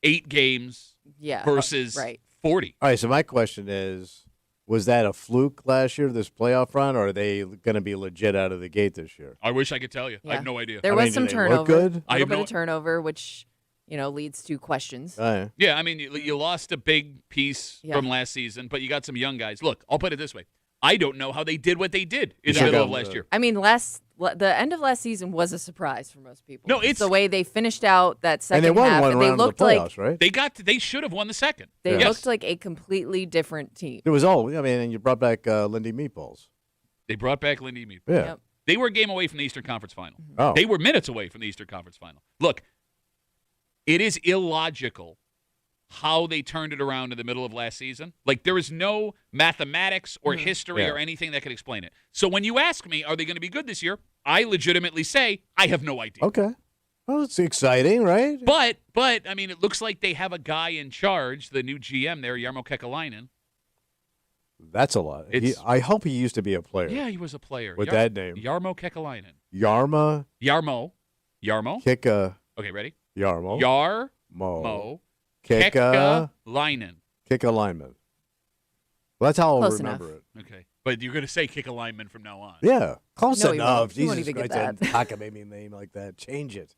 8 games yeah. versus right. 40. All right, so my question is, was that a fluke last year, this playoff run, or are they going to be legit out of the gate this year? I wish I could tell you. I Yeah. have no idea. There I was mean, do some they turnover. look good? I A have little bit no- of turnover, which, leads to questions. All right. Yeah, I mean, you lost a big piece Yeah. from last season, but you got some young guys. Look, I'll put it this way. I don't know how they did what they did in the should middle go, of last year. I mean, the end of last season was a surprise for most people. No, Just it's- the way they finished out that second And they won half. one and they round of looked the playoffs, like right? They should have won the second. they Yeah. looked like a completely different team. It was all, I mean, and you brought back Lindy Meatballs. They brought back Lindy Mead. Yeah. Yep. They were a game away from the Eastern Conference Final. Oh. They were minutes away from the Eastern Conference Final. Look, it is illogical how they turned it around in the middle of last season. Like, there is no mathematics or history Yeah. or anything that could explain it. So when you ask me, are they going to be good this year? I legitimately say, I have no idea. Okay. Well, it's exciting, right? But I mean, it looks like they have a guy in charge, the new GM there, Jarmo Kekalainen. That's a lot. It's- I hope he used to be a player. Yeah, he was a player. With that name. Jarmo Kekalainen. Yarmo Jarmo. Kick Okay, ready? Yarmo. Yar Mo. Mo Keka. Leinen. Kick alignment. Well, that's how I'll Close remember enough. it. Okay, but you're gonna say kick alignment from now on. Yeah. Close No, he enough. won't. He won't Jesus even get Christ, that. How can make me a name like that? Change it.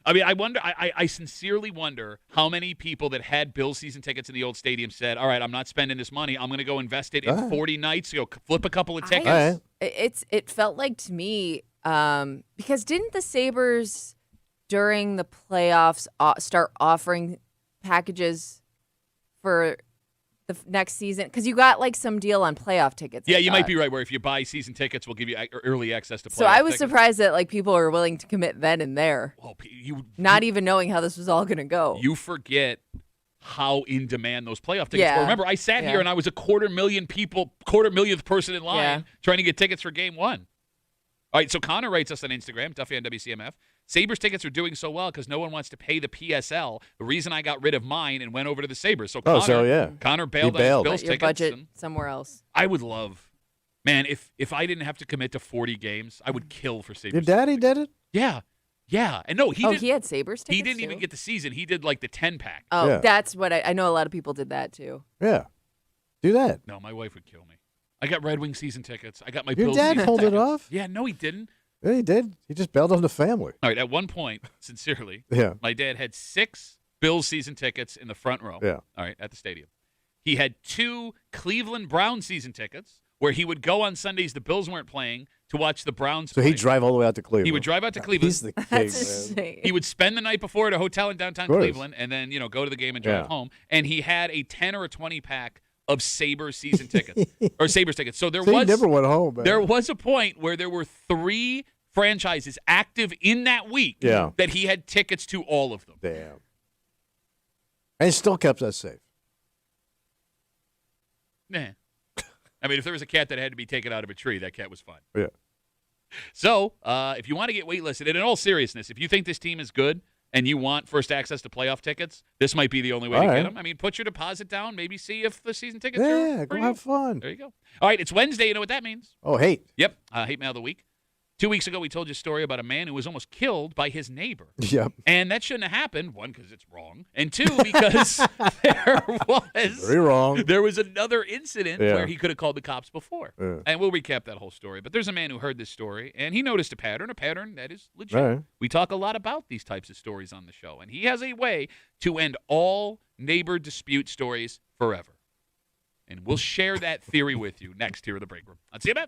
I mean, I wonder. I sincerely wonder how many people that had Bills season tickets in the old stadium said, "All right, I'm not spending this money. I'm going to go invest it in All right. 40 nights. Go flip a couple of tickets." All right. It felt like to me because didn't the Sabres during the playoffs start offering packages for the next season? Because you got like some deal on playoff tickets. Yeah, I you might thought. be right. Where if you buy season tickets, we'll give you early access to playoff So I was tickets. surprised that like people were willing to commit then and there, Well, not even knowing how this was all going to go. you forget how in demand those playoff tickets Yeah. were. Remember, I sat Yeah. here and I was a quarter millionth person in line Yeah. trying to get tickets for game one. All right, so Connor writes us on Instagram, Duffy on WCMF. Sabres tickets are doing so well because no one wants to pay the PSL. The reason I got rid of mine and went over to the Sabres. So Connor, so yeah. Connor bailed on bailed. his Bills Put your tickets. budget And somewhere else. I would love, man, if I didn't have to commit to 40 games, I would kill for Sabres. Your daddy did it? Yeah. Yeah. And no, He had Sabres tickets. he didn't even too? get the season. He did like the 10-pack. Oh, Yeah. that's what I know. A lot of people did that too. Yeah. Do that. No, my wife would kill me. I got Red Wing season tickets. I got my Your Bills dad season pulled it tickets. off? Yeah, no, he didn't. Yeah, he did. He just bailed on the family. All right, at one point, sincerely, Yeah. my dad had 6 Bills season tickets in the front row. Yeah. All right, at the stadium. He had 2 Cleveland Browns season tickets where he would go on Sundays the Bills weren't playing to watch the Browns So play. he'd drive all the way out to Cleveland. He would drive out to Cleveland. He's the king, That's man. insane. He would spend the night before at a hotel in downtown Of course. Cleveland and then, go to the game and drive Yeah. home. And he had a 10 or a 20 pack of Sabres season tickets or Sabres tickets. So So he never went home, man. there was a point where there were 3 franchises active in that week Yeah. that he had tickets to all of them. Damn. And still kept us safe. Nah. I mean, if there was a cat that had to be taken out of a tree, that cat was fine. Yeah. So, if you want to get waitlisted, and in all seriousness, if you think this team is good and you want first access to playoff tickets, this might be the only way All to right. get them. I mean, put your deposit down, maybe see if the season tickets Yeah, are go for have you. fun. There you go. All right, it's Wednesday. You know what that means? Oh, hate. Yep. Hate mail of the week. 2 weeks ago, we told you a story about a man who was almost killed by his neighbor. Yep. And that shouldn't have happened, 1, because it's wrong, and 2, because Very wrong. there was another incident Yeah. where he could have called the cops before. Yeah. And we'll recap that whole story. But there's a man who heard this story, and he noticed a pattern that is legit. Right. We talk a lot about these types of stories on the show, and he has a way to end all neighbor dispute stories forever. And we'll share that theory with you next here in the break room. On CMF.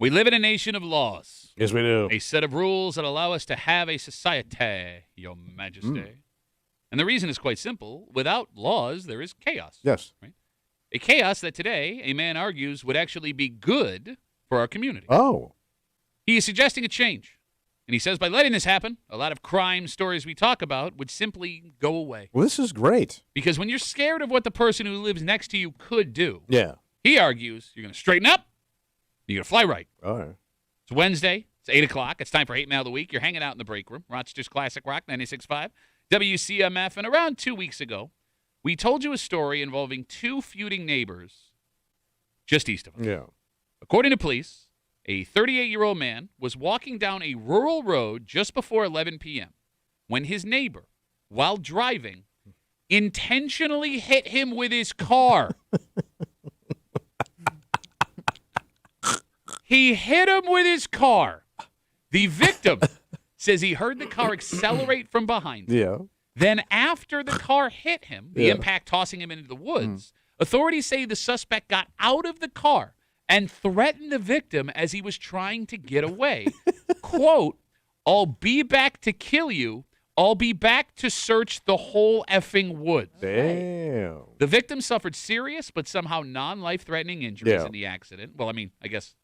We live in a nation of laws, Yes, we do. a set of rules that allow us to have a society, Your Majesty. And the reason is quite simple. Without laws, there is chaos. Yes. Right? A chaos that today, a man argues, would actually be good for our community. Oh. He is suggesting a change. And he says by letting this happen, a lot of crime stories we talk about would simply go away. Well, this is great. Because when you're scared of what the person who lives next to you could do, Yeah. he argues you're going to straighten up, you're going to fly right. All right. It's Wednesday. It's 8 o'clock. It's time for Hate Mail of the Week. You're hanging out in the break room. Rochester's Classic Rock 96.5, WCMF. And around 2 weeks ago, we told you a story involving two feuding neighbors just east of us. Yeah. According to police, a 38-year-old man was walking down a rural road just before 11 p.m. when his neighbor, while driving, intentionally hit him with his car. He hit him with his car. The victim says he heard the car accelerate from behind him. Yeah. Then after the car hit him, the Yeah. impact tossing him into the woods, authorities say the suspect got out of the car and threatened the victim as he was trying to get away. Quote, "I'll be back to kill you. I'll be back to search the whole effing woods." Damn. The victim suffered serious but somehow non-life-threatening injuries Yeah. in the accident. Well, I mean, I guess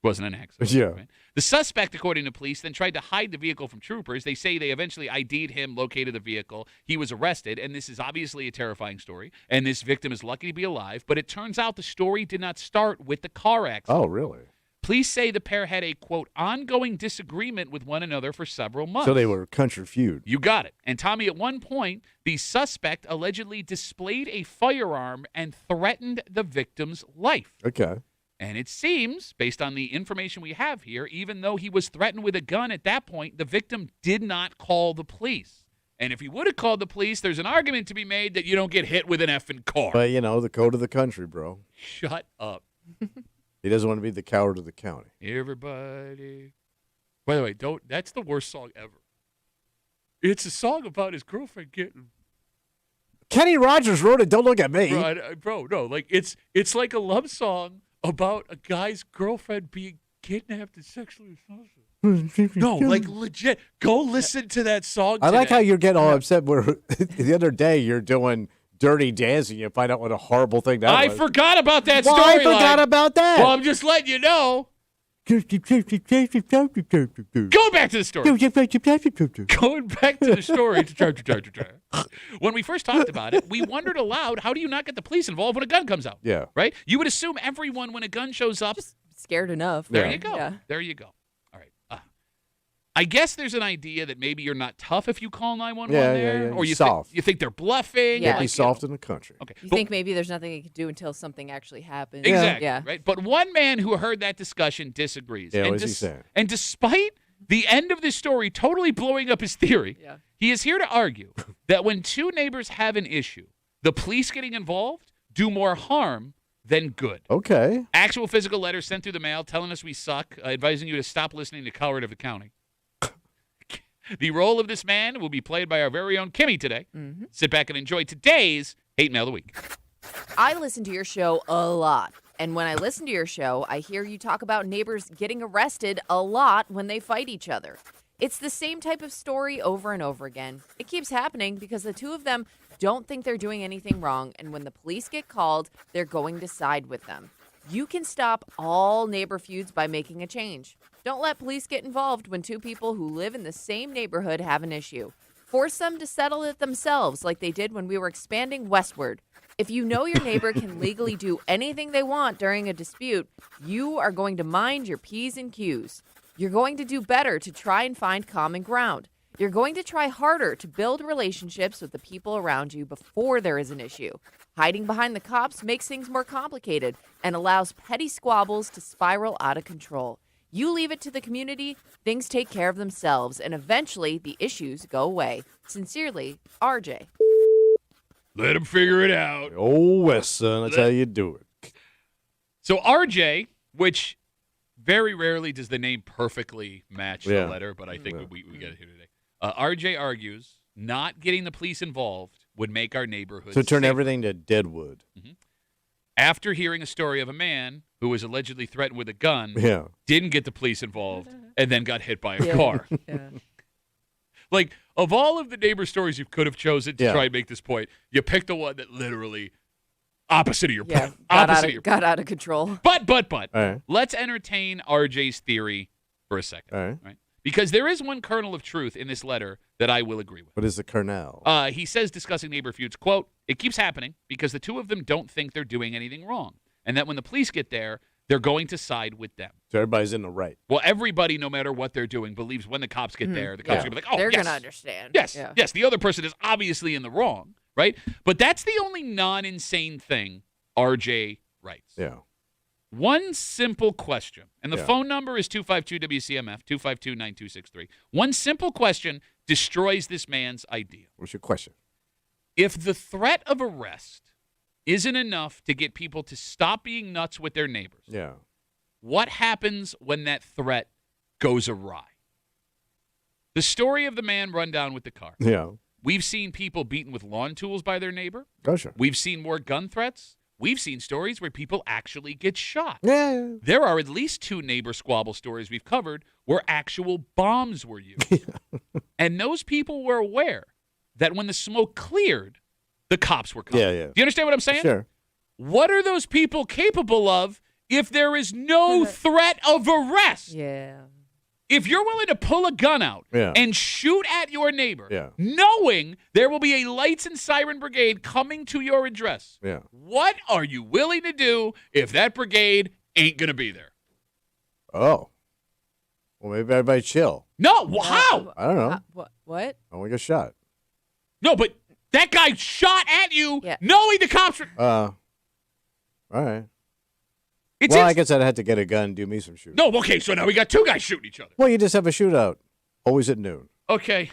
it wasn't an accident. Yeah. Right? The suspect, according to police, then tried to hide the vehicle from troopers. They say they eventually ID'd him, located the vehicle. He was arrested, and this is obviously a terrifying story. And this victim is lucky to be alive. But it turns out the story did not start with the car accident. Oh, really? Police say the pair had a, quote, ongoing disagreement with one another for several months. So they were country feud. You got it. And Tommy, at one point, the suspect allegedly displayed a firearm and threatened the victim's life. Okay. And it seems, based on the information we have here, even though he was threatened with a gun at that point, the victim did not call the police. And if he would have called the police, there's an argument to be made that you don't get hit with an effing car. But, the code of the country, bro. Shut up. He doesn't want to be the coward of the county. Everybody. By the way, that's the worst song ever. It's a song about his girlfriend getting... Kenny Rogers wrote it. Don't look at me. Bro, no. Like, it's like a love song about a guy's girlfriend being kidnapped and sexually assaulted. No, like legit. Go listen to that song I like today. how you're getting all upset. Where the other day you're doing Dirty Dancing. You find out what a horrible thing that I was. forgot about that Well, story. I forgot about that. Well, I'm just letting you know. Going back to the story. Going back to the story. When we first talked about it, we wondered aloud, how do you not get the police involved when a gun comes out? Yeah. Right? You would assume everyone, when a gun shows up, Just scared enough. there Yeah. you go. Yeah. There you go. All right. I guess there's an idea that maybe you're not tough if you call 911 Yeah, there. yeah. Or you Soft. you think they're bluffing. Yeah. like, Be you soft know. in the country. Okay. You But- think maybe there's nothing you can do until something actually happens. Exactly. Yeah. Right. But one man who heard that discussion disagrees. Yeah, and what is he saying? And despite the end of this story totally blowing up his theory, Yeah. he is here to argue that when two neighbors have an issue, the police getting involved do more harm than good. Okay. Actual physical letters sent through the mail telling us we suck, advising you to stop listening to Coward of the County. The role of this man will be played by our very own Kimmy today. Mm-hmm. Sit back and enjoy today's Hate Mail of the Week. I listen to your show a lot. And when I listen to your show, I hear you talk about neighbors getting arrested a lot when they fight each other. It's the same type of story over and over again. It keeps happening because the two of them don't think they're doing anything wrong. And when the police get called, they're going to side with them. You can stop all neighbor feuds by making a change. Don't let police get involved when two people who live in the same neighborhood have an issue. Force them to settle it themselves like they did when we were expanding westward. If you know your neighbor can legally do anything they want during a dispute, you are going to mind your P's and Q's. You're going to do better to try and find common ground. You're going to try harder to build relationships with the people around you before there is an issue. Hiding behind the cops makes things more complicated and allows petty squabbles to spiral out of control. You leave it to the community, things take care of themselves, and eventually the issues go away. Sincerely, RJ. Let him figure it out. Old West, son. That's how you do it. So RJ, which very rarely does the name perfectly match Yeah. the letter, but I think Yeah. we get it here today. RJ argues not getting the police involved would make our neighborhood So turn safer. everything to Deadwood. After hearing a story of a man who was allegedly threatened with a gun, Yeah. didn't get the police involved, and then got hit by a Yeah. car. Yeah. Like, of all of the neighbor stories you could have chosen to Yeah. try and make this point, you picked the one that literally opposite of your Yeah. point. Opposite of your Got out of control. But, All right. let's entertain RJ's theory for a second. All right. Right? Because there is one kernel of truth in this letter that I will agree with. What is the kernel? He says, discussing neighbor feuds, quote, "It keeps happening because the two of them don't think they're doing anything wrong. And that when the police get there, they're going to side with them." So everybody's in the right. Well, everybody, no matter what they're doing, believes when the cops get there, the cops Yeah. are going to be like, oh, They're yes. gonna understand. Yes, Yeah. yes. The other person is obviously in the wrong, right? But that's the only non-insane thing RJ writes. Yeah. One simple question, and the Yeah. phone number is 252-WCMF, 252-9263. One simple question destroys this man's idea. What's your question? If the threat of arrest isn't enough to get people to stop being nuts with their neighbors, Yeah. what happens when that threat goes awry? The story of the man run down with the car. Yeah. We've seen people beaten with lawn tools by their neighbor. Oh, sure. We've seen more gun threats. We've seen stories where people actually get shot. Yeah. There are at least 2 neighbor squabble stories we've covered where actual bombs were used. And those people were aware that when the smoke cleared, the cops were coming. Yeah. Do you understand what I'm saying? Sure. What are those people capable of if there is no threat of arrest? Yeah. If you're willing to pull a gun out Yeah. and shoot at your neighbor, Yeah. knowing there will be a lights and siren brigade coming to your address, Yeah. what are you willing to do if that brigade ain't going to be there? Oh. Well, maybe everybody chill. No, how? I don't know. What? I want to get shot. No, but that guy shot at you Yeah. knowing the cops were. All right. It's Well, I guess I'd have to get a gun and do me some shooting. No, okay, so now we got 2 guys shooting each other. Well, you just have a shootout. Always at noon. Okay.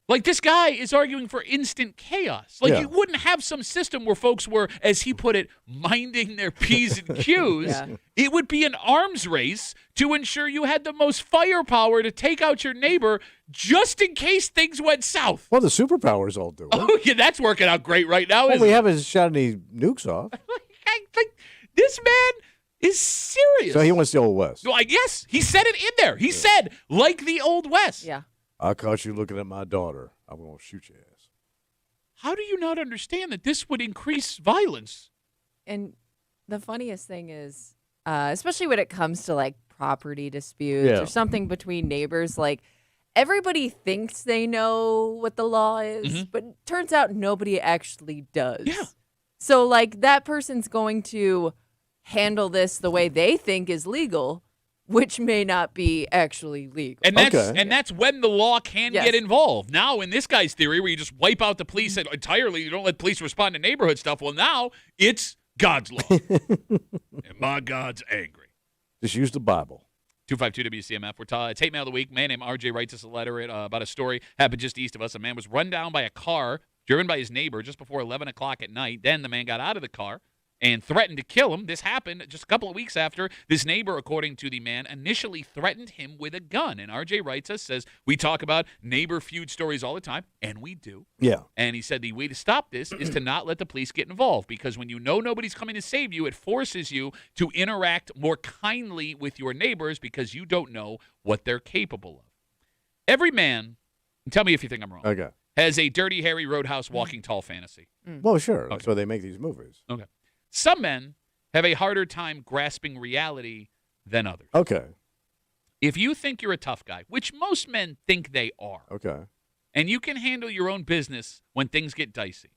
Like, this guy is arguing for instant chaos. Like, Yeah. you wouldn't have some system where folks were, as he put it, minding their P's and Q's. Yeah. It would be an arms race to ensure you had the most firepower to take out your neighbor just in case things went south. Well, the superpowers all do it. Oh, yeah, that's working out great right now, All isn't we it? haven't shot any nukes off. Like, this man is serious. So he wants the Old West. No, yes, he said it in there. He said, like the Old West. Yeah. I caught you looking at my daughter. I'm going to shoot your ass. How do you not understand that this would increase violence? And the funniest thing is, especially when it comes to like property disputes Yeah. or something between neighbors, like everybody thinks they know what the law is, but it turns out nobody actually does. Yeah. So like that person's going to handle this the way they think is legal, which may not be actually legal. And that's Okay. and that's when the law can Yes. get involved. Now, in this guy's theory, where you just wipe out the police entirely, you don't let police respond to neighborhood stuff. Well, now it's God's law, and my God's angry. Just use the Bible. 252-WCMF. It's Hate Mail of the Week. Man named RJ writes us a letter about a story happened just east of us. A man was run down by a car driven by his neighbor just before 11 o'clock at night. Then the man got out of the car and threatened to kill him. This happened just a couple of weeks after this neighbor, according to the man, initially threatened him with a gun. And RJ writes us, says, we talk about neighbor feud stories all the time, and we do. Yeah. And he said the way to stop this is to not let the police get involved, because when you know nobody's coming to save you, it forces you to interact more kindly with your neighbors because you don't know what they're capable of. Every man, and tell me if you think I'm wrong, Okay. has a Dirty Harry Roadhouse Walking Tall fantasy. Well, sure. That's Okay. why they make these movies. Okay. Some men have a harder time grasping reality than others. Okay. If you think you're a tough guy, which most men think they are, Okay. and you can handle your own business when things get dicey,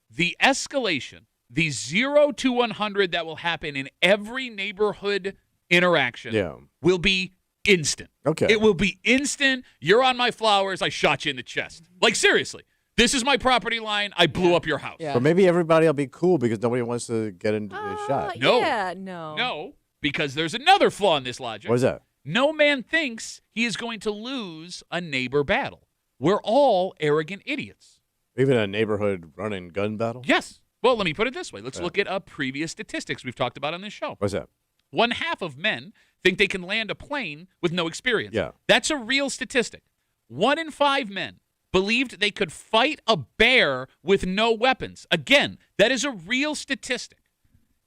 the escalation, the 0 to 100 that will happen in every neighborhood interaction Yeah. will be instant. Okay. It will be instant. You're on my flowers. I shot you in the chest. Like, seriously. This is my property line. I blew up your house. Yeah. But maybe everybody will be cool because nobody wants to get into a shot. No. Yeah, no. No, because there's another flaw in this logic. What is that? No man thinks he is going to lose a neighbor battle. We're all arrogant idiots. Even a neighborhood running gun battle? Yes. Well, let me put it this way. Let's look at previous statistics we've talked about on this show. What's that? 1/2 of men think they can land a plane with no experience. Yeah. That's a real statistic. 1 in 5 men believed they could fight a bear with no weapons. Again, that is a real statistic.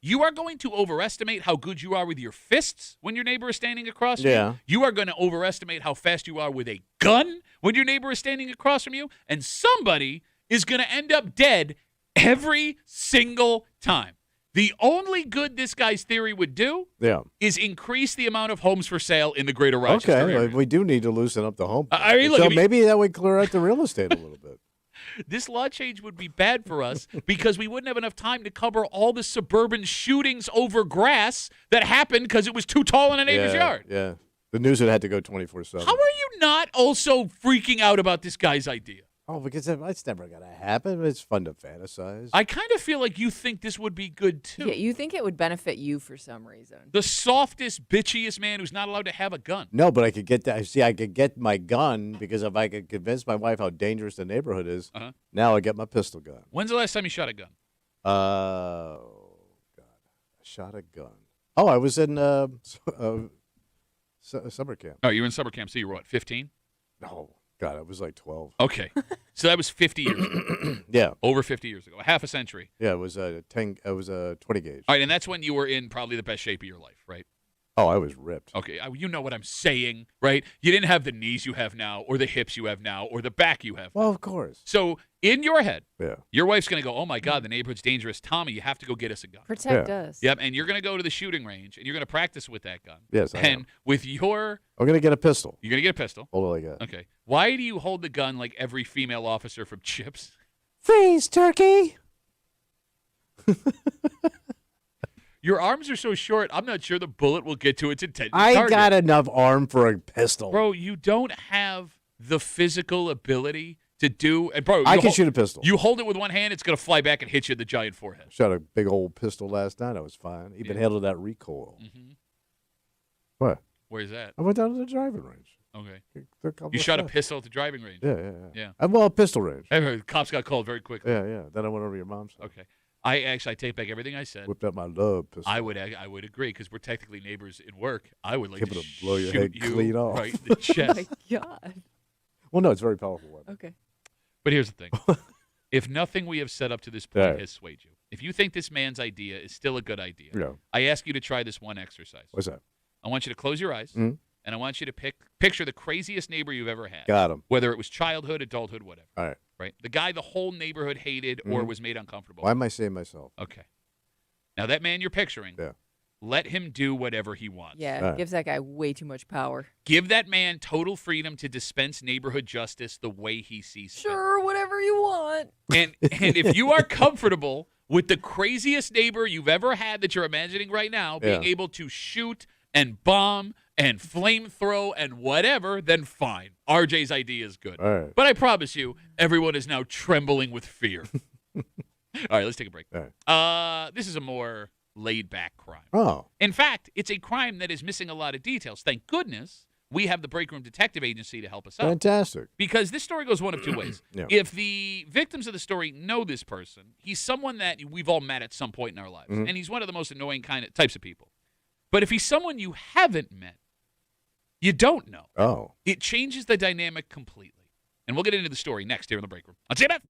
You are going to overestimate how good you are with your fists when your neighbor is standing across from Yeah. you. You are going to overestimate how fast you are with a gun when your neighbor is standing across from you. And somebody is going to end up dead every single time. The only good this guy's theory would do Yeah. is increase the amount of homes for sale in the greater Rochester Okay. area. Well, we do need to loosen up the home. I mean, look, so I mean- maybe that would clear out the real estate a little bit. This law change would be bad for us because we wouldn't have enough time to cover all the suburban shootings over grass that happened because it was too tall in a neighbor's yard. Yeah. The news would have to go 24/7. How are you not also freaking out about this guy's idea? Oh, because it's never going to happen. It's fun to fantasize. I kind of feel like you think this would be good too. Yeah, you think it would benefit you for some reason. The softest, bitchiest man who's not allowed to have a gun. No, but I could get that. See, I could get my gun because if I could convince my wife how dangerous the neighborhood is, now I get my pistol gun. When's the last time you shot a gun? Oh, God. I shot a gun. Oh, I was in summer camp. Oh, you were in summer camp, so you were what, 15? No, God, I was like 12. Okay. So that was 50 years ago. Yeah. Over 50 years ago. A half a century. Yeah, it was a 10. It was a 20 gauge. All right, and that's when you were in probably the best shape of your life, right? Oh, I was ripped. Okay, you know what I'm saying, right? You didn't have the knees you have now, or the hips you have now, or the back you have. Well, of course. So in your head, Yeah. your wife's going to go, oh, my God, the neighborhood's dangerous. Tommy, you have to go get us a gun. Protect Yeah. us. Yep, and you're going to go to the shooting range, and you're going to practice with that gun. Yes, I And am. with your, I'm gonna get a pistol. you're going to get a pistol. Hold it like that. Okay. Why do you hold the gun like every female officer from Chips? Freeze, turkey. Your arms are so short, I'm not sure the bullet will get to its intended I target. got enough arm for a pistol. Bro, you don't have the physical ability to do. And bro, I you can hol- shoot a pistol. You hold it with one hand, it's going to fly back and hit you in the giant forehead. Shot a big old pistol last night. I was fine. Even handled that recoil. Mhm. What? Where's that? I went down to the driving range. Okay. Took a couple You of shot a shots. pistol at the driving range. Yeah. Yeah. Well, a pistol range. I heard cops got called very quickly. Yeah. Then I went over to your mom's house. Okay. I take back everything I said. Whipped out my love pistol. I would agree because we're technically neighbors in work. I would like Able to to blow your shoot head you clean off. right in the Oh chest. my God. Well, no, it's a very powerful weapon. Okay. But here's the thing. If nothing we have set up to this point Right. has swayed you, if you think this man's idea is still a good idea, Yeah. I ask you to try this one exercise. What's that? I want you to close your eyes, Mhm. and I want you to picture the craziest neighbor you've ever had, Got him. whether it was childhood, adulthood, whatever, All right. right? The guy the whole neighborhood hated or was made uncomfortable. Why am I saying myself? Okay. Now, that man you're picturing, Yeah. let him do whatever he wants. Yeah, All right. gives that guy way too much power. Give that man total freedom to dispense neighborhood justice the way he sees fit. Sure, whatever you want. And if you are comfortable with the craziest neighbor you've ever had that you're imagining right now being Yeah. able to shoot and bomb and flamethrow and whatever, then fine. RJ's idea is good. All right. But I promise you, everyone is now trembling with fear. All right, let's take a break. All right. This is a more laid-back crime. Oh. In fact, it's a crime that is missing a lot of details. Thank goodness we have the Break Room Detective Agency to help us out. Fantastic. Because this story goes one of two ways. Yeah. If the victims of the story know this person, he's someone that we've all met at some point in our lives, Mhm. and he's one of the most annoying types of people. But if he's someone you haven't met, you don't know. Oh. It changes the dynamic completely. And we'll get into the story next here in the Break Room. On CMF.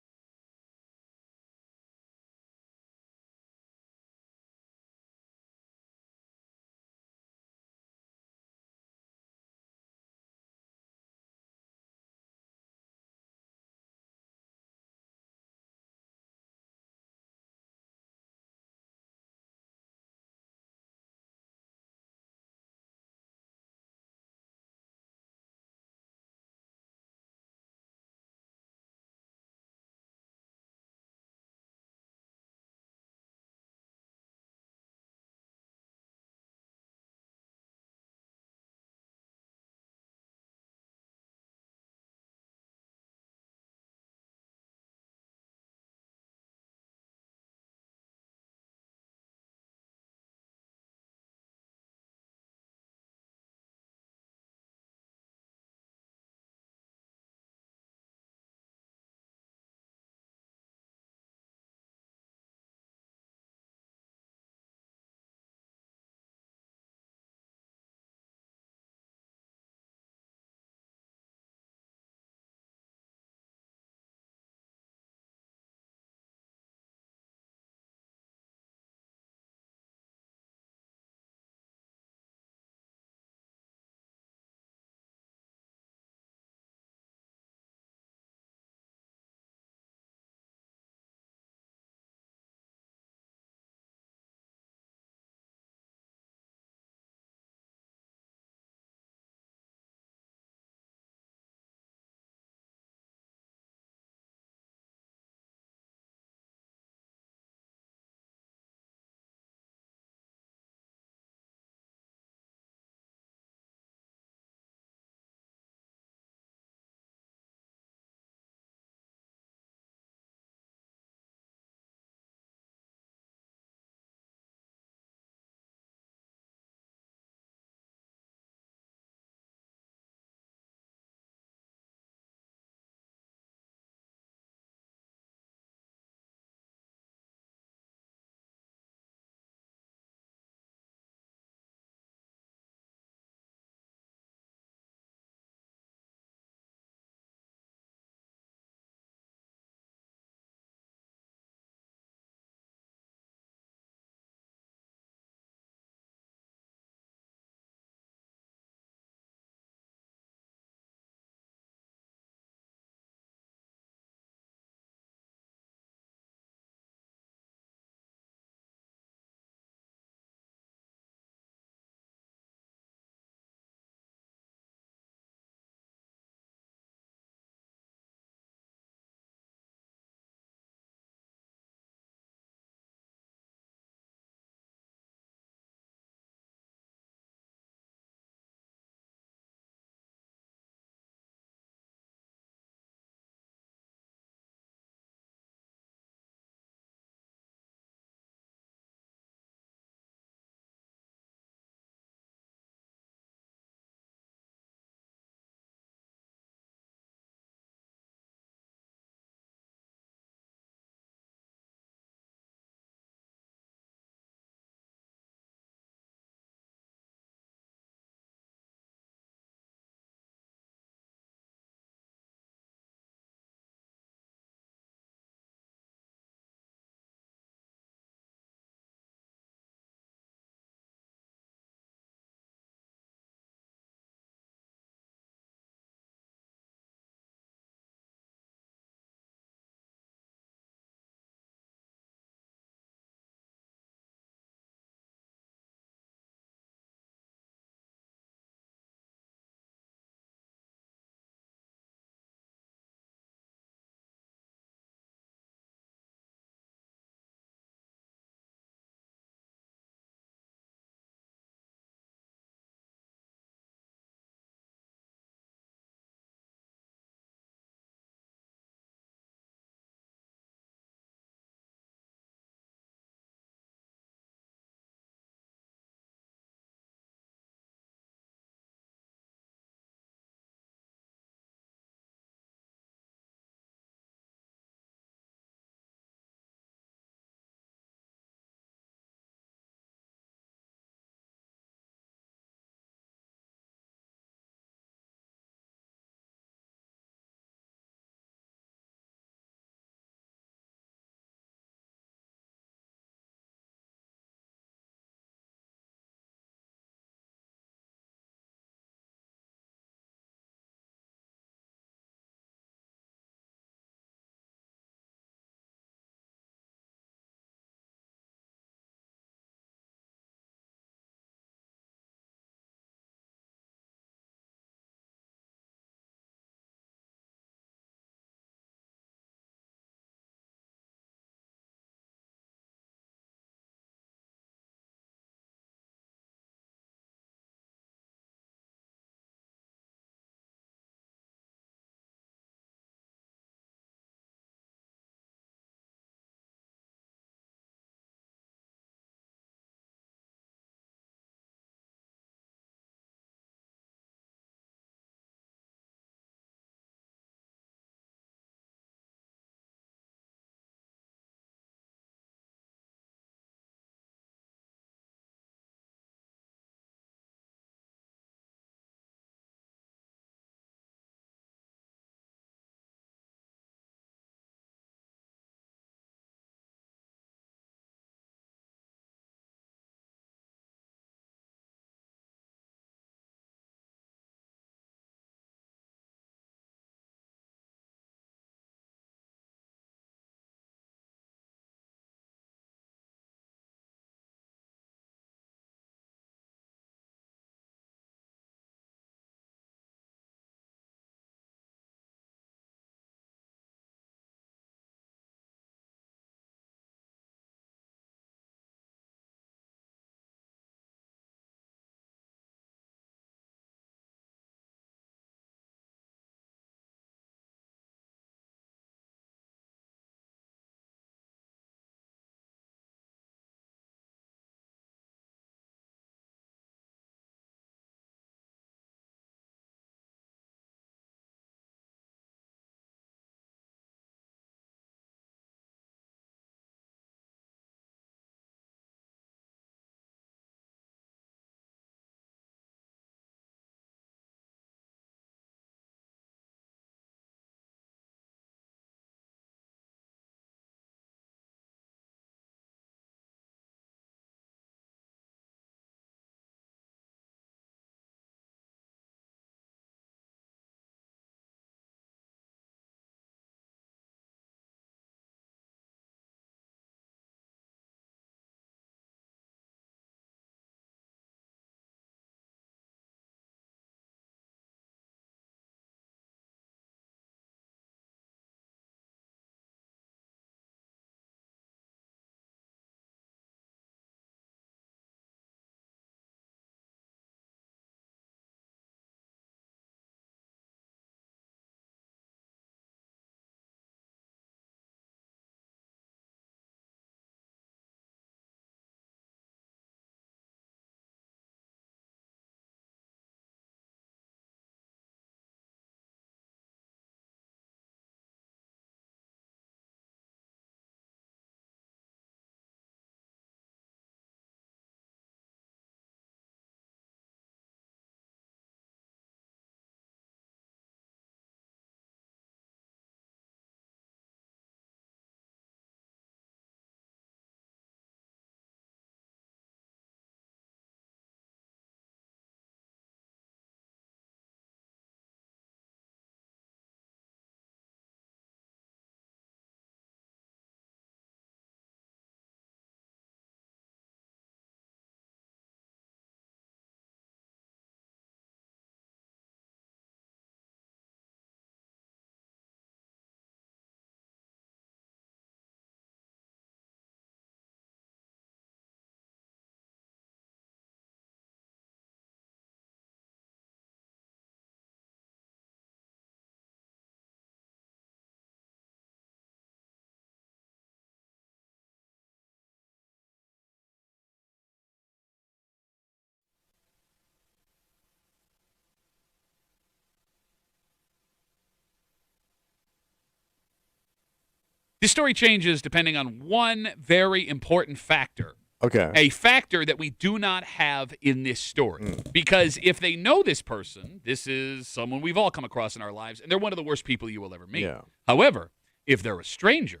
This story changes depending on one very important factor. Okay. A factor that we do not have in this story. Because if they know this person, this is someone we've all come across in our lives, and they're one of the worst people you will ever meet. Yeah. However, if they're a stranger,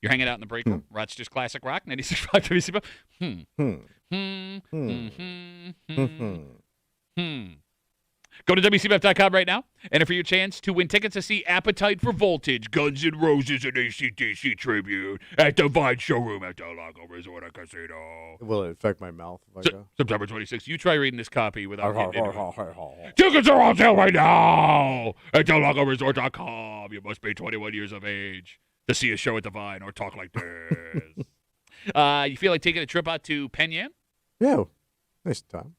you're hanging out in the break room, Rochester's Classic Rock, 96.5 WCMF. Go to WCMF.com right now, enter for your chance to win tickets to see Appetite for Voltage, Guns N' Roses, and AC/DC tribute at the Vine Showroom at the Lago Resort and Casino. Will it affect my mouth if I go? September 26th. You try reading this copy without getting into it. Tickets are on sale right now at DelagoResort.com. You must be 21 years of age to see a show at the Vine or talk like this. You feel like taking a trip out to Penn? Yeah. Nice time.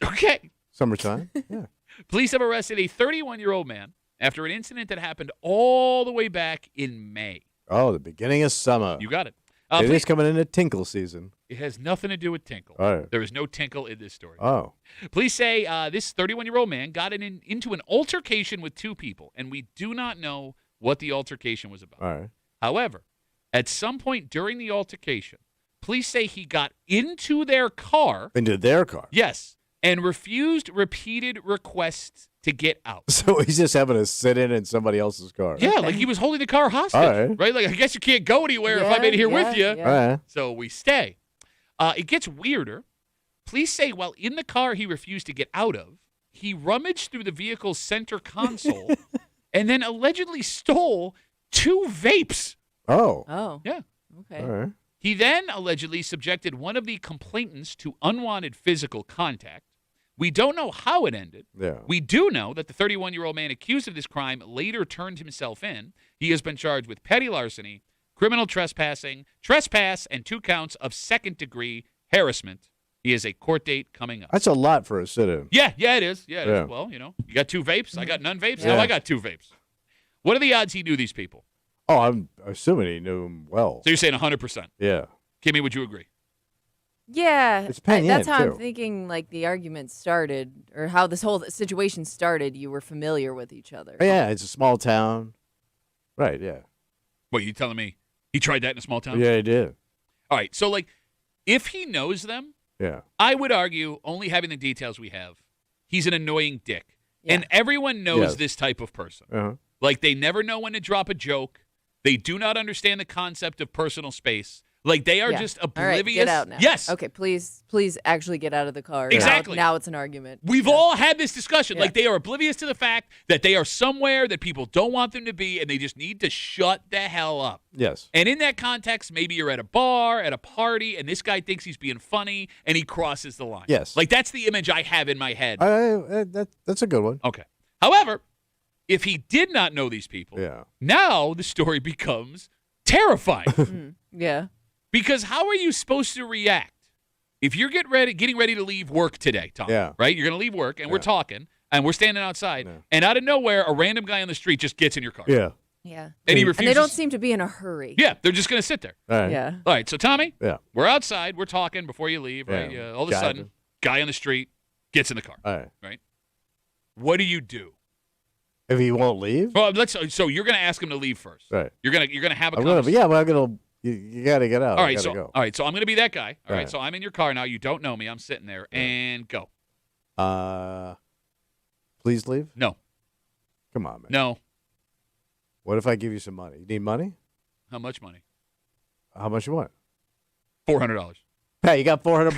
Okay. Summertime. Yeah. Police have arrested a 31-year-old man after an incident that happened all the way back in May. Oh, the beginning of summer. You got it. It is coming into tinkle season. It has nothing to do with tinkle. All right. There is no tinkle in this story. Oh. Police say this 31-year-old man got into an altercation with two people, and we do not know what the altercation was about. All right. However, at some point during the altercation, police say he got into their car. Into their car. Yes. And refused repeated requests to get out. So he's just having to sit in somebody else's car. Yeah, like he was holding the car hostage. All right. Like, I guess you can't go anywhere if I'm in here with you. All right. So we stay. It gets weirder. Police say while in the car he refused to get out of, he rummaged through the vehicle's center console and then allegedly stole 2 vapes. Oh. Oh. Yeah. Okay. All right. He then allegedly subjected one of the complainants to unwanted physical contact. We don't know how it ended. Yeah. We do know that the 31-year-old man accused of this crime later turned himself in. He has been charged with petty larceny, criminal trespassing, trespass, and 2 counts of second-degree harassment. He has a court date coming up. That's a lot for a sit-in. Yeah, it is. Yeah, it Yeah. is. Well, you got 2 vapes. I got none vapes. Yeah. No, I got 2 vapes. What are the odds he knew these people? Oh, I'm assuming he knew him well. So you're saying 100%. Yeah. Kimmy, would you agree? Yeah, It's Penn that's Yan, how too. I'm thinking. Like the argument started, or how this whole situation started. You were familiar with each other. Yeah, it's a small town. Right, yeah. What, you telling me he tried that in a small town? Yeah, he did. All right, so, if he knows them, Yeah. I would argue, only having the details we have, he's an annoying dick. Yeah. And everyone knows Yes. this type of person. Uh-huh. Like, they never know when to drop a joke. They do not understand the concept of personal space. Like, they are Yeah. just All right, oblivious. get out now. Yes. Okay, please actually get out of the car. Exactly. Now it's an argument. We've all had this discussion. Yeah. Like, they are oblivious to the fact that they are somewhere that people don't want them to be, and they just need to shut the hell up. Yes. And in that context, maybe you're at a bar, at a party, and this guy thinks he's being funny, and he crosses the line. Yes. Like, that's the image I have in my head. That's a good one. Okay. However, if he did not know these people, Yeah. now the story becomes terrifying. Yeah. Because how are you supposed to react if you're getting ready to leave work today, Tom? Yeah. Right? You're going to leave work, and we're Yeah. talking, and we're standing outside, Yeah. and out of nowhere, a random guy on the street just gets in your car. Yeah. Yeah. And he And refuses. And they don't seem to be in a hurry. Yeah, they're just going to sit there. All right. Yeah. All right, so Tommy, Yeah. we're outside, we're talking before you leave, right? Yeah. All of a sudden, guy on the street gets in the car. All right. What do you do? If he won't leave? Well, so you're going to ask him to leave first. Right. You're going to have a I'm conversation. gonna, but I'm gonna. You got to get out. All I right, gotta so go. all right, so I'm going to be that guy. All right, Right. so I'm in your car now. You don't know me. I'm sitting there, and go. Please leave. No, Come on, man. no. What if I give you some money? You need money? How much money? How much you want? $400. Pat, you got $400?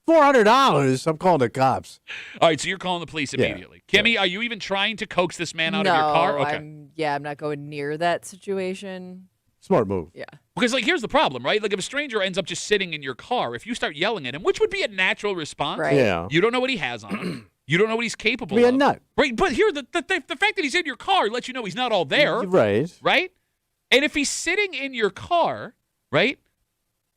$400? I'm calling the cops. All right, so you're calling the police Yeah. immediately. Kimmy, are you even trying to coax this man out no, of your car? Okay. I'm not going near that situation. Smart move. Yeah. Because, here's the problem, right? Like, if a stranger ends up just sitting in your car, if you start yelling at him, which would be a natural response, Right. Yeah. you don't know what he has on him. You don't know what he's capable Be a of. nut. Right, but here, the fact that he's in your car lets you know he's not all there, Right. right? And if he's sitting in your car, right,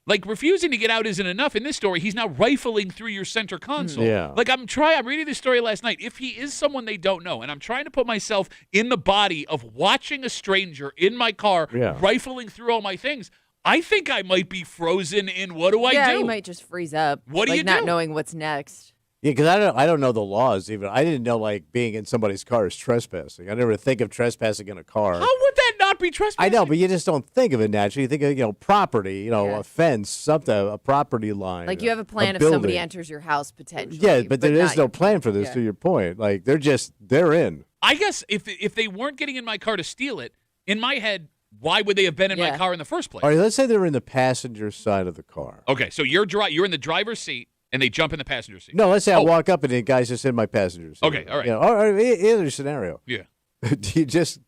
like refusing to get out isn't enough. In this story, he's now rifling through your center console. Yeah. Like, I'm reading this story last night. If he is someone they don't know, and I'm trying to put myself in the body of watching a stranger in my car Yeah. rifling through all my things, I think I might be frozen in what do I Yeah, do? you might just freeze up. What do like you not do? knowing what's next. Yeah, because I don't know the laws even. I didn't know like being in somebody's car is trespassing. I never think of trespassing in a car. How would that not be trespassing? I know, but you just don't think of it naturally. You think of property, Yeah. a fence, something, a property line. Like you have a plan if building. somebody enters your house potentially. Yeah, but there is not no your plan for this. Yeah. To your point, like they're in. I guess if they weren't getting in my car to steal it, in my head, why would they have been in my Yeah. car in the first place? All right, let's say they're in the passenger side of the car. Okay, so you're in the driver's seat and they jump in the passenger seat. No, let's say I Oh. walk up and the guy's just in my passenger seat. Okay, all right. All right, either scenario. Yeah. Do you just?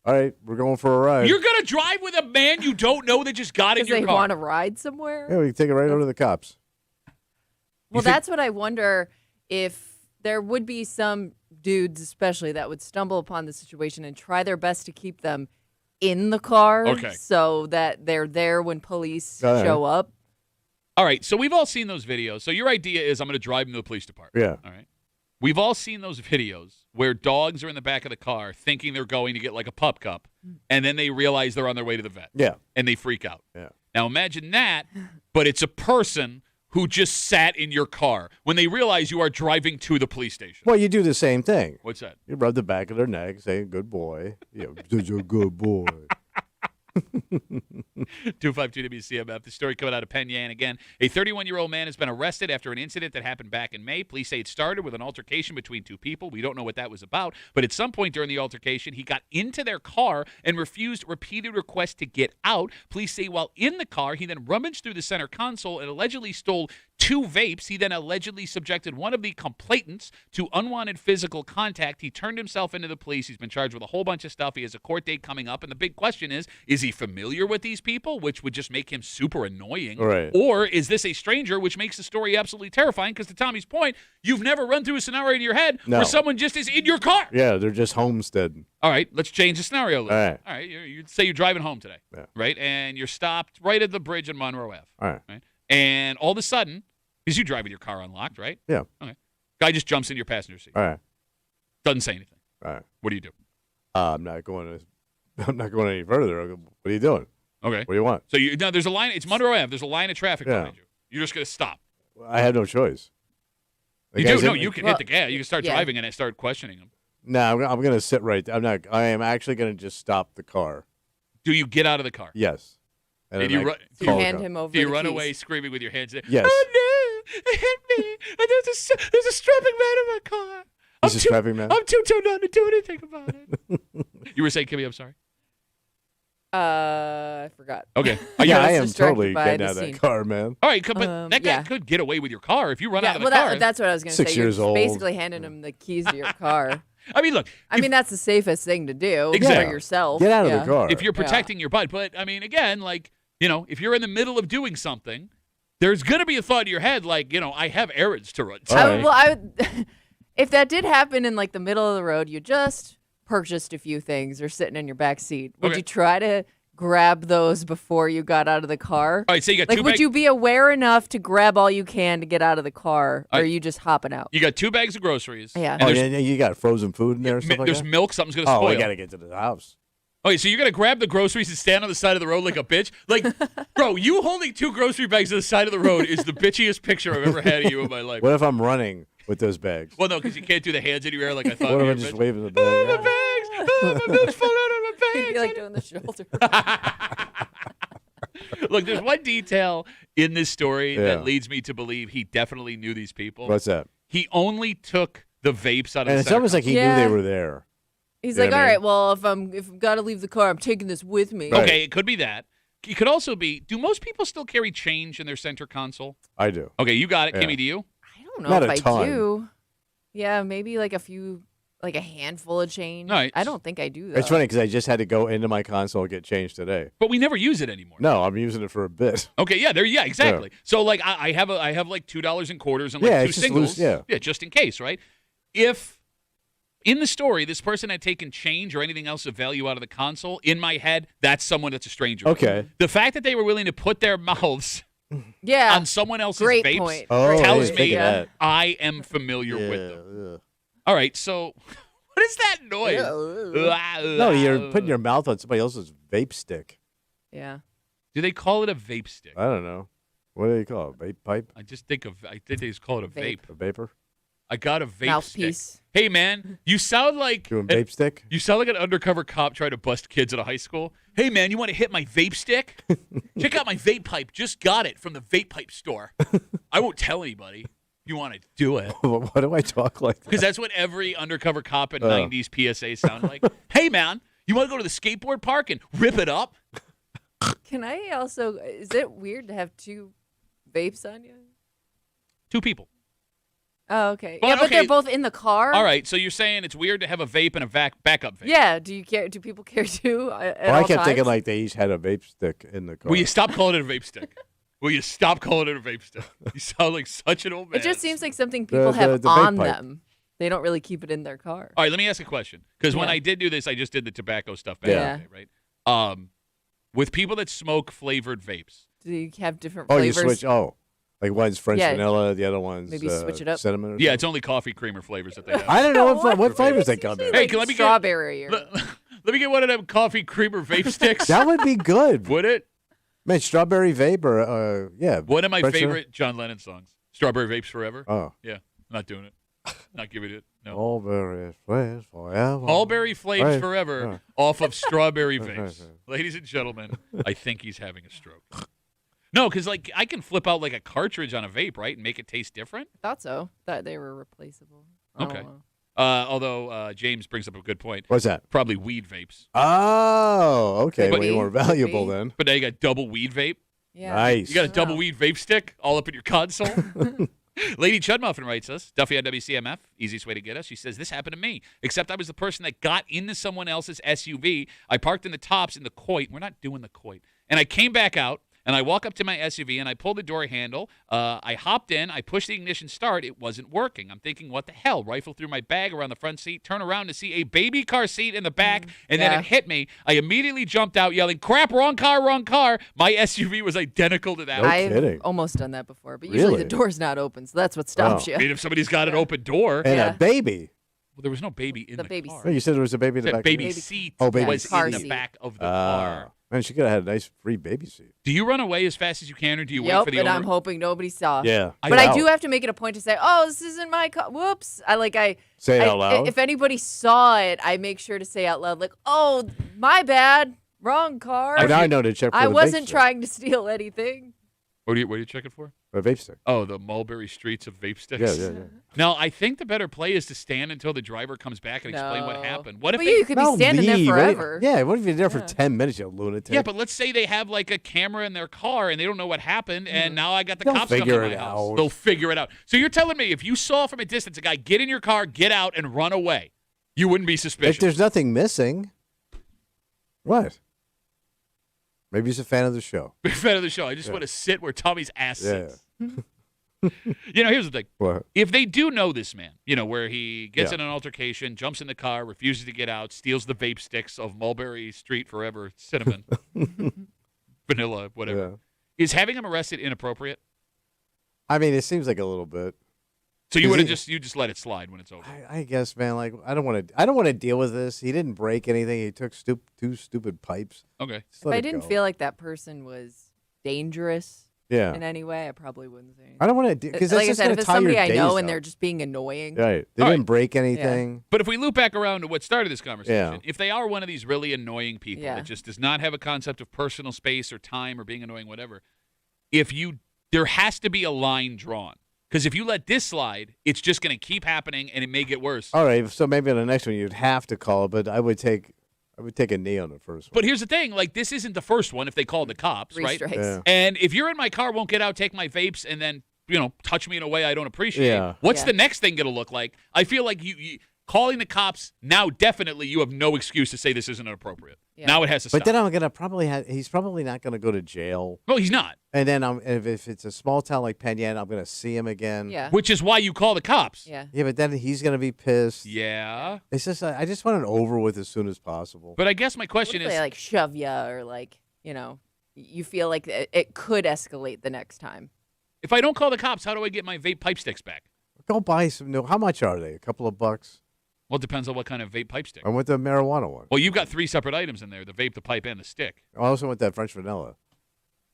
All right, we're going for a ride. You're gonna drive with a man you don't know that just got in Because your they car. want to ride somewhere. Yeah, we can take it right over to the cops. Well, think- that's what I wonder if there would be some dudes, especially, that would stumble upon the situation and try their best to keep them in the car Okay. so that they're there when police All right. show up. All right, so we've all seen those videos. So your idea is I'm going to drive them to the police department. Yeah. All right. We've all seen those videos where dogs are in the back of the car thinking they're going to get like a pup cup, and then they realize they're on their way to the vet. Yeah. And they freak out. Yeah. Now imagine that, but it's a person who just sat in your car when they realize you are driving to the police station. Well, you do the same thing. What's that? You rub the back of their neck, say "Good boy." You're a good boy. 252 WCMF. The story coming out of Penn Yan. Again, a 31-year-old man has been arrested after an incident that happened back in May. Police say it started with an altercation between two people. We don't know what that was about, but at some point during the altercation, he got into their car and refused repeated requests to get out. Police say while in the car, he then rummaged through the center console and allegedly stole 2 vapes. He then allegedly subjected one of the complainants to unwanted physical contact. He turned himself into the police. He's been charged with a whole bunch of stuff. He has a court date coming up, and the big question is he familiar with these people, which would just make him super annoying? Right. Or is this a stranger, which makes the story absolutely terrifying? Because to Tommy's point, you've never run through a scenario in your head No. where someone just is in your car. Yeah, they're just homesteading. All right, let's change the scenario a little. All right. All right, you say you're driving home today, Yeah. right? And you're stopped right at the bridge in Monroe Ave. All right. Right? And all of a sudden, because you drive with your car unlocked, right? Yeah. Okay. Guy just jumps in your passenger seat. All right. Doesn't say anything. All right. What do you do? I'm not going any further. What are you doing? Okay. What do you want? So now there's a line. It's Monroe Ave. There's a line of traffic Yeah. behind you. You're just going to stop. I have no choice. The You do? guy's No, in- you can Well, hit the gas. You can start yeah. driving and start questioning him. No, I'm going to sit right there. I am actually going to just stop the car. Do you get out of the car? Yes. And then you I run- You call the hand cop. him over Do you the run keys. away screaming with your hands? Yes. Oh no! It hit me! And there's a strapping man in my car. He's a strapping man? I'm too not to do anything about it. You were saying, Kimmy, I'm sorry. I forgot. Okay. Yeah, was I am distracted totally by getting the out of that scene. car, man. All right, but that guy yeah. could get away with your car if you run Yeah, out of the well, car. that's what I was going to 6 say. years You're old. basically handing him the keys to your car. I mean, look. I mean, that's the safest thing to do Exactly. for yourself. Get out of Yeah. the car. if you're protecting your butt. But I mean, again, like, if you're in the middle of doing something, there's going to be a thought in your head like, I have errands to run. All right. I would, if that did happen in like the middle of the road, you just purchased a few things or sitting in your back seat. Would Okay. you try to grab those before you got out of the car? All right, so you got Like, two would bags. you be aware enough to grab all you can to get out of the car, or are you just hopping out? You got 2 bags of groceries. Yeah. And Oh, there's, yeah, you got frozen food in there or something like there's that? milk. Something's going to Oh, spoil. we got to get to the house. Okay, so you're going to grab the groceries and stand on the side of the road like a bitch? Like, bro, you holding 2 grocery bags on the side of the road is the bitchiest picture I've ever had of you in my life. What if I'm running with those bags? Well, no, because you can't do the hands in your air like I thought. What you if were I'm a just bitch. waving the Oh, bag? my bags! Oh, my milk's falling out of my You'd be bags! like doing the shoulder. Look, there's one detail in this story Yeah. that leads me to believe he definitely knew these people. What's that? He only took the vapes out of And the it's center almost like he Yeah. knew they were there. He's Yeah, like, all man. right, well, if I've got to leave the car, I'm taking this with me. Right. Okay, it could be that. It could also be, do most people still carry change in their center console? I do. Okay, you got it. Yeah. Kimmy, do you? I don't know Not if a I ton. do. Yeah, maybe like a few, like a handful of change. All right. I don't think I do though. It's funny because I just had to go into my console and get changed today. But we never use it anymore. No, I'm using it for a bit. Okay, yeah, exactly. So like I have like $2 in quarters and like Yeah, 2 it's just singles. loose, yeah. just in case, right? If in the story this person had taken change or anything else of value out of the console, in my head, that's someone that's a stranger. Okay. The fact that they were willing to put their mouths Yeah. on someone else's Great vapes point. Oh, Great I tells point. didn't think me of that. I am familiar with Yeah, them. ugh. All right, so what is that noise? No, you're putting your mouth on somebody else's vape stick. Yeah. Do they call it a vape stick? I don't know. What do you call it? Vape pipe? I think they just call it a vape. A vapor? I got a vape Mouthpiece. stick. Hey man, you sound like Doing vape stick? You sound like an undercover cop trying to bust kids at a high school. Hey man, you want to hit my vape stick? Check out my vape pipe. Just got it from the vape pipe store. I won't tell anybody. You want to do it. Why do I talk like that? Because that's what every undercover cop in 90s PSA sounded like. Hey man, you want to go to the skateboard park and rip it up? Can I also? Is it weird to have 2 vapes on you? 2 people. Oh, okay. But, yeah, but okay. they're both in the car. All right, so you're saying it's weird to have a vape and a backup vape. Yeah. Do you care? Do people care too? Well, I kept thinking like they each had a vape stick in the car. Will you stop calling it a vape stick? Will you stop calling it a vape stick? You sound like such an old man. It just seems like something people have the vape on pipe. them. They don't really keep it in their car. All right, let me ask a question. Because when Yeah. I did do this, I just did the tobacco stuff back in Yeah. the day, right? With people that smoke flavored vapes, Do you have different Oh, flavors? you switch. Oh, like one's French Yeah. vanilla, the other one's Maybe switch it up. cinnamon. Or yeah, something? it's only coffee creamer flavors that they have. I don't know what What? flavors they It's come in. usually Hey, let me get- strawberry. Or, Let me get one of them coffee creamer vape sticks. That would be good. Would it? Man, strawberry vape or yeah. One of my French favorite John Lennon songs, Strawberry Vapes Forever. Oh, Yeah, not doing it. Not giving it. No. Mulberry flavors forever. Mulberry Flames Right. Forever off of Strawberry Right. Vapes. Ladies and gentlemen, I think he's having a stroke. No, because like I can flip out like a cartridge on a vape, right, and make it taste different. thought so. Thought they were replaceable. I don't Okay. know. Although James brings up a good point. What's that? Probably weed vapes. Oh, okay. Could Way be. more valuable Could be. then. But now you got double weed vape. Yeah. Nice. You got a Wow. double weed vape stick all up in your console. Lady Chudmuffin writes us, Duffy on WCMF, easiest way to get us. She says, this happened to me, except I was the person that got into someone else's SUV. I parked in the tops in the Coit. We're not doing the Coit. And I came back out, and I walk up to my SUV, and I pulled the door handle. I hopped in. I pushed the ignition start. It wasn't working. I'm thinking, what the hell? Rifle through my bag around the front seat, turn around to see a baby car seat in the back, and then Yeah. it hit me. I immediately jumped out yelling, crap, wrong car, wrong car. My SUV was identical to that. No I've kidding. almost done that before, but usually Really? the door's not open, so that's what stops Oh. I you. mean, if somebody's got an open door. And Yeah. a baby. Well, there was no baby in The the, baby car. Oh, you said there was a baby in the That back. baby Baby- seat Oh, baby was car in the seat. back of the car. Man, she could have had a nice free baby seat. Do you run away as fast as you can, or do you wait Yep, for the and owner? I'm hoping nobody saw. Yeah. But I Wow. do have to make it a point to say, "Oh, this isn't my car." Whoops! I Say it out loud. If anybody saw it, I make sure to say out loud, like, "Oh, my bad, wrong car. Well, now I know to check for I the vape wasn't stick. trying to steal anything." What are you checking for? A vape stick. Oh, the mulberry streets of vape sticks. Yeah. No, I think the better play is to stand until the driver comes back and explain what No. happened. What if But they? you could be No, standing leave. there What if- forever. Yeah, what if you're there for Yeah. 10 minutes, you lunatic? Yeah, but let's say they have like a camera in their car and they don't know what happened, and now I got the They'll cops coming to figure my it house. out. They'll figure it out. So you're telling me if you saw from a distance a guy get in your car, get out, and run away, you wouldn't be if suspicious? there's nothing missing, what? Maybe he's a fan of the show. Big fan of the show. I just Yeah. want to sit where Tommy's ass Yeah. sits. Here's the thing. What? If they do know this man, where he gets Yeah. in an altercation, jumps in the car, refuses to get out, steals the vape sticks of Mulberry Street Forever, cinnamon, vanilla, whatever, Yeah. is having him arrested inappropriate? I mean, it seems like a little bit. So you Is would have he- you just let it slide when it's over. I guess, man. Like, I don't want to deal with this. He didn't break anything. He took two stupid pipes. Okay. Just If let I it didn't go. feel like that person was dangerous yeah, in any way, I probably wouldn't say anything. I don't want to because that's Like I just said, gonna if it's tie somebody your I know days and they're up. just being annoying, Right. They All didn't right. break anything. But if we loop back around to what started this conversation, Yeah. if they are one of these really annoying people Yeah. that just does not have a concept of personal space or time or being annoying, whatever, there has to be a line drawn. Because if you let this slide, it's just going to keep happening and it may get worse. All right. So maybe on the next one you'd have to call, but I would take a knee on the first one. But here's the thing, like this isn't the first one if they called the cops, 3 right? strikes. Yeah. And if you're in my car, won't get out, take my vapes, and then, touch me in a way I don't appreciate, Yeah. what's Yeah. the next thing going to look like? I feel like you calling the cops, now definitely you have no excuse to say this isn't appropriate. Yeah. Now it has to stop. But then I'm gonna probably he's probably not gonna go to jail. Well, he's not, And then if it's a small town like Penn, I'm gonna see him again. Yeah. which is why you call the cops. Yeah. Yeah, but then he's gonna be pissed. Yeah. It's just I just want it over with as soon as possible. But I guess my What question if is, they like shove ya or like, you feel like it could escalate the next time. if I don't call the cops, how do I get my vape pipe sticks back? Go buy some new. How much are they? A couple of bucks. Well, it depends on what kind of vape pipe stick. I went the marijuana one. Well, you've got 3 separate items in there, the vape, the pipe, and the stick. I also want that French vanilla.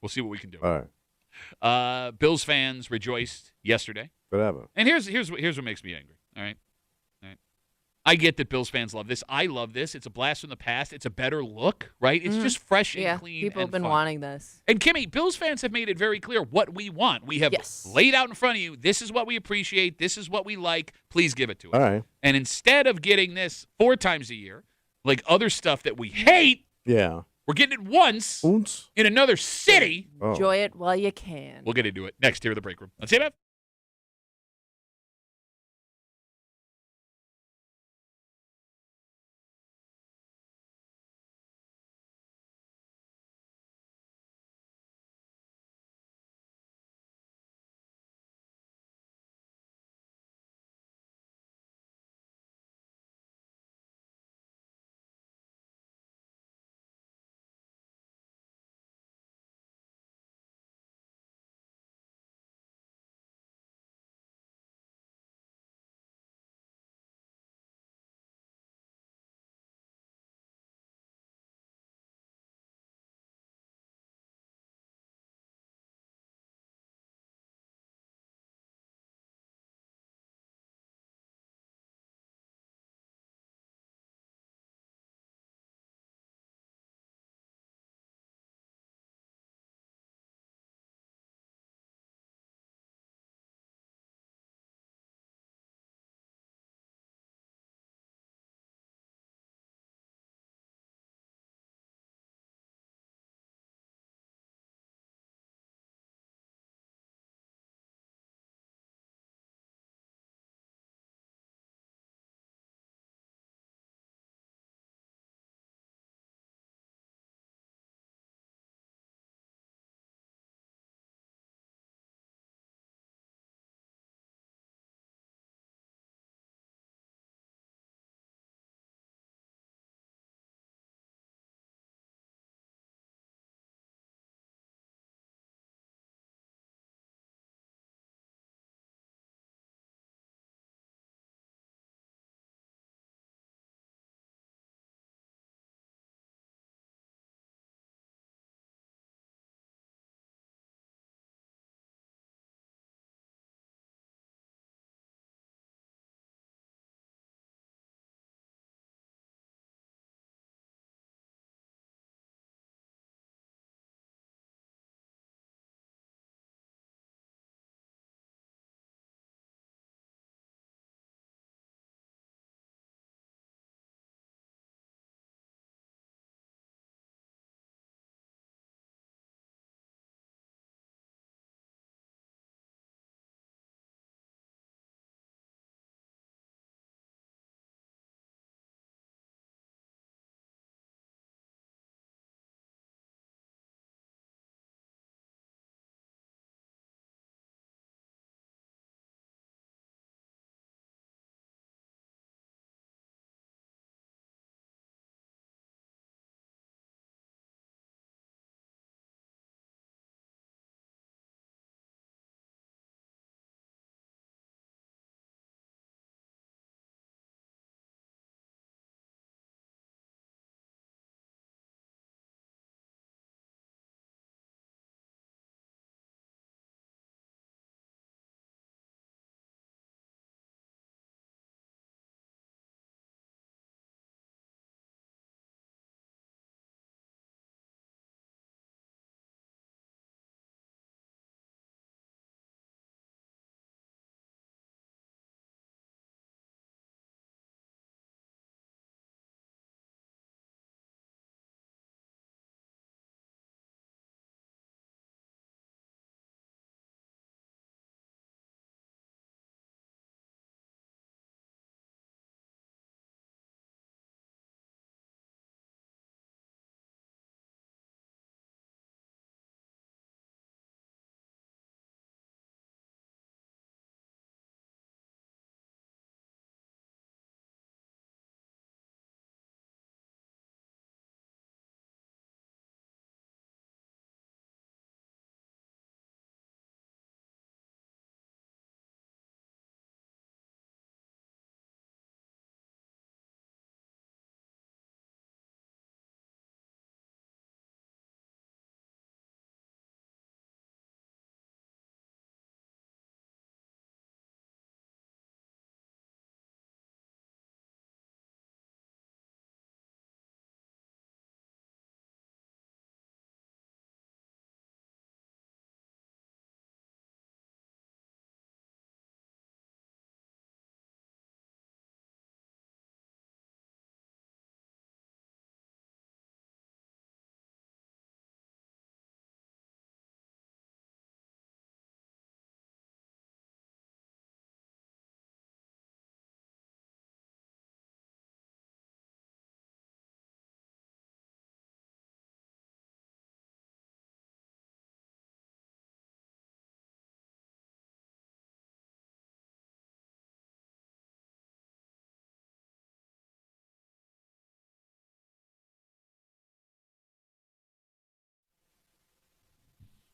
We'll see what we can do. All right. Bills fans rejoiced yesterday. Whatever. And here's what makes me angry. All right. I get that Bills fans love this. I love this. It's a blast from the past. It's a better look, right? It's just fresh and clean. People have and been fun. wanting this. And Kimmy, Bills fans have made it very clear what we want. We have laid out in front of you. This is what we appreciate. This is what we like. Please give it to us. All right. And instead of getting this 4 times a year, like other stuff that we hate, Yeah. we're getting it once Oons. in another city. Oh. Enjoy it while you can. We'll get into it next here at the break room. Let's see it.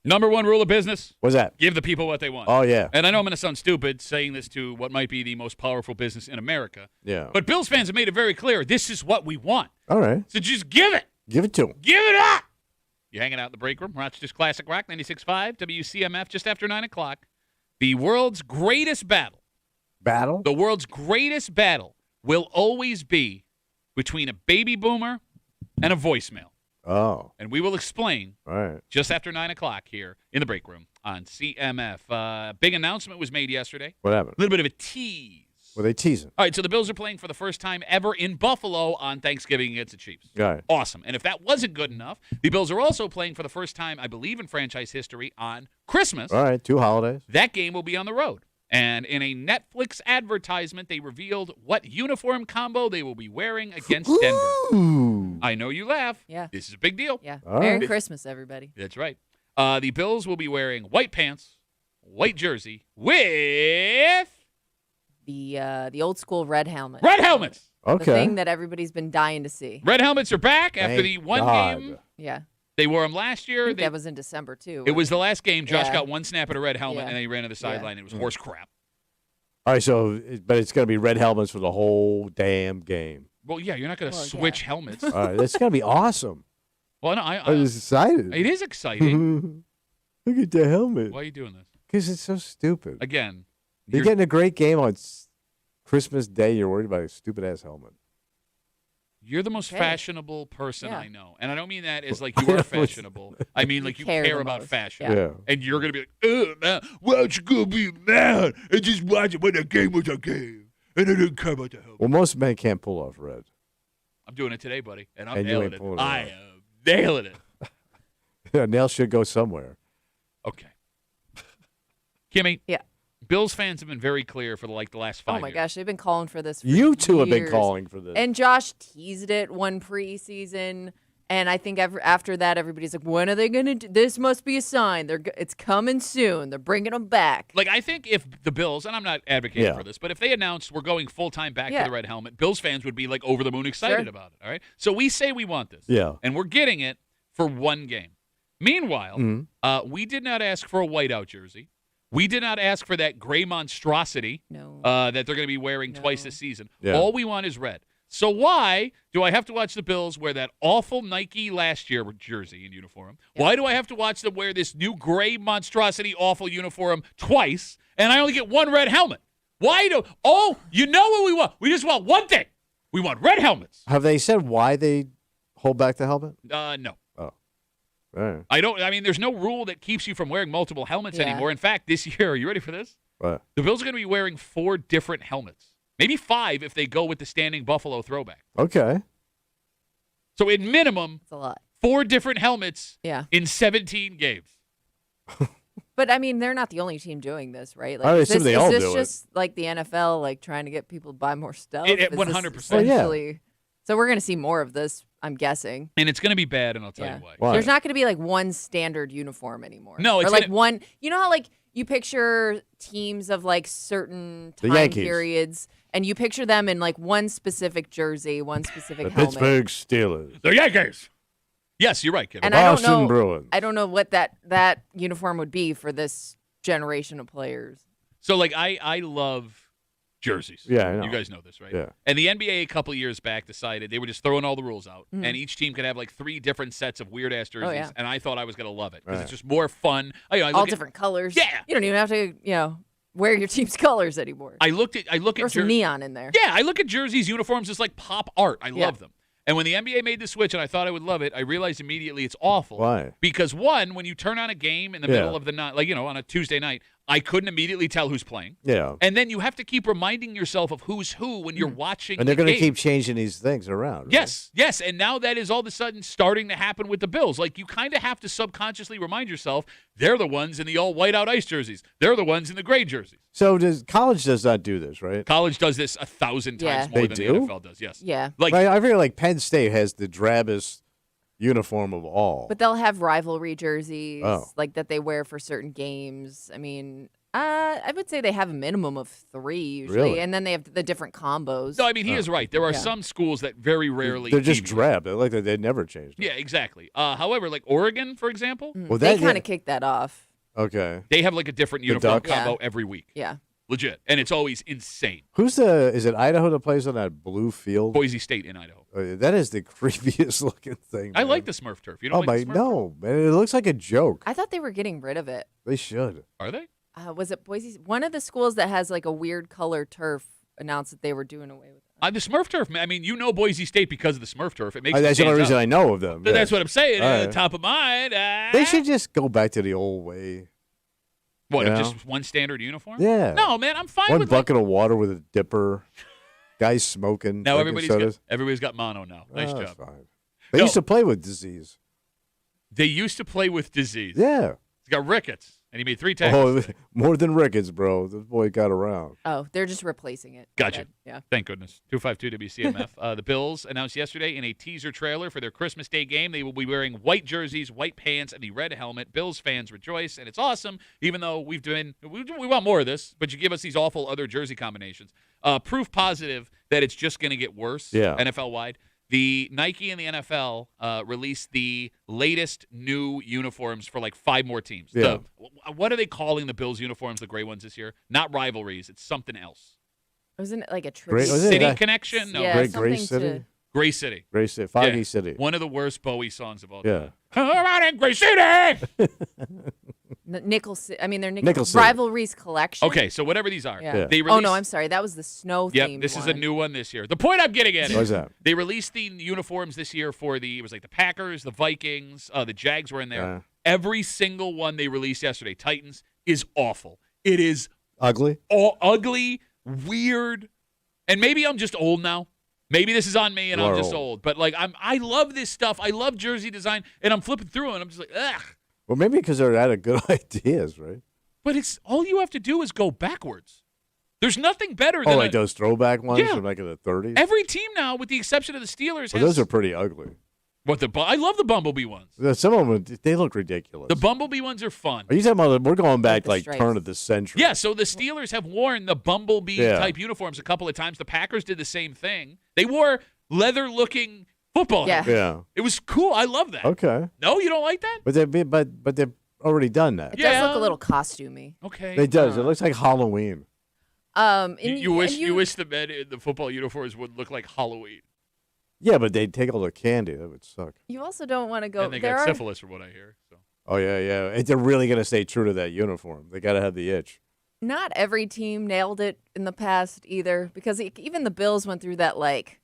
Number one rule of business, What's that? give the people what they want. Oh, yeah. And I know I'm going to sound stupid saying this to what might be the most powerful business in America. Yeah. But Bills fans have made it very clear, this is what we want. All right. So just give it. Give it to him. Give it up. You're hanging out in the break room. Rochester's Classic Rock, 96.5, WCMF, just after 9 o'clock. The world's greatest battle. Battle? The world's greatest battle will always be between a baby boomer and a voicemail. Oh. And we will explain All right. just after 9 o'clock here in the break room on CMF. Big announcement was made yesterday. What happened? A little bit of a tease. Were they teasing? All right, so the Bills are playing for the first time ever in Buffalo on Thanksgiving against the Chiefs. Got it. Awesome. And if that wasn't good enough, the Bills are also playing for the first time, I believe, in franchise history on Christmas. All right. 2 holidays. That game will be on the road. And in a Netflix advertisement, they revealed what uniform combo they will be wearing against Denver. Ooh. I know you laugh. Yeah. This is a big deal. Yeah. All Merry right. Christmas, everybody. That's right. The Bills will be wearing white pants, white jersey with The old school red helmet. red helmets. The thing Okay. that everybody's been dying to see. Red helmets are back after Thank the one God. game. Yeah. They wore them last I year. think that was in December, too. It was the last game. Josh Yeah. got one snap at a red helmet, Yeah. and then he ran to the sideline. It was horse crap. All right. So, but it's going to be red helmets for the whole damn game. Well, yeah, you're not going to Well, switch yeah. helmets. All right. That's going to be awesome. Well, no, I'm just excited. it is exciting. Look at the helmet. Why are you doing this? Because it's so stupid. Again, You're getting a great game on Christmas Day. You're worried about a stupid ass helmet. you're the most Okay. fashionable person Yeah. I know. And I don't mean that as like you are fashionable. I mean like you care care the about most. fashion. Yeah. Yeah. And you're going to be like, man, why don't you go be mad and just watch it when the game was a game? And I didn't care about the helmet. Well, most men can't pull off red. I'm doing it today, buddy. And I'm And you nailing ain't it. pulling it I off. am nailing it. Yeah, nails should go somewhere. Okay. Kimmy. Yeah. Bills fans have been very clear for the last 5 Oh, my years. gosh. They've been calling for this for You two have been years. calling for this. And Josh teased it one preseason. And I think after that, everybody's like, when are they going to do this? Must be a sign. It's coming soon. They're bringing them back. Like, I think if the Bills, and I'm not advocating Yeah. for this, but if they announced we're going full-time back to Yeah. the red helmet, Bills fans would be, like, over the moon excited Sure. about it, all right? So we say we want this. Yeah. And we're getting it for one game. Meanwhile, Mhm. we did not ask for a whiteout jersey. We did not ask for that gray monstrosity No. that they're going to be wearing twice No. this season. Yeah. All we want is red. So why do I have to watch the Bills wear that awful Nike last year jersey and uniform? Why do I have to watch them wear this new gray monstrosity awful uniform twice, and I only get one red helmet? Why do? Oh, you know what we want? We just want one thing. We want red helmets. Have they said why they hold back the helmet? No. All right. I mean, there's no rule that keeps you from wearing multiple helmets Yeah. anymore. In fact, this year, are you ready for this? What? The Bills are going to be wearing 4 different helmets. Maybe 5 if they go with the standing Buffalo throwback. Okay. So, in minimum, It's a lot. 4 different helmets Yeah. in 17 games. But, I mean, they're not the only team doing this, right? I is assume this, they is all this do it. just like the NFL, like trying to get people to buy more stuff? It- Is this 100%. Well, yeah. essentially- So we're going to see more of this, I'm guessing. And it's going to be bad, and I'll tell Yeah. you why. Why? There's not going to be like one standard uniform anymore. No, it's or like gonna- one. You know how like you picture teams of like certain The time Yankees. periods, and you picture them in like one specific jersey, one specific The helmet. Pittsburgh Steelers. The Yankees. Yes, you're right, Kevin. And I don't Boston know. Bruins. I don't know what that uniform would be for this generation of players. So, like, I love jerseys. Yeah, I know. You guys know this, right? Yeah. And the NBA a couple years back decided they were just throwing all the rules out, Mhm. and each team could have like 3 different sets of weird ass jerseys. yeah. And I thought I was going to love it because Right. it's just more fun. I All look at- different colors. Yeah. You don't even have to, wear your team's colors anymore. I look at Throw some neon in there. Yeah, I look at jerseys, uniforms as like pop art. I Yeah. love them. And when the NBA made the switch and I thought I would love it, I realized immediately it's awful. Why? Because one, when you turn on a game in the Yeah. middle of the night, like, on a Tuesday night, I couldn't immediately tell who's playing. Yeah. And then you have to keep reminding yourself of who's who when you're watching And they're the going to game. keep changing these things around. right? Yes. And now that is all of a sudden starting to happen with the Bills. Like, you kind of have to subconsciously remind yourself they're the ones in the all white-out ice jerseys. They're the ones in the gray jerseys. So college does not do this, right? College does this 1,000 times Yeah. more They than do? the NFL does. Yes. Yeah. Like, I feel like Penn State has the drabbest uniform of all. But they'll have rivalry jerseys Oh. like that they wear for certain games. I mean, I would say they have a minimum of 3 usually, Really? and then they have the different combos. No, I mean, he is right. There are Yeah. some schools that very rarely They're just deviate. drab. They're like they never changed. Yeah, exactly. However, like Oregon, for example, Well, they that- kind yeah. of kicked that off. Okay. they have like a different uniform Ducks? combo Yeah. every week. Yeah. Legit. And it's always insane. Who's the? Is it Idaho that plays on that blue field? Boise State in Idaho. That is the creepiest looking thing. I man. like the Smurf turf. You Oh don't like my the Smurf turf? no, man! It looks like a joke. I thought they were getting rid of it. They should. Are they? Was it Boise? One of the schools that has like a weird color turf announced that they were doing away with it. The Smurf turf, man. I mean, you know Boise State because of the Smurf turf. It makes That's the only reason I know of them. But that's what I'm saying. All right. Top of mind. They should just go back to the old way. What, you know? just one standard uniform? Yeah. No, man, I'm fine One with bucket of water with a dipper. Guys smoking. Now drinking everybody's got mono now. Nice Oh, that's job. fine. They No. used to play with disease. They used to play with disease. Yeah. He's got rickets, and he made 3 tackles. Oh, more than rickets, bro. This boy got around. Oh, they're just replacing it. Gotcha. Okay. Yeah. Thank goodness. 252 WCMF. The Bills announced yesterday in a teaser trailer for their Christmas Day game they will be wearing white jerseys, white pants, and the red helmet. Bills fans rejoice, and it's awesome, even though we want more of this, but you give us these awful other jersey combinations. Proof positive that it's just going to get worse NFL-wide. The Nike and the NFL released the latest new uniforms for like 5 more teams. Yeah. What are they calling the Bills uniforms, the gray ones this year? Not rivalries. It's something else. Wasn't it like a Great- tribute? was it City that- Connection? No. Yeah, Gray something City? to- Gray City. Gray City. Foggy Yeah. City. One of the worst Bowie songs of all Yeah. time. Come out in Gray City! Nickel. I mean, they're Nickel City. Rivalries collection. Okay, so whatever these are. Yeah. Yeah. They Oh released, no, I'm sorry. That was the snow Yep, themed this is a one. new one this year. The point I'm getting at What's is that? they released the uniforms this year for it was like the Packers, the Vikings, the Jags were in there. Yeah. Every single one they released yesterday, Titans, is awful. It is Ugly? all ugly, weird, and maybe I'm just old now. Maybe this is on me and You I'm are just old. old. But like I love this stuff. I love jersey design, and I'm flipping through and I'm just like, ugh. Well, maybe because they're out of good ideas, right? But it's all you have to do is go backwards. There's nothing better than Oh, like those throwback ones Yeah. from like in the 30s? every team now, with the exception of the Steelers. Well, Has, those are pretty ugly. I love the Bumblebee ones. Some of them, they look ridiculous. The Bumblebee ones are fun. Are you talking about, we're going back the like stripes. turn of the century. Yeah, so the Steelers have worn the Bumblebee Yeah. type uniforms a couple of times. The Packers did the same thing. They wore leather-looking football Yeah. helmets. Yeah. It was cool. I love that. Okay. No, you don't like that? But they've already done that. It Yeah. does look a little costumey. Okay. It does. It looks like Halloween. And You wish and you wish the men in the football uniforms would look like Halloween. Yeah, but they'd take all the candy. That would suck. You also don't want to go. And they there got are syphilis, from what I hear. So. Oh, yeah. And they're really going to stay true to that uniform. They got to have the itch. not every team nailed it in the past either, because even the Bills went through that like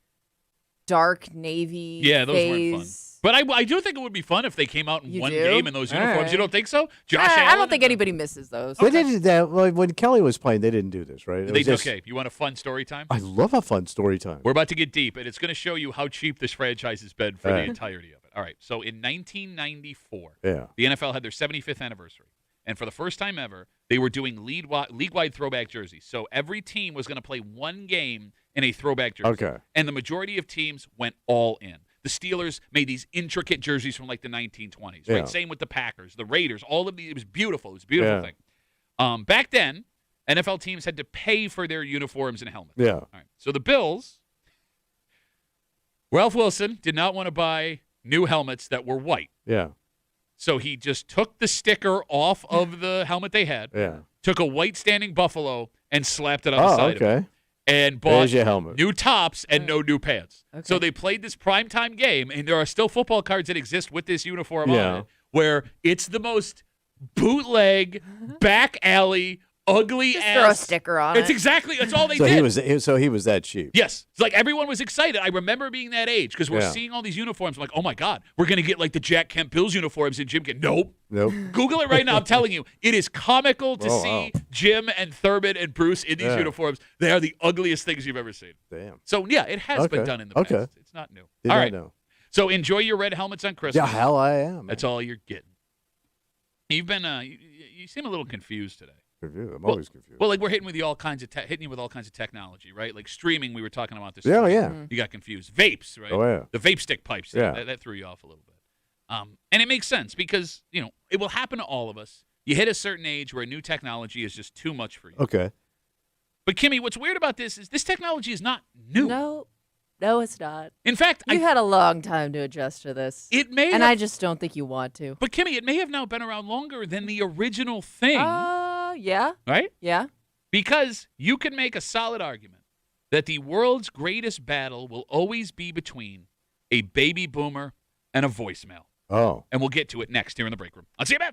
dark navy. Yeah, those phase. weren't fun. But I do think it would be fun if they came out in You one do? game in those All uniforms. right. You don't think so? Josh I Allen don't think and- anybody misses those. They did that when Kelly was playing. They didn't do this, right? It They was just- okay. You want a fun story time? I love a fun story time. We're about to get deep, and it's going to show you how cheap this franchise has been for All the right. entirety of it. All right. So in 1994, Yeah. the NFL had their 75th anniversary. And for the first time ever, they were doing league-wide throwback jerseys. So every team was going to play one game in a throwback jersey. Okay. And the majority of teams went all in. The Steelers made these intricate jerseys from like the 1920s. Yeah. Right. Same with the Packers, the Raiders, all of these. It was beautiful. It was a beautiful Yeah. thing. Back then, NFL teams had to pay for their uniforms and helmets. Yeah. All right. So the Bills, Ralph Wilson did not want to buy new helmets that were white. Yeah. So he just took the sticker off of the helmet they had, Yeah. took a white standing buffalo, and slapped it on the Oh, side of it. okay. And bought There's your helmet. new tops and no new pants. Okay. So they played this primetime game, and there are still football cards that exist with this uniform Yeah. on it, where it's the most bootleg, back alley, ugly Just ass. throw a sticker on It's it. exactly, that's all they So did. he was that cheap. Yes. It's like everyone was excited. I remember being that age because we're Yeah. seeing all these uniforms. I'm like, oh my God, we're going to get like the Jack Kemp Bills uniforms and Jim can. Nope. Nope. Google it right now. I'm telling you, it is comical to Oh, see wow. Jim and Thurman and Bruce in these Yeah. uniforms. They are the ugliest things you've ever seen. Damn. So, yeah, it has been Okay. done in the Okay. past. It's not new. Did all not right. know. So enjoy your red helmets on Christmas. Yeah, hell I am. That's all you're getting. You've been, you seem a little confused today. Confused. I'm always confused. Well, like we're hitting you with all kinds of technology, right? Like streaming, we were talking about this. Yeah, morning. yeah. You got confused. Vapes, right? Oh, yeah. The vape stick pipes. Yeah. That threw you off a little bit. And it makes sense because, it will happen to all of us. You hit a certain age where new technology is just too much for you. Okay. But, Kimmy, what's weird about this is this technology is not new. No, it's not. In fact, You've had a long time to adjust to this. it may and have, I just don't think you want to. But, Kimmy, it may have now been around longer than the original thing, Yeah. right? Yeah. Because you can make a solid argument that the world's greatest battle will always be between a baby boomer and a voicemail. Oh. And we'll get to it next here in the break room on CMF.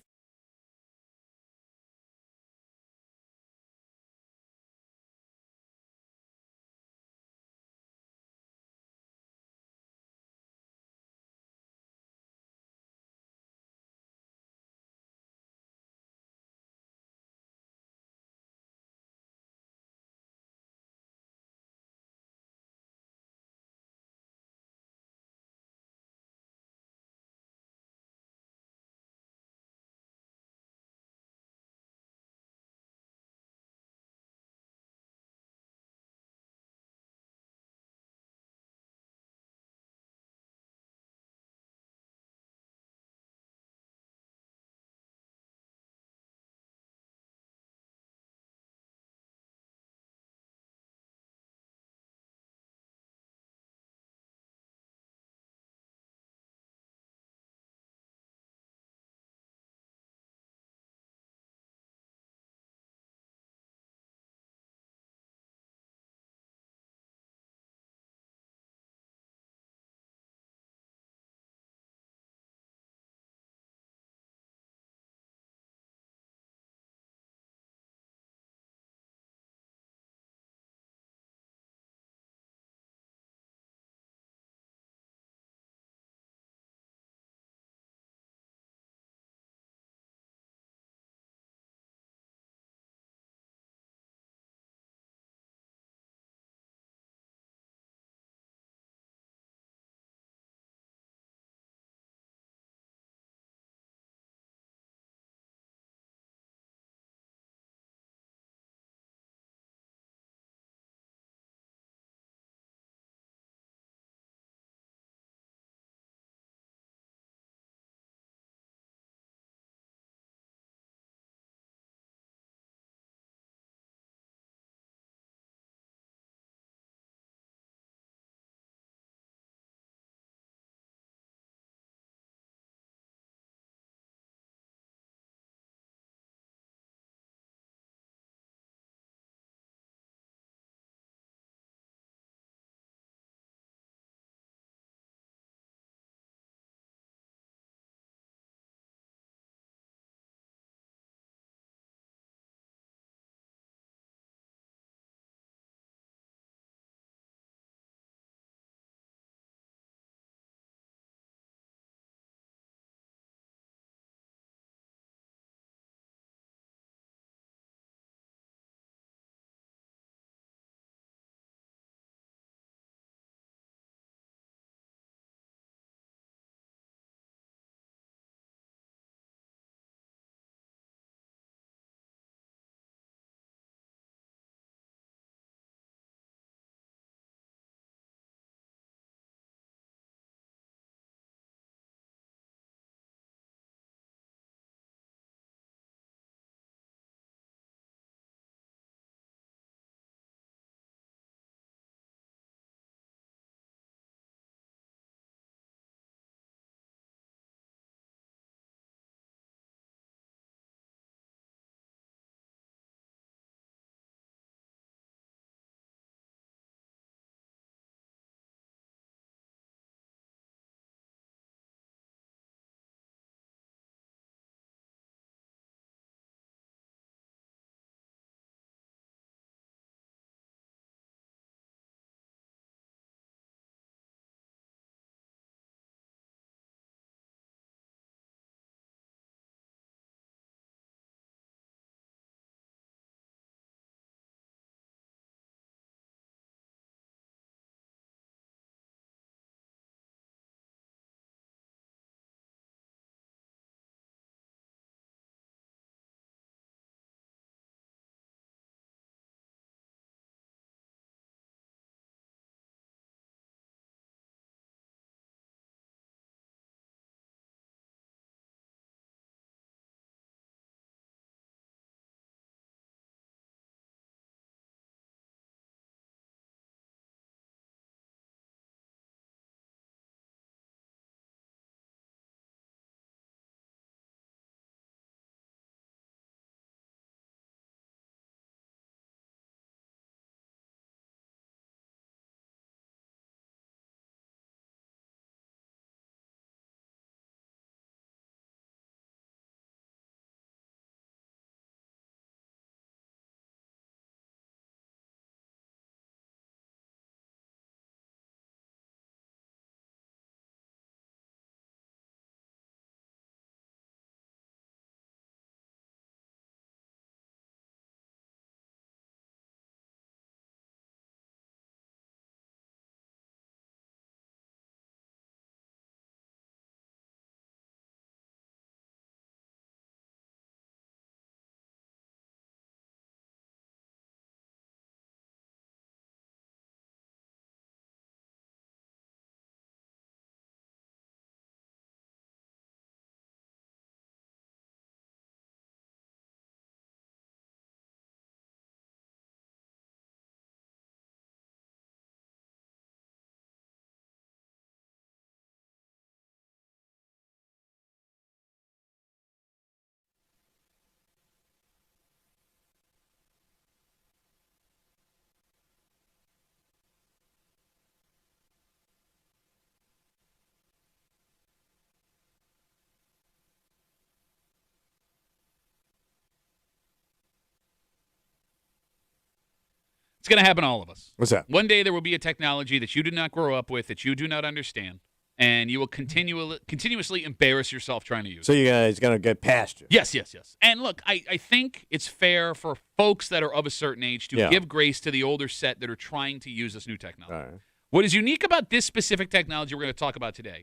It's going to happen to all of us. What's that? One day there will be a technology that you did not grow up with, that you do not understand, and you will continuously embarrass yourself trying to use So it. you guys going to get past you. Yes. And look, I think it's fair for folks that are of a certain age to give grace to the older set that are trying to use this new technology. All right. What is unique about this specific technology we're going to talk about today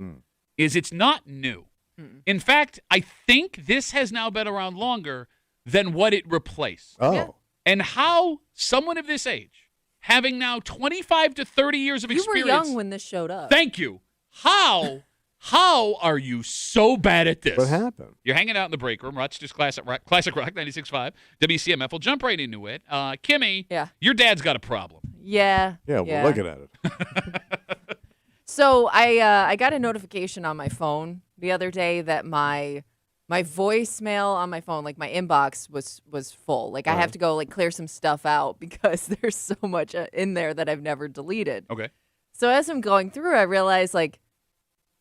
is it's not new. In fact, I think this has now been around longer than what it replaced. Oh. Yeah. And how someone of this age, having now 25 to 30 years of You were experience. young when this showed up. Thank you. How are you so bad at this? What happened? You're hanging out in the break room, Rochester's Classic Rock 96.5, WCMF. We'll jump right into it. Kimmy, Yeah. your dad's got a problem. Yeah. Yeah, we're looking at it. So I got a notification on my phone the other day that my voicemail on my phone, like my inbox was full. Like I have to go like clear some stuff out because there's so much in there that I've never deleted. Okay. So as I'm going through, I realize like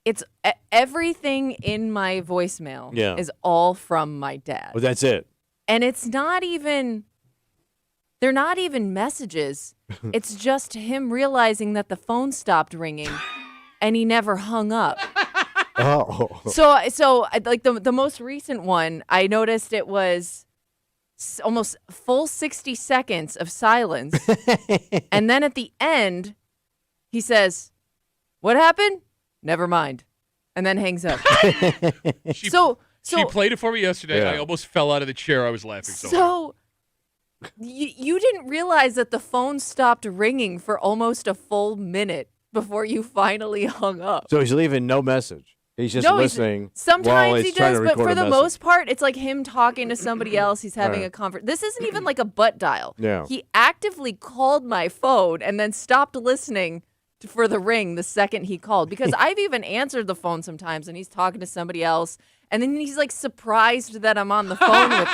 it's everything in my voicemail is all from my dad. Well, that's it. And it's not even they're not even messages. It's just him realizing that the phone stopped ringing and he never hung up. Oh. So like the most recent one, I noticed it was almost full 60 seconds of silence. And then at the end, he says, "What happened? Never mind." And then hangs up. She So played it for me yesterday. Yeah. I almost fell out of the chair. I was laughing so hard. So you didn't realize that the phone stopped ringing for almost a full minute before you finally hung up. So he's leaving no message. He's just No, listening. Sometimes while he he's trying does, to but record for a the message. most part, it's like him talking to somebody else. He's having Right. a conversation. This isn't even like a butt dial. Yeah. He actively called my phone and then stopped listening for the ring the second he called. Because I've even answered the phone sometimes and he's talking to somebody else. And then he's like surprised that I'm on the phone with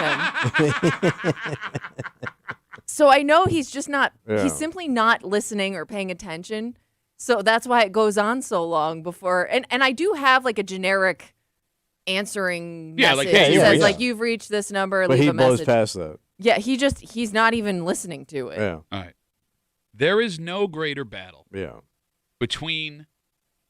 him. So I know he's just not, Yeah. he's simply not listening or paying attention. So that's why it goes on so long before. And I do have like a generic answering Yeah, message. like, It hey, says yeah. like, "You've reached this number, But leave he a blows message." past that. Yeah, he's not even listening to it. Yeah. All right. There is no greater battle Yeah. between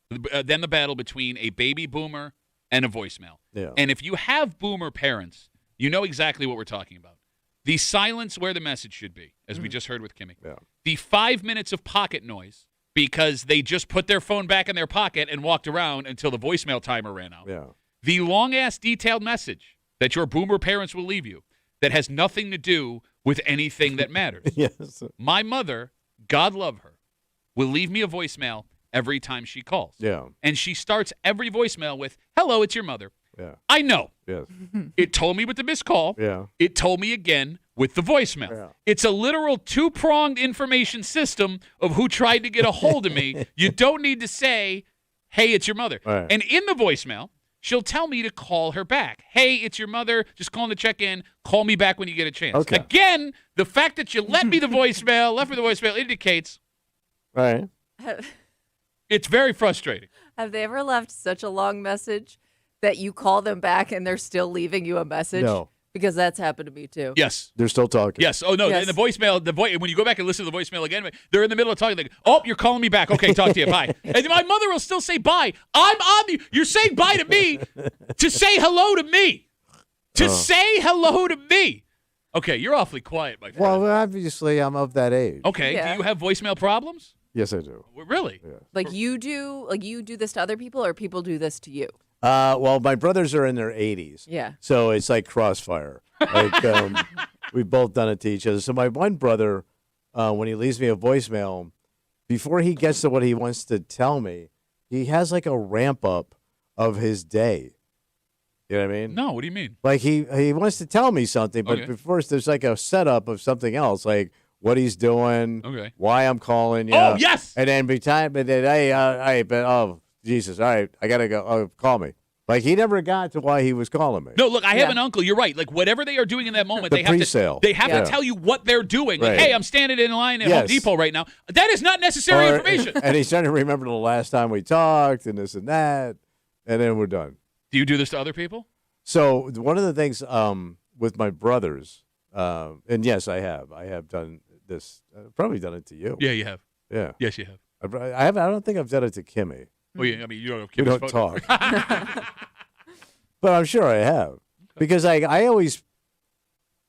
than the battle between a baby boomer and a voicemail. Yeah. And if you have boomer parents, you know exactly what we're talking about. The silence where the message should be, as we just heard with Kimmy. Yeah. The 5 minutes of pocket noise because they just put their phone back in their pocket and walked around until the voicemail timer ran out. Yeah. The long-ass detailed message that your boomer parents will leave you that has nothing to do with anything that matters. Yes. My mother, God love her, will leave me a voicemail every time she calls. Yeah. And she starts every voicemail with, "Hello, it's your mother." Yeah. I know. Yes. It told me with the missed call. Yeah. It told me again with the voicemail. Yeah. It's a literal two-pronged information system of who tried to get a hold of me. You don't need to say, "Hey, it's your mother." Right. And in the voicemail, she'll tell me to call her back. "Hey, it's your mother. Just calling to check in. Call me back when you get a chance." Okay. Again, the fact that you left me the voicemail indicates All right. it's very frustrating. Have they ever left such a long message that you call them back and they're still leaving you a message? No. Because that's happened to me too. Yes. They're still talking. Yes. Oh, no. Yes. In the voicemail, when you go back and listen to the voicemail again, they're in the middle of talking. Like, "Oh, you're calling me back. Okay, talk to you. Bye." And my mother will still say bye. I'm on the. You're saying bye to me to say hello to me. To say hello to me. Okay, you're awfully quiet, my friend. Well, obviously, I'm of that age. Okay. Yeah. Do you have voicemail problems? Yes, I do. Really? Yeah. Like you do this to other people or people do this to you? Well, my brothers are in their 80s. Yeah. So it's like crossfire. Like we've both done it to each other. So my one brother, when he leaves me a voicemail, before he gets to what he wants to tell me, he has like a ramp up of his day. You know what I mean? No. What do you mean? Like he wants to tell me something, but Okay. first there's like a setup of something else, like what he's doing, Okay. why I'm calling you. Oh, yes. And then oh Jesus, all right, I gotta go. Oh, call me. Like he never got to why he was calling me. No, look, I have Yeah. an uncle. You're right. Like whatever they are doing in that moment, The they have pre-sale. to. They have Yeah. to tell you what they're doing. Like, Right. "Hey, I'm standing in line at Home Yes. Depot right now." That is not necessary Or- information. And he's trying to remember the last time we talked and this and that, and then we're done. Do you do this to other people? So one of the things with my brothers, and yes, I have done this. I've probably done it to you. Yeah, you have. Yeah. Yes, you have. I have. I don't think I've done it to Kimmy. Oh, yeah. I mean, you don't have We Kim's don't phone. talk. But I'm sure I have. Because I always,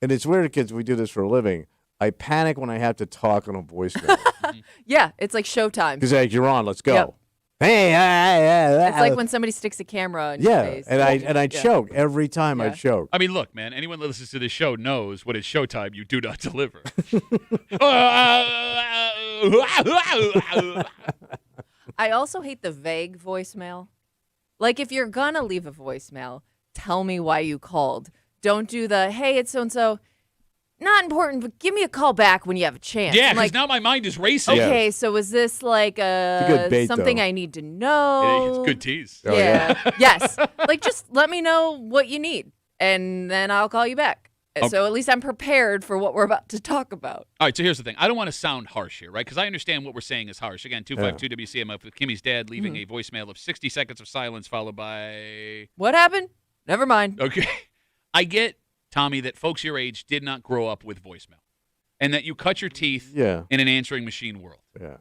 and it's weird because we do this for a living, I panic when I have to talk on a voicemail. Yeah, it's like showtime. Because like, you're on, let's go. Yep. Hey, It's like when somebody sticks a camera in your yeah, face. and I choke every time I Yeah. choke. I mean, look, man, anyone that listens to this show knows when it's showtime, you do not deliver. I also hate the vague voicemail. Like, if you're going to leave a voicemail, tell me why you called. Don't do the, hey, it's so-and-so. Not important, but give me a call back when you have a chance. Yeah, I'm because like, now my mind is racing. Yeah. okay, so is this like a good bait, something though. I need to know? It's good tease. Oh, Yeah. Yes. Like, just let me know what you need, and then I'll call you back. So at least I'm prepared for what we're about to talk about. All right, so here's the thing. I don't want to sound harsh here, right? Because I understand what we're saying is harsh. Again, 252 WCMF with Kimmy's dad leaving a voicemail of 60 seconds of silence followed by... What happened? Never mind. Okay. I get, Tommy, that folks your age did not grow up with voicemail and that you cut your teeth Yeah. in an answering machine world. Yeah.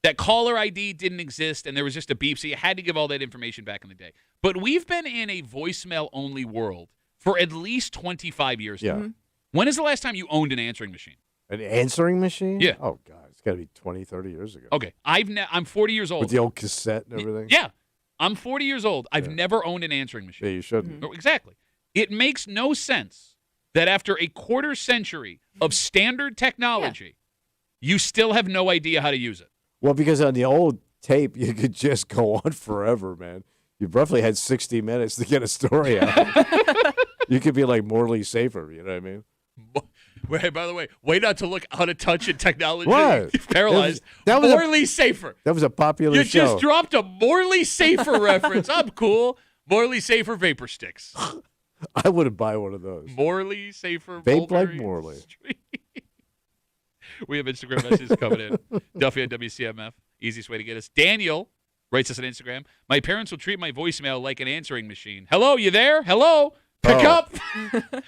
That caller ID didn't exist and there was just a beep, so you had to give all that information back in the day. But we've been in a voicemail-only world for at least 25 years Yeah. now. When is the last time you owned an answering machine? An answering machine? Yeah. Oh, God. It's got to be 20, 30 years ago. Okay, I'm 40 years old. With the old cassette and everything? Yeah, I'm 40 years old. I've Yeah. never owned an answering machine. Yeah, you shouldn't. Oh, exactly. It makes no sense that after a quarter century of standard technology, you still have no idea how to use it. Well, because on the old tape, you could just go on forever, man. You roughly had 60 minutes to get a story out. You could be like Morley Safer, you know what I mean? Wait, by the way, way not to look out of touch in technology. What? Paralyzed. That was a- Morley Safer. That was a popular You show. just dropped a Morley Safer reference. I'm cool. Morley Safer vapor sticks. I wouldn't buy one of those. Morley Safer. Vape like Mulberry Morley. Street. We have Instagram messages coming in. Duffy at WCMF. Easiest way to get us. Daniel writes us on Instagram. My parents will treat my voicemail like an answering machine. Hello, you there? Hello? Pick Oh. up.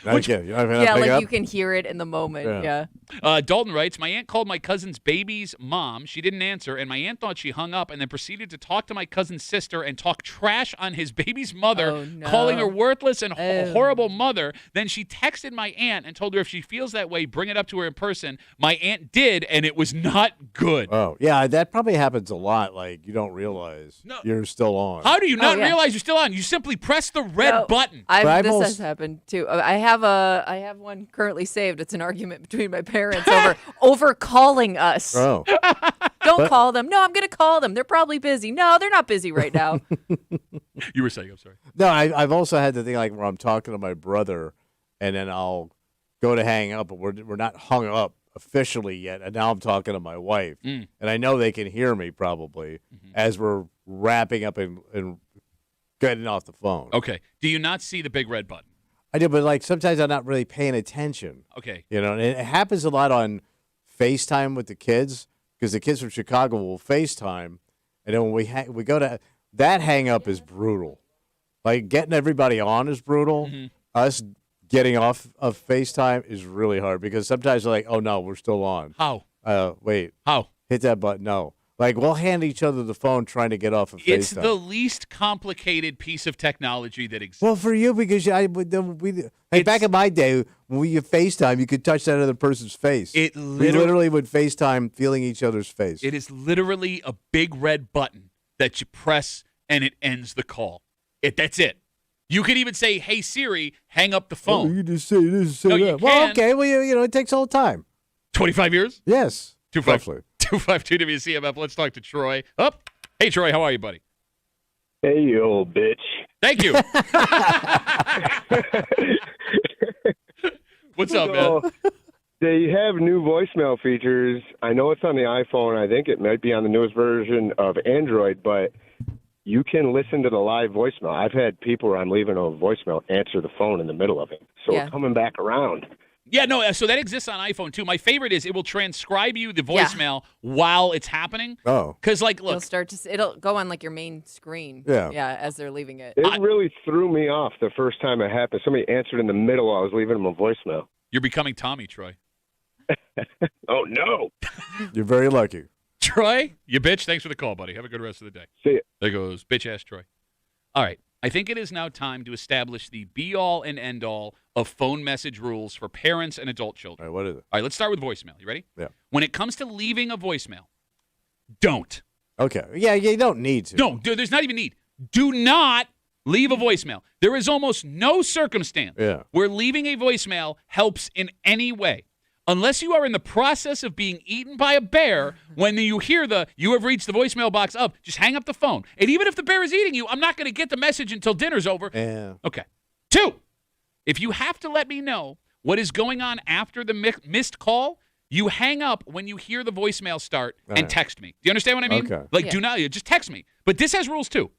Okay. Yeah, like you can hear it in the moment. Yeah. Yeah. Dalton writes, my aunt called my cousin's baby's mom. She didn't answer, and my aunt thought she hung up and then proceeded to talk to my cousin's sister and talk trash on his baby's mother, Oh, no. calling her worthless and Ew. horrible mother. Then she texted my aunt and told her if she feels that way, bring it up to her in person. My aunt did, and it was not good. Oh, yeah, that probably happens a lot. Like, you don't realize you're still on. How do you not yeah. realize you're still on? You simply press the red No, button. I've This almost- has happened too. I have one currently saved. It's an argument between my parents over calling us. Oh, Don't call them. No, I'm going to call them. They're probably busy. No, they're not busy right now. You were saying, I'm sorry. no, I've also had the thing like where I'm talking to my brother and then I'll go to hang up, but we're not hung up officially yet. And now I'm talking to my wife. And I know they can hear me probably as we're wrapping up and getting off the phone. Okay. Do you not see the big red button? I do, but like sometimes I'm not really paying attention. Okay. You know, and it happens a lot on FaceTime with the kids because the kids from Chicago will FaceTime, and then when we go to that hang up is brutal. Like getting everybody on is brutal. Us getting off of FaceTime is really hard because sometimes they're like, oh no, we're still on. How? Wait, How? hit that button. No. Like we'll hand each other the phone trying to get off of FaceTime. It's the least complicated piece of technology that exists. Well, for you, because back in my day, when you FaceTime, you could touch that other person's face. It We literally would FaceTime feeling each other's face. It is literally a big red button that you press and it ends the call. That's it. You could even say, "Hey Siri, hang up the Oh, phone." you just say this and say No, you that. Well, can. okay. Well, you know, it takes all the time. 25 years? Yes. 252 WCMF. Let's talk to Troy. Up. Hey Troy, how are you, buddy? Hey, you old bitch. Thank you. What's up, man? So, they have new voicemail features. I know it's on the iPhone. I think it might be on the newest version of Android, but you can listen to the live voicemail. I've had people where I'm leaving a voicemail answer the phone in the middle of it. So Yeah. coming back around. Yeah, no, so that exists on iPhone too. My favorite is it will transcribe you the voicemail while it's happening. Oh. Because, like, You'll look, start to. It'll go on like your main screen. Yeah. Yeah, as they're leaving it. It really threw me off the first time it happened. Somebody answered in the middle while I was leaving them a voicemail. you're becoming Tommy, Troy. Oh, no. You're very lucky. Troy, you bitch. Thanks for the call, buddy. Have a good rest of the day. See ya. There goes bitch-ass Troy. All right. I think it is now time to establish the be-all and end-all of phone message rules for parents and adult All children. right, what is it? All right, let's start with voicemail. You ready? Yeah. When it comes to leaving a voicemail, don't. Okay. Yeah, you don't need to. No, there's not even need. Do not leave a voicemail. There is almost no circumstance where leaving a voicemail helps in any way. Unless you are in the process of being eaten by a bear, when you hear you have reached the voicemail box up, just hang up the phone. And even if the bear is eating you, I'm not going to get the message until dinner's over. Yeah. Okay. 2, if you have to let me know what is going on after the missed call, you hang up when you hear the voicemail start and text me. Do you understand what I mean? Okay. Like, do not, just text me. But this has rules too.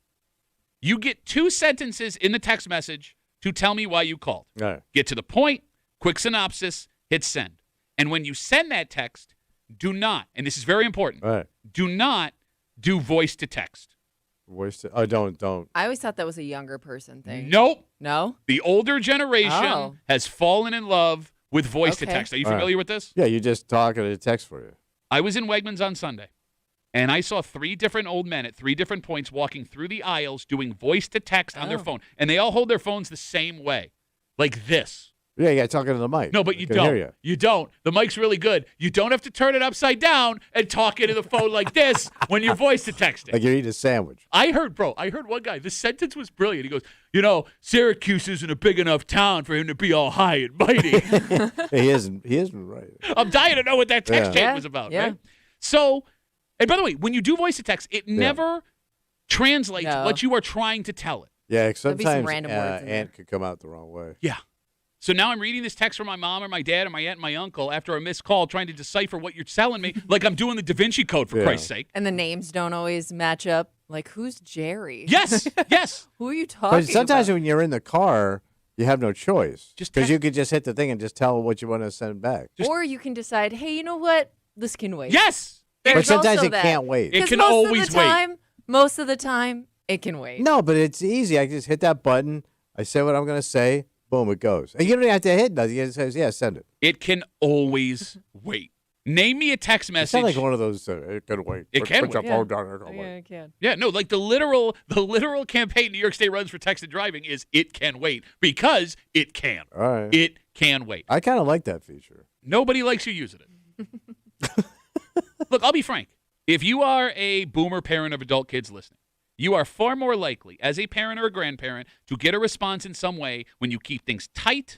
You get 2 sentences in the text message to tell me why you called. All right. Get to the point, quick synopsis, hit send. And when you send that text, do not, and this is very important, All right. do not do voice to text. Voice to, don't. I always thought that was a younger person thing. Nope. No? The older generation Oh. has fallen in love with voice to Okay. text. Are you All right. familiar with this? Yeah, you just talk and it text for you. I was in Wegmans on Sunday, and I saw 3 different old men at 3 different points walking through the aisles doing voice to text on their phone. And they all hold their phones the same way, like this. Yeah, talking to the mic. No, but you I can don't. hear you. You don't. The mic's really good. You don't have to turn it upside down and talk into the phone like this when you're voice to texting. Like you're eating a sandwich. I heard one guy, this sentence was brilliant. He goes, Syracuse isn't a big enough town for him to be all high and mighty. He isn't right. I'm dying to know what that text Yeah. chain was about, Yeah. right? So, and by the way, when you do voice to text, it never translates No. what you are trying to tell it. Yeah, There'll be some sometimes random words in there. ant could come out the wrong way. Yeah. So now I'm reading this text from my mom or my dad or my aunt and my uncle after a missed call trying to decipher what you're telling me like I'm doing the Da Vinci Code, for Yeah. Christ's sake. And the names don't always match up. Like, who's Jerry? Yes, yes. Who are you talking But sometimes about? when you're in the car, you have no choice. Just Because text- you could just hit the thing and just tell what you want to send back. Or you can decide, hey, you know what? This can wait. Yes. There's But sometimes also it that. can't wait. It 'Cause can most always of the wait. time, Most of the time, it can wait. No, but it's easy. I just hit that button. I say what I'm going to say. Boom, it goes. And you don't have to hit nothing. It says, yeah, send it. It can always wait. Name me a text It message. sounds like one of those, it can wait. It can Put your wait. phone down. It can Yeah, wait. it can. Yeah, no, like the literal campaign New York State runs for texted driving is it can wait because it can. All right. It can wait. I kind of like that feature. Nobody likes you using it. Look, I'll be frank. If you are a boomer parent of adult kids listening, you are far more likely as a parent or a grandparent to get a response in some way when you keep things tight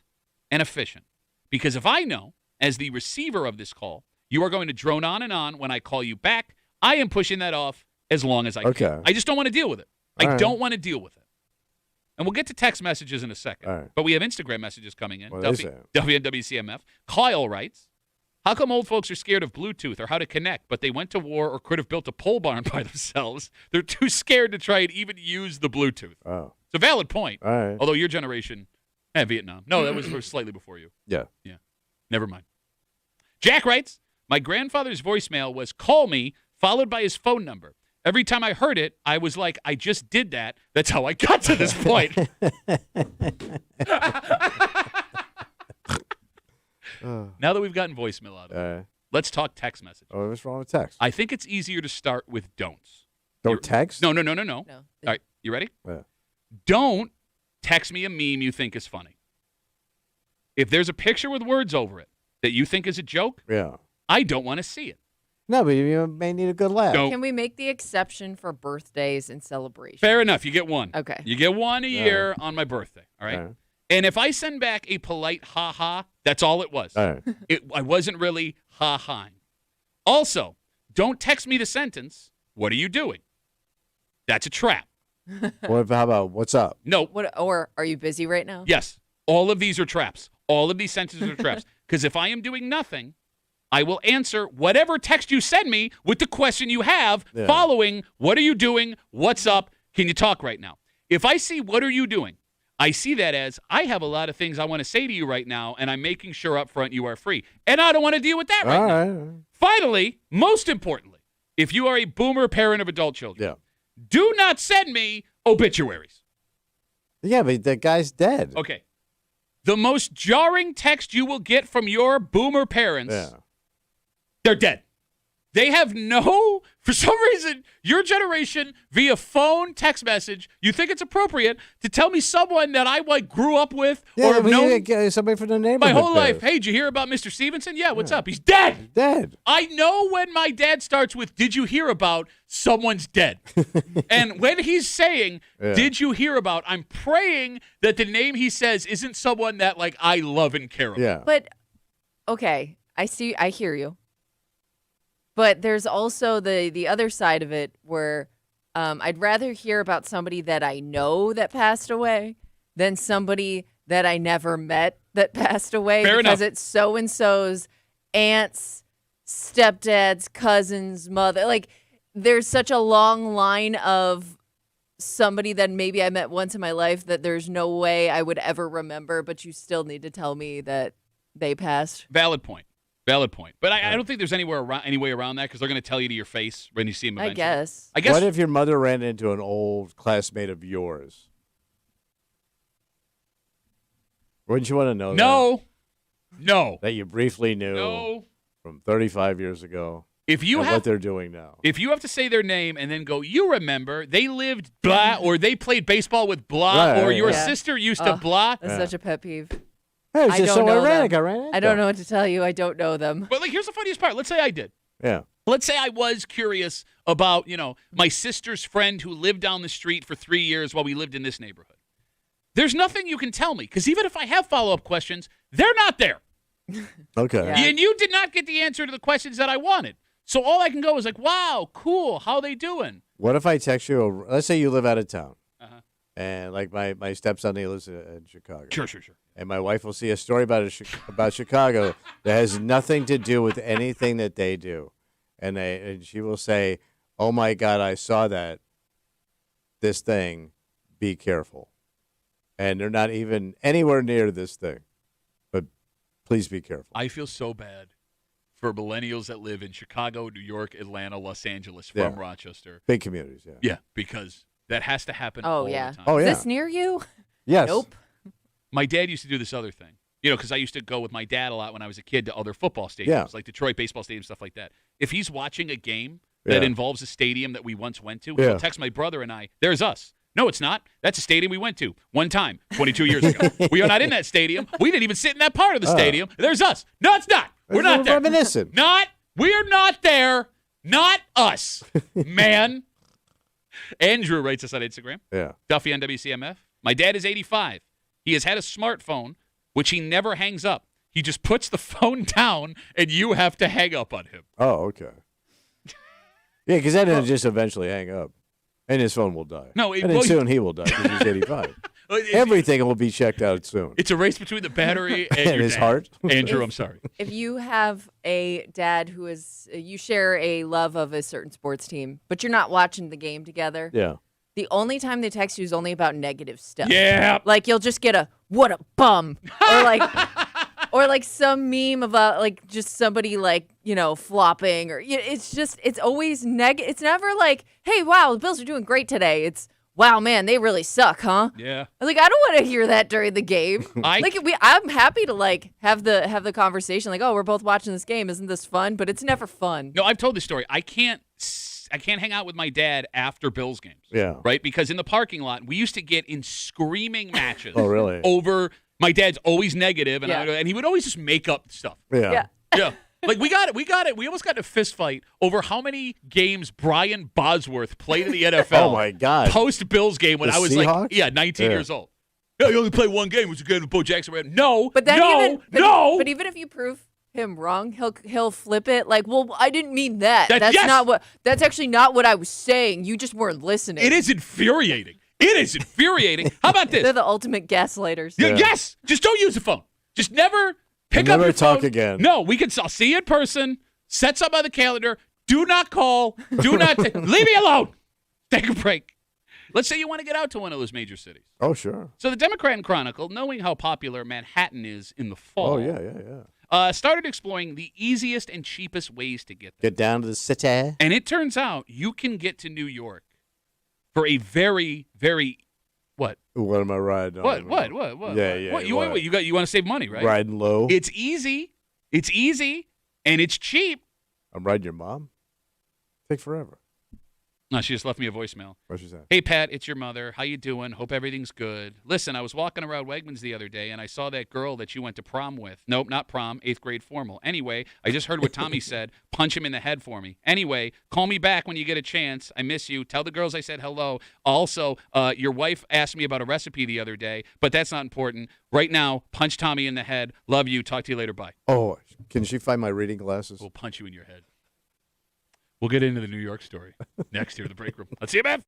and efficient. Because if I know, as the receiver of this call, you are going to drone on and on when I call you back, I am pushing that off as long as I Okay. can. I just don't want to deal with it. All I right. don't want to deal with it. And we'll get to text messages in a second. All right. But we have Instagram messages coming in. What is it? Duffy and WCMF. Kyle writes, how come old folks are scared of Bluetooth or how to connect, but they went to war or could have built a pole barn by themselves? They're too scared to try and even use the Bluetooth. Oh, It's a valid point. all right. Although your generation, Vietnam. No, that was slightly before you. Yeah. Yeah. Never mind. Jack writes, my grandfather's voicemail was call me, followed by his phone number. Every time I heard it, I was like, I just did that. That's how I got to this point. Now that we've gotten voicemail out of it, let's talk text message. Oh, what's wrong with text? I think it's easier to start with don'ts. Don't text? No. No. All right, you ready? Yeah. Don't text me a meme you think is funny. If there's a picture with words over it that you think is a joke, Yeah. I don't want to see it. No, but you may need a good laugh. Don't. Can we make the exception for birthdays and celebrations? Fair enough. You get one. Okay. You get one a year on my birthday. All right. All right. And if I send back a polite ha-ha, that's all it was. All right. I wasn't really ha-haing. Also, don't text me the sentence, what are you doing? That's a trap. How about what's up? No. What? Or are you busy right now? Yes. All of these are traps. All of these sentences are traps. Because if I am doing nothing, I will answer whatever text you send me with the question you have Yeah. following, what are you doing? What's up? Can you talk right now? If I see, what are you doing? I see that as, I have a lot of things I want to say to you right now, and I'm making sure up front you are free. And I don't want to deal with that right All now. right. All right. Finally, most importantly, if you are a boomer parent of adult children, Yeah. do not send me obituaries. Yeah, but the guy's dead. Okay. The most jarring text you will get from your boomer parents Yeah. They're dead. They have for some reason, your generation, via phone, text message, you think it's appropriate to tell me someone that I grew up with or have known somebody from the neighborhood. my whole life. Hey, did you hear about Mr. Stevenson? Yeah, what's up? He's dead. Dead. I know when my dad starts with, did you hear about, someone's dead. And when he's saying, did you hear about, I'm praying that the name he says isn't someone that, like, I love and care about. Yeah. But, okay, I hear you. But there's also the other side of it where I'd rather hear about somebody that I know that passed away than somebody that I never met that passed away. Fair because enough. it's so-and-so's aunt's, stepdad's, cousin's, mother. Like, there's such a long line of somebody that maybe I met once in my life that there's no way I would ever remember, but you still need to tell me that they passed. Valid point. But I don't think there's any way around that because they're going to tell you to your face when you see them eventually. I guess. What if your mother ran into an old classmate of yours? Wouldn't you want to know No. that you briefly knew No. from 35 years ago If you and have what they're doing now? If you have to say their name and then go, you remember, they lived blah, or they played baseball with blah, Right, or right, your yeah. sister used to Oh, blah. That's such a pet peeve. Hey, it's I just don't so know ironic. them. I ran into I don't them. know what to tell you. I don't know them. But, like, here's the funniest part. Let's say I did. Yeah. Let's say I was curious about, my sister's friend who lived down the street for 3 years while we lived in this neighborhood. There's nothing you can tell me, because even if I have follow-up questions, they're not there. Okay. Yeah. And you did not get the answer to the questions that I wanted. So all I can go is like, wow, cool, how they doing? What if I text you? Let's say you live out of town, Uh-huh. and like my stepson, he lives in Chicago. Sure. And my wife will see a story about Chicago that has nothing to do with anything that they do, and she will say, "Oh my God, I saw this thing. Be careful." And they're not even anywhere near this thing, but please be careful. I feel so bad for millennials that live in Chicago, New York, Atlanta, Los Angeles, from Yeah. Rochester. Big communities, yeah. Yeah, because that has to happen Oh, all yeah. the time. Oh, Is yeah. this near you? Yes. Nope. My dad used to do this other thing, because I used to go with my dad a lot when I was a kid to other football stadiums, Yeah. like Detroit baseball stadiums, stuff like that. If he's watching a game that Yeah. involves a stadium that we once went to, Yeah. he'll text my brother and I, there's us. No, it's not. That's a stadium we went to one time, 22 years ago. We are not in that stadium. We didn't even sit in that part of the stadium. There's us. No, it's not. We're not there. Reminiscent. We're not there. Not us, man. Andrew writes us on Instagram. Yeah. Duffy on WCMF. My dad is 85. He has had a smartphone, which he never hangs up. He just puts the phone down, and you have to hang up on him. Oh, okay. Yeah, because then it'll just eventually hang up, and his phone will die. No, and then soon he will die because he's 85. It's- Everything will be checked out soon. It's a race between the battery and, And your his dad. heart. Andrew, I'm sorry. If you have a dad who is, you share a love of a certain sports team, but you're not watching the game together, Yeah. the only time they text you is only about negative stuff. Yeah. Like you'll just get a what a bum or like some meme about like just somebody like, flopping or it's always it's never like, "Hey, wow, the Bills are doing great today." It's, "Wow, man, they really suck, huh?" Yeah. Like I don't want to hear that during the game. I'm happy to like have the conversation like, "Oh, we're both watching this game. Isn't this fun?" But it's never fun. No, I've told this story. I can't hang out with my dad after Bills games. Yeah. Right? Because in the parking lot, we used to get in screaming matches. Oh, really? Over my dad's always negative, and Yeah. and he would always just make up stuff. Yeah. Yeah. Like we got it. We almost got in a fist fight over how many games Brian Bosworth played in the NFL. Oh, my God. Post Bills game when The I was Seahawks? 19 Yeah. years old. Yeah, you only played one game. It was a game with Bo Jackson. No, But then no. But even if you prove him wrong, he'll flip it like, "Well, I didn't mean that. Yes! That's actually not what I was saying. You just weren't listening." It is infuriating. It is infuriating. How about this? They're the ultimate gaslighters. Yeah. Yes. Just don't use the phone. Just never pick up Never your phone. talk again. No, I'll see you in person. Set something on the calendar. Do not call. Do not. Leave me alone. Take a break. Let's say you want to get out to one of those major cities. Oh, sure. So the Democrat and Chronicle, knowing how popular Manhattan is in the fall, Oh, yeah. started exploring the easiest and cheapest ways to get there. Get down to the city. And it turns out you can get to New York for a very, very what? What am I riding on? What? Yeah. What? You want to save money, right? Riding low. It's easy, and it's cheap, I'm riding your mom? Take forever. No, she just left me a voicemail. What'd she say? Hey, Pat, it's your mother. How you doing? Hope everything's good. Listen, I was walking around Wegmans the other day, and I saw that girl that you went to prom with. Nope, not prom, 8th grade formal. Anyway, I just heard what Tommy said. Punch him in the head for me. Anyway, call me back when you get a chance. I miss you. Tell the girls I said hello. Also, your wife asked me about a recipe the other day, but that's not important. Right now, punch Tommy in the head. Love you. Talk to you later. Bye. Oh, can she find my reading glasses? We'll punch you in your head. We'll get into the New York story next here in the break room. Let's see you, man.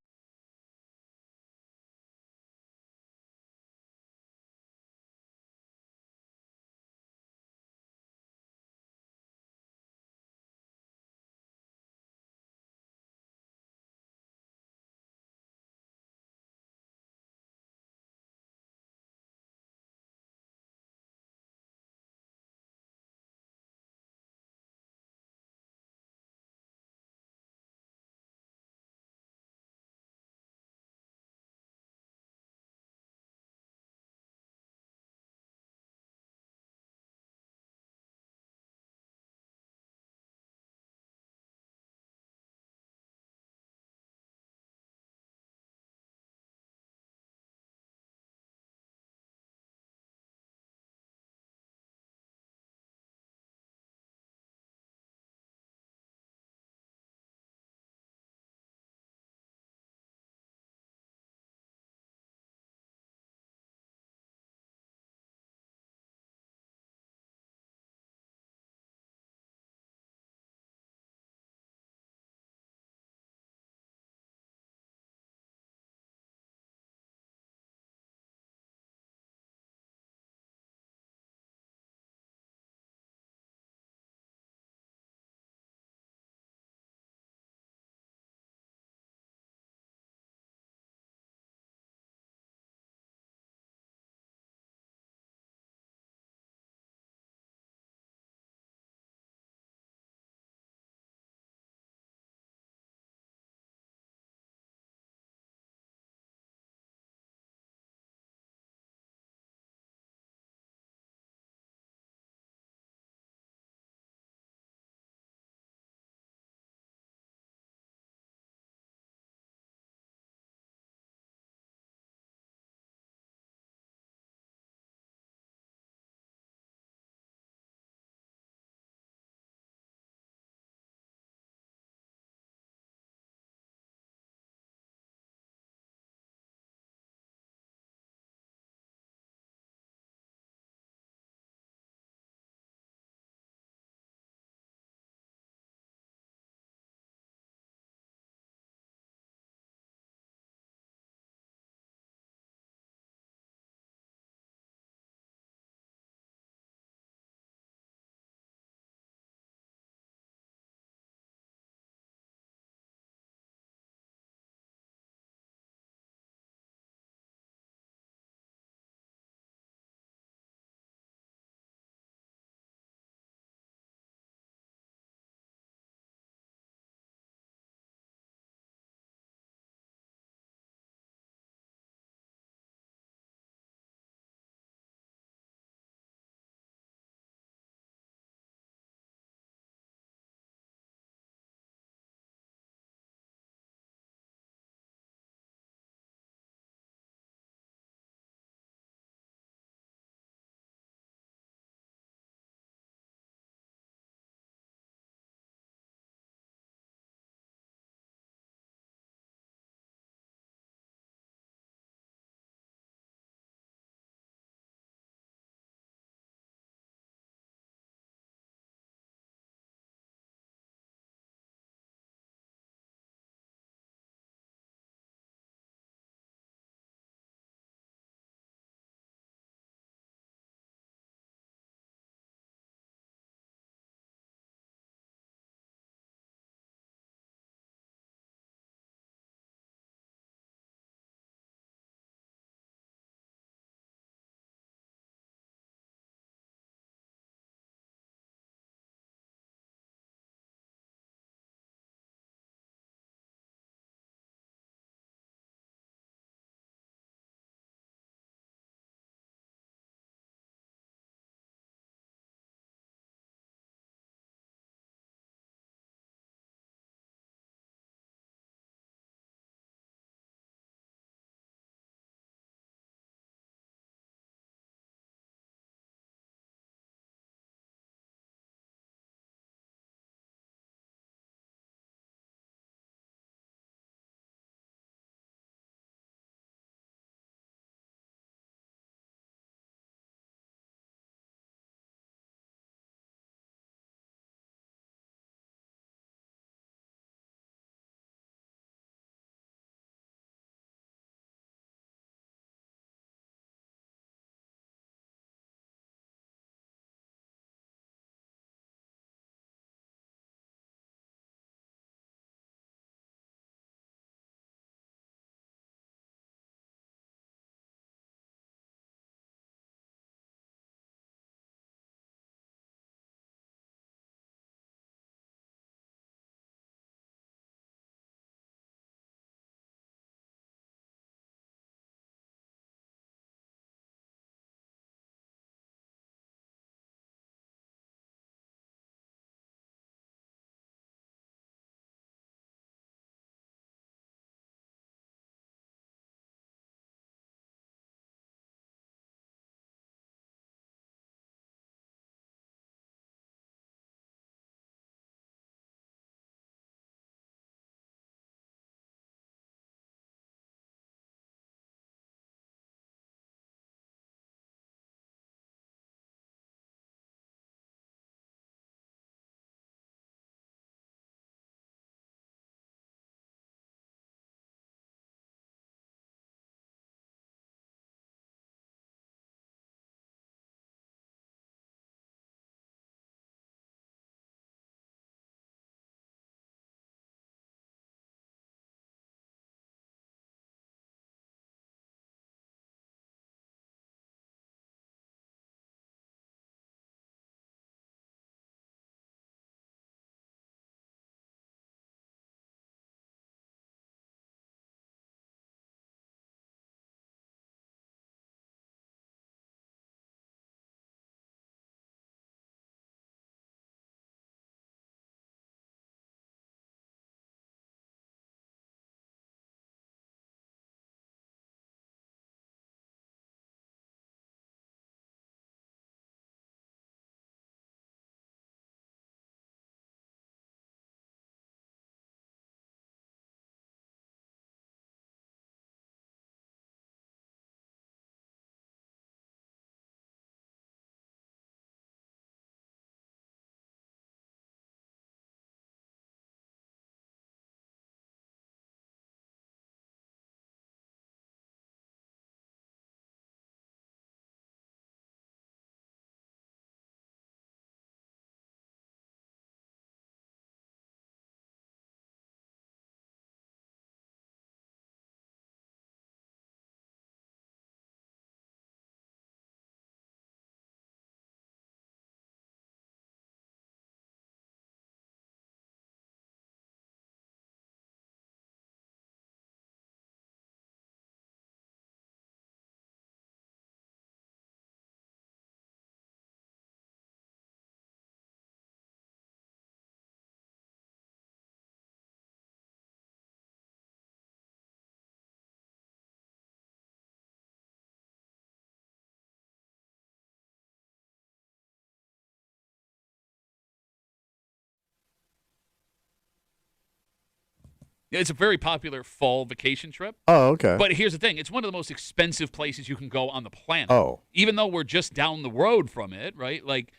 It's a very popular fall vacation trip. Oh, okay. But here's the thing. It's one of the most expensive places you can go on the planet. Oh. Even though we're just down the road from it, right? Like,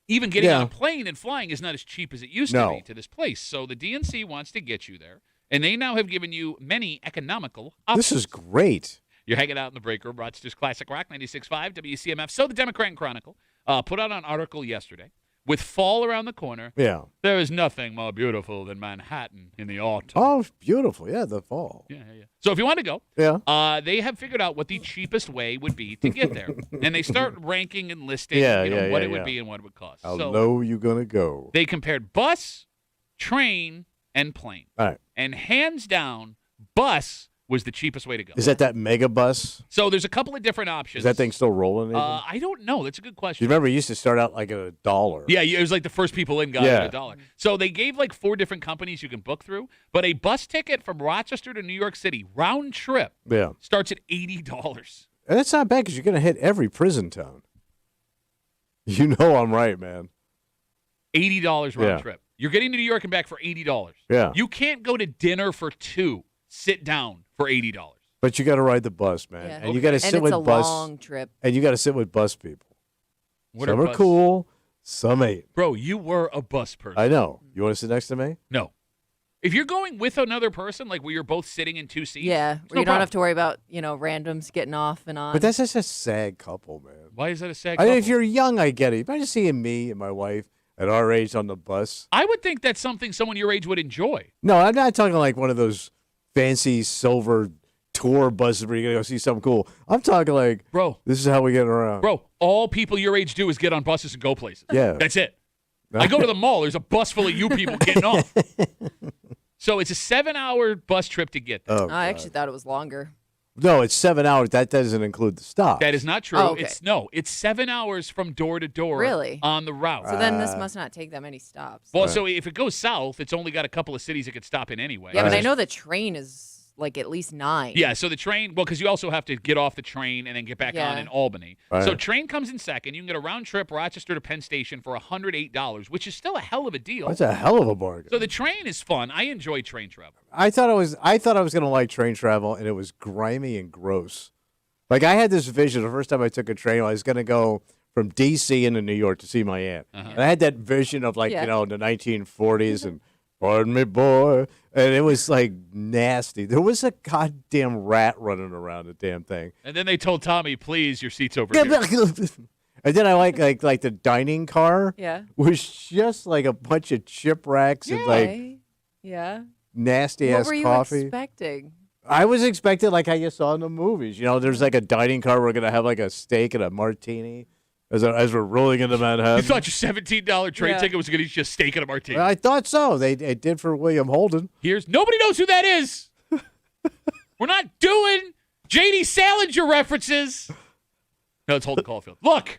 even getting Yeah. on a plane and flying is not as cheap as it used No. to be to this place. So the DNC wants to get you there, and they now have given you many economical options. This is great. You're hanging out in the break room. Rochester's Classic Rock 96.5 WCMF. So the Democrat and Chronicle put out an article yesterday. With fall around the corner, Yeah. there is nothing more beautiful than Manhattan in the autumn. Oh, it's beautiful. Yeah, the fall. Yeah. So if you want to go, Yeah. they have figured out what the cheapest way would be to get there. And they start ranking and listing Yeah, what yeah, it would yeah. be and what it would cost. How so low you going to go? they compared bus, train, and plane. All right. And hands down, bus was the cheapest way to go. Is that mega bus? So there's a couple of different options. Is that thing still rolling? Even? I don't know. That's a good Do question. you remember it used to start out like at $1? Yeah, it was like the first people in got Yeah. $1. So they gave like 4 different companies you can book through, but a bus ticket from Rochester to New York City, round trip, Yeah. starts at $80. And that's not bad because you're going to hit every prison town. You know I'm right, man. $80 round Yeah. trip. You're getting to New York and back for $80. Yeah. You can't go to dinner for 2, sit down for $80. But you got to ride the bus, man. Yeah. And you got to And sit it's with a bus. long trip. And you got to sit with bus people. What Some are bus- cool, some ain't. Bro, you were a bus person. I know. You want to sit next to me? No. If you're going with another person, like where you're both sitting in 2 seats, Yeah, there's where no you don't problem. have to worry about, randoms getting off and on. But that's just a sad couple, man. Why is that a sad I mean, couple? if you're young, I get it. Imagine seeing me and my wife at our age on the bus. I would think that's something someone your age would enjoy. No, I'm not talking like one of those fancy silver tour buses where you're going to go see something cool. I'm talking like, Bro, this is how we get around. all people your age do is get on buses and go places. Yeah. That's it. I go to the mall. There's a bus full of you people getting off. So it's a 7-hour bus trip to get there. Oh, I God. actually thought it was longer. No, it's 7 hours. That doesn't include the stop. That is not true. Oh, okay. It's 7 hours from door to door. Really? On the route. So then this must not take that many stops. Well, so if it goes south, it's only got a couple of cities it could stop in anyway. yeah, but I Right. know the train is like at least 9. Yeah, so the train, because you also have to get off the train and then get back Yeah. on in Albany. Right. So train comes in second. You can get a round trip Rochester to Penn Station for $108, which is still a hell of a deal. That's a hell of a bargain. So the train is fun. I enjoy train travel. I thought I was going to like train travel, and it was grimy and gross. Like I had this vision the first time I took a train. I was going to go from D.C. into New York to see my aunt, and I had that vision of like Yeah. the 1940s and pardon me, boy, and it was like nasty. There was a goddamn rat running around the damn thing. And then they told Tommy, please, your seat's over here. And then I like the dining car. Yeah. Was just like a bunch of chipwrecks and like Okay. Yeah. nasty What ass were you coffee. expecting? I was expecting like how you saw in the movies. There's like a dining car. We're gonna have like a steak and a martini as we're rolling into Manhattan. You thought your $17 train Yeah. ticket was going to get you a steak and a martini. I thought so. It did for William Holden. Nobody knows who that is. We're not doing J.D. Salinger references. No, it's Holden Caulfield. Look.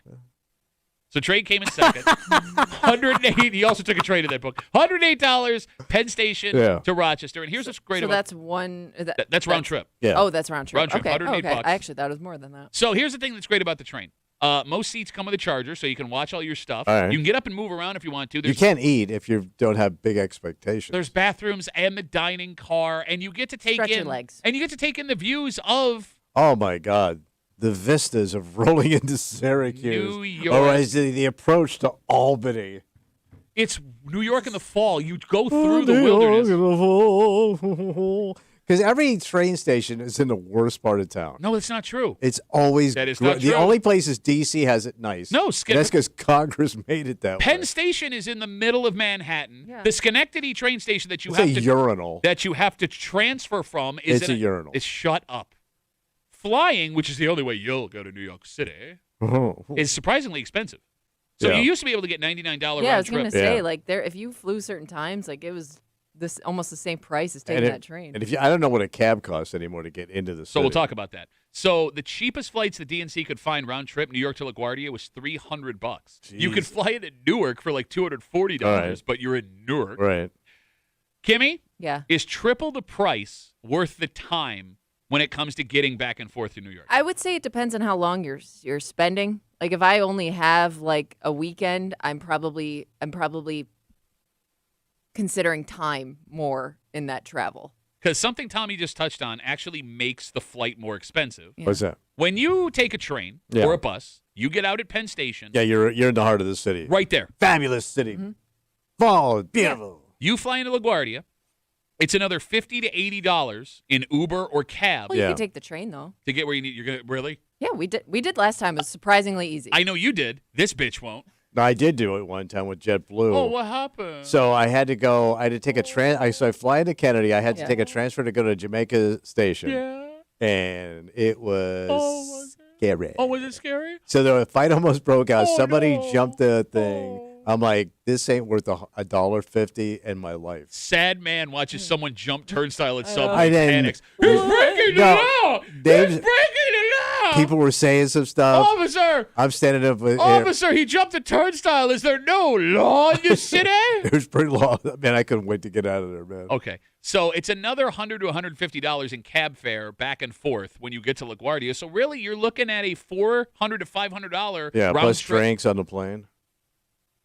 So train came in second. 108. He also took a train in that book. $108 Penn Station Yeah. to Rochester. And here's what's great So about that's one. that's round trip. Yeah. Oh, that's round trip. Round trip, Okay. 108 okay. bucks. I actually thought it was more than that. So here's the thing that's great about the train. Most seats come with a charger, so you can watch all your stuff. All right. You can get up and move around if you want to. You There's, can't eat if you don't have big expectations. there's bathrooms and the dining car, and you get to take Stretch in your legs. and you get to take in the views of Oh my God, the vistas of rolling into Syracuse, New York. or as the approach to Albany. It's New York in the fall. You go through the wilderness. Because every train station is in the worst part of town. No, it's not true. It's always That is gro- not the true. only places DC has it nice. No, And that's because Congress made it that Penn way. Station is in the middle of Manhattan. Yeah. The Schenectady train station that you It's have a to urinal. transfer from is It's a urinal. It's shut up. Flying, which is the only way you'll go to New York City, is surprisingly expensive. So Yeah. you used to be able to get $99 Yeah, I round was gonna trip. say Yeah. like if you flew certain times, like it was this almost the same price as taking And that train. And I don't know what a cab costs anymore to get into the city. So we'll talk about that. So the cheapest flights the DNC could find round trip New York to LaGuardia was $300. You could Jeez. fly into Newark for like $240, All right. but you're in Newark. Right. Kimmy, yeah. is triple the price worth the time when it comes to getting back and forth to New York? I would say it depends on how long you're spending. Like if I only have like a weekend, I'm probably considering time more in that travel. because something Tommy just touched on actually makes the flight more expensive. Yeah. What's that? When you take a train Yeah. or a bus, you get out at Penn Station. Yeah, you're in the heart of the city. Right there. Fabulous city. Fall, beautiful. You fly into LaGuardia. It's another $50 to $80 in Uber or cab Well, you Yeah. can take the train though. to get where you need. You're gonna really? Yeah, we did. We did last time. It was surprisingly easy. I know you did. This bitch won't. No, I did do it one time with JetBlue. Oh, what happened? So I had to go. I had to take a so I fly into Kennedy. I had to Yeah. take a transfer to go to Jamaica Station, yeah. and it was Oh, my God. scary. Oh, was it scary? So the fight almost broke out. Oh, Somebody no. jumped the thing. Oh. I'm like, this ain't worth $1.50 in my life. Sad man watches someone jump turnstile at Subway I and didn't- panics. He's breaking the No, law. Dave's- He's breaking the law. People were saying some stuff. Officer, I'm standing up with. officer, he jumped a turnstile. Is there no law in this city? It was pretty long. Man, I couldn't wait to get out of there, man. Okay, so it's another $100 to $150 in cab fare back and forth when you get to LaGuardia. So really, you're looking at a $400 to $500 Yeah, round plus trip. drinks on the plane.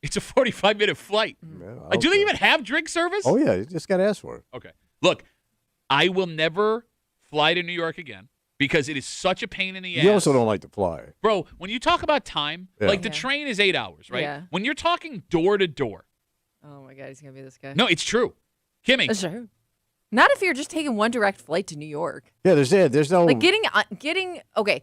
It's a 45-minute flight. Yeah, Do they okay. even have drink service? Oh yeah, you just got to ask for it. Okay. Look, I will never fly to New York again because it is such a pain in the ass. You also don't like to fly. Bro, when you talk about time, Yeah. like the Yeah. train is 8 hours, right? Yeah. When you're talking door to door, oh my God, he's gonna be this guy. no, it's true. Kimmy, Sure. Not if you're just taking one direct flight to New York. Yeah, there's no Like getting okay.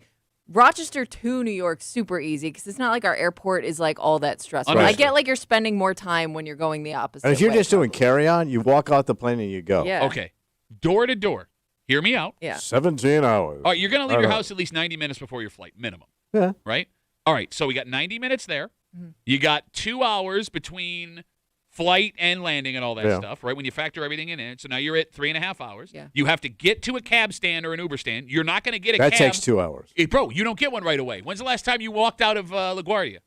Rochester to New York super easy because it's not like our airport is like all that stressful. I Understood. get like you're spending more time when you're going the opposite. And if you're way, just doing probably. carry on, you walk off the plane and you go. Yeah. okay, door to door. Hear me out. Yeah. 17 hours. All right, you're going to leave I your know. house at least 90 minutes before your flight, minimum, Yeah. right? All right, so we got 90 minutes there. Mm-hmm. You got 2 hours between flight and landing and all that Yeah. stuff, right? When you factor everything in it. So now you're at 3.5 hours. Yeah. You have to get to a cab stand or an Uber stand. You're not going to get a That cab. takes 2 hours. Bro, you don't get one right away. When's the last time you walked out of LaGuardia?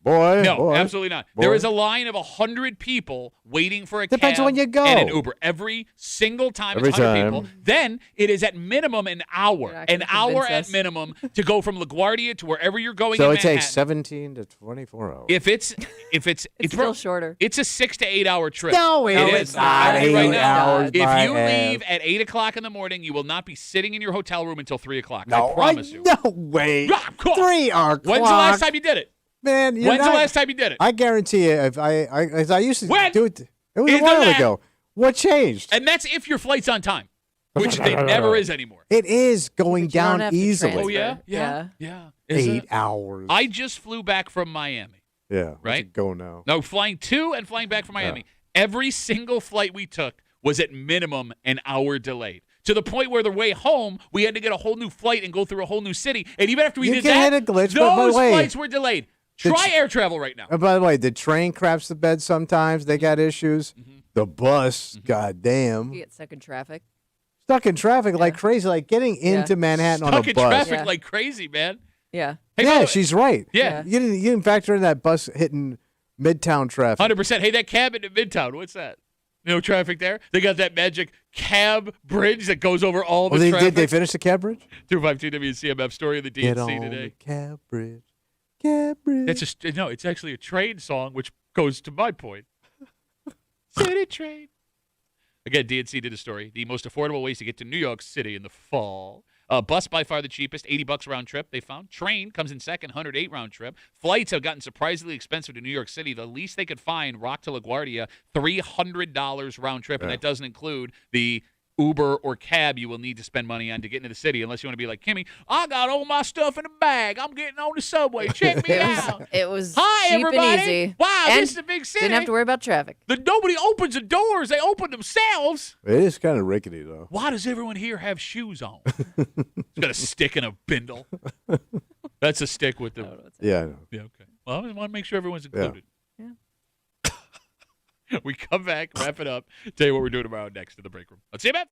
Boy. No, boy. absolutely not. Boy. There is a line of 100 people waiting for a Depends cab when you go. and an Uber. Every single time Every it's 100 time. people. Then it is at minimum an hour. You're not An gonna hour convince at us. minimum to go from LaGuardia to wherever you're going So in it Manhattan. takes 17 to 24 hours. If it's It's bro, still shorter. It's a 6 to 8 hour trip. No, it it's is. not. I'm telling you right 8 now, hours if by you half. leave at 8 o'clock in the morning, you will not be sitting in your hotel room until 3 o'clock. No, I promise you. No way. Ah, cool. 3 hours. When's the last time you did it? Man, you're When's the not- last time you did it? I guarantee you, if I used to When? do it. It was Is a while the la- ago. What changed? And that's if your flight's on time, which they never is anymore. It is going But you don't down have to easily. Oh, yeah? transfer. Yeah. Yeah. Is 8 it? hours. I just flew back from Miami. yeah. Let's Right? Go now. No, flying to and flying back from Miami. Every single flight we took was at minimum an hour delayed. To the point where the way home, we had to get a whole new flight and go through a whole new city. And even after we You did can that, hit a glitch, but by the those way, flights were delayed. the Try tr- air travel right now. And by the way, the train craps the bed sometimes. They got issues. The bus, goddamn, You get stuck in traffic. stuck in traffic like crazy. Like getting into Manhattan on Stuck a in bus. traffic Yeah. like crazy, man. Yeah. Hey, by the Yeah, way- she's right. Yeah. You didn't factor in that bus hitting Midtown traffic. 100%. Hey, that cab into Midtown, what's that? No traffic there? They got that magic cab bridge that goes over all the Oh, traffic. did they finish the cab bridge? 252 WCMF story of the Get DNC on today. the cab bridge. Cab bridge. That's just no. It's actually a train song, which goes to my point. City train. Again, DNC did a story. The most affordable ways to get to New York City in the fall. Bus by far the cheapest, $80 round trip. They found. Train comes in second, $108 round trip. Flights have gotten surprisingly expensive to New York City. The least they could find, Rock to LaGuardia, $300 round trip, and that doesn't include the Uber or cab you will need to spend money on to get into the city, unless you want to be like Kimmy. I got all my stuff in a bag. I'm getting on the subway. Check me out. It was Hi, cheap everybody. and easy. Wow, and this is a big city. Didn't have to worry about traffic. Nobody opens the doors. They open themselves. It is kind of rickety though. Why does everyone here have shoes on? It's got a stick and a bindle. That's a stick with the. Yeah, I know. Yeah, okay. Well, I want to make sure everyone's Yeah. included. We come back, wrap it up, tell you what we're doing tomorrow next in the break room. Let's see you, man.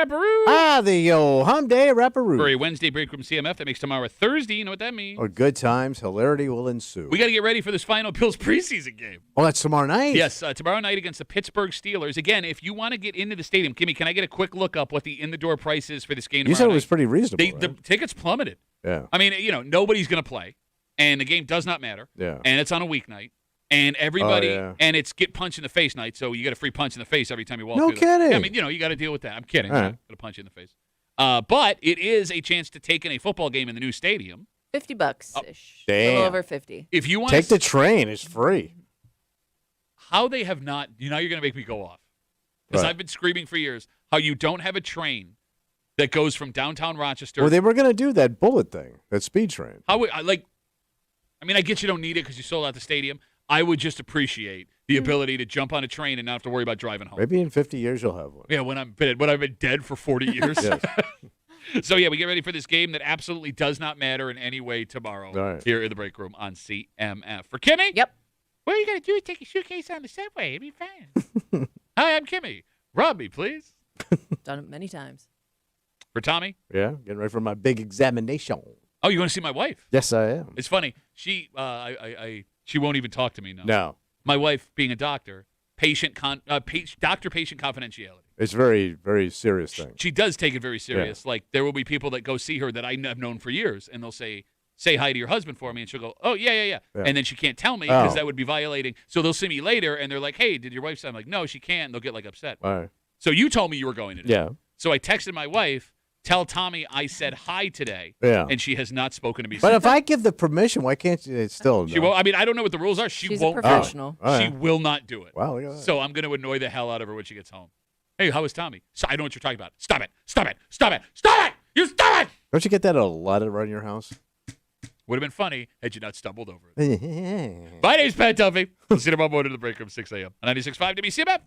Rapparoo. Ah, the old hum day For rapparoo. a Wednesday break room CMF that makes tomorrow a Thursday. You know what that means? Or good times, hilarity will ensue. We got to get ready for this final Bills preseason game. Oh, that's tomorrow night? Yes, tomorrow night against the Pittsburgh Steelers. Again, if you want to get into the stadium, Kimmy, can I get a quick look up what the in-the-door price is for this game tomorrow You said it was night? pretty reasonable, right? The tickets plummeted. Yeah. I mean, nobody's going to play, and the game does not matter. Yeah. And it's on a weeknight, and everybody, yeah. and it's get punched in the face night, so you get a free punch in the face every time you walk No through. kidding. Yeah, I mean, you got to deal with that. I'm kidding. All I'm right. not going to punch you in the face. But it is a chance to take in a football game in the new stadium. $50 ish. A damn. little over 50. If you want Take to the train. It's free. how they have not, you're going to make me go off. Because Right. I've been screaming for years how you don't have a train that goes from downtown Rochester. Well, they were going to do that bullet thing, that speed train. I get you don't need it because you sold out the stadium. I would just appreciate the ability to jump on a train and not have to worry about driving home. Maybe in 50 years you'll have one. Yeah, when I've been dead for 40 years. Yes. So, yeah, we get ready for this game that absolutely does not matter in any way tomorrow All right. here in the break room on CMF. For Kimmy? Yep. What you got to do is take a suitcase on the subway. It'll be fine. Hi, I'm Kimmy. Rob me, please. Done it many times. For Tommy? Yeah, getting ready for my big examination. Oh, you want to see my wife? Yes, I am. It's funny. She won't even talk to me now. No, My wife, being a doctor, doctor-patient confidentiality. it's a very, very serious thing. She does take it very serious. Like, there will be people that go see her that I have known for years, and they'll say hi to your husband for me, and she'll go, oh, yeah. Yeah. And then she can't tell me because Oh. that would be violating. So they'll see me later, and they're like, hey, did your wife say? I'm like, no, she can't. And they'll get, like, upset. All right. So you told me you were going to do it. Yeah. So I texted my wife, tell Tommy I said hi today, Yeah. and she has not spoken to me But since. if I give the permission, why can't you? It's still. She won't. I mean, I don't know what the rules are. She She's won't. a professional. All She right. will not do it. Wow, look at that. So I'm going to annoy the hell out of her when she gets home. Hey, how was Tommy? So I know what you're talking about. Stop it. Stop it. Stop it. Stop it. You stop it. Don't you get that a lot around your house? Would have been funny had you not stumbled over it. My name's Pat Duffy. We'll see you tomorrow morning in the break room, 6 a.m. on 96.5 WCMF.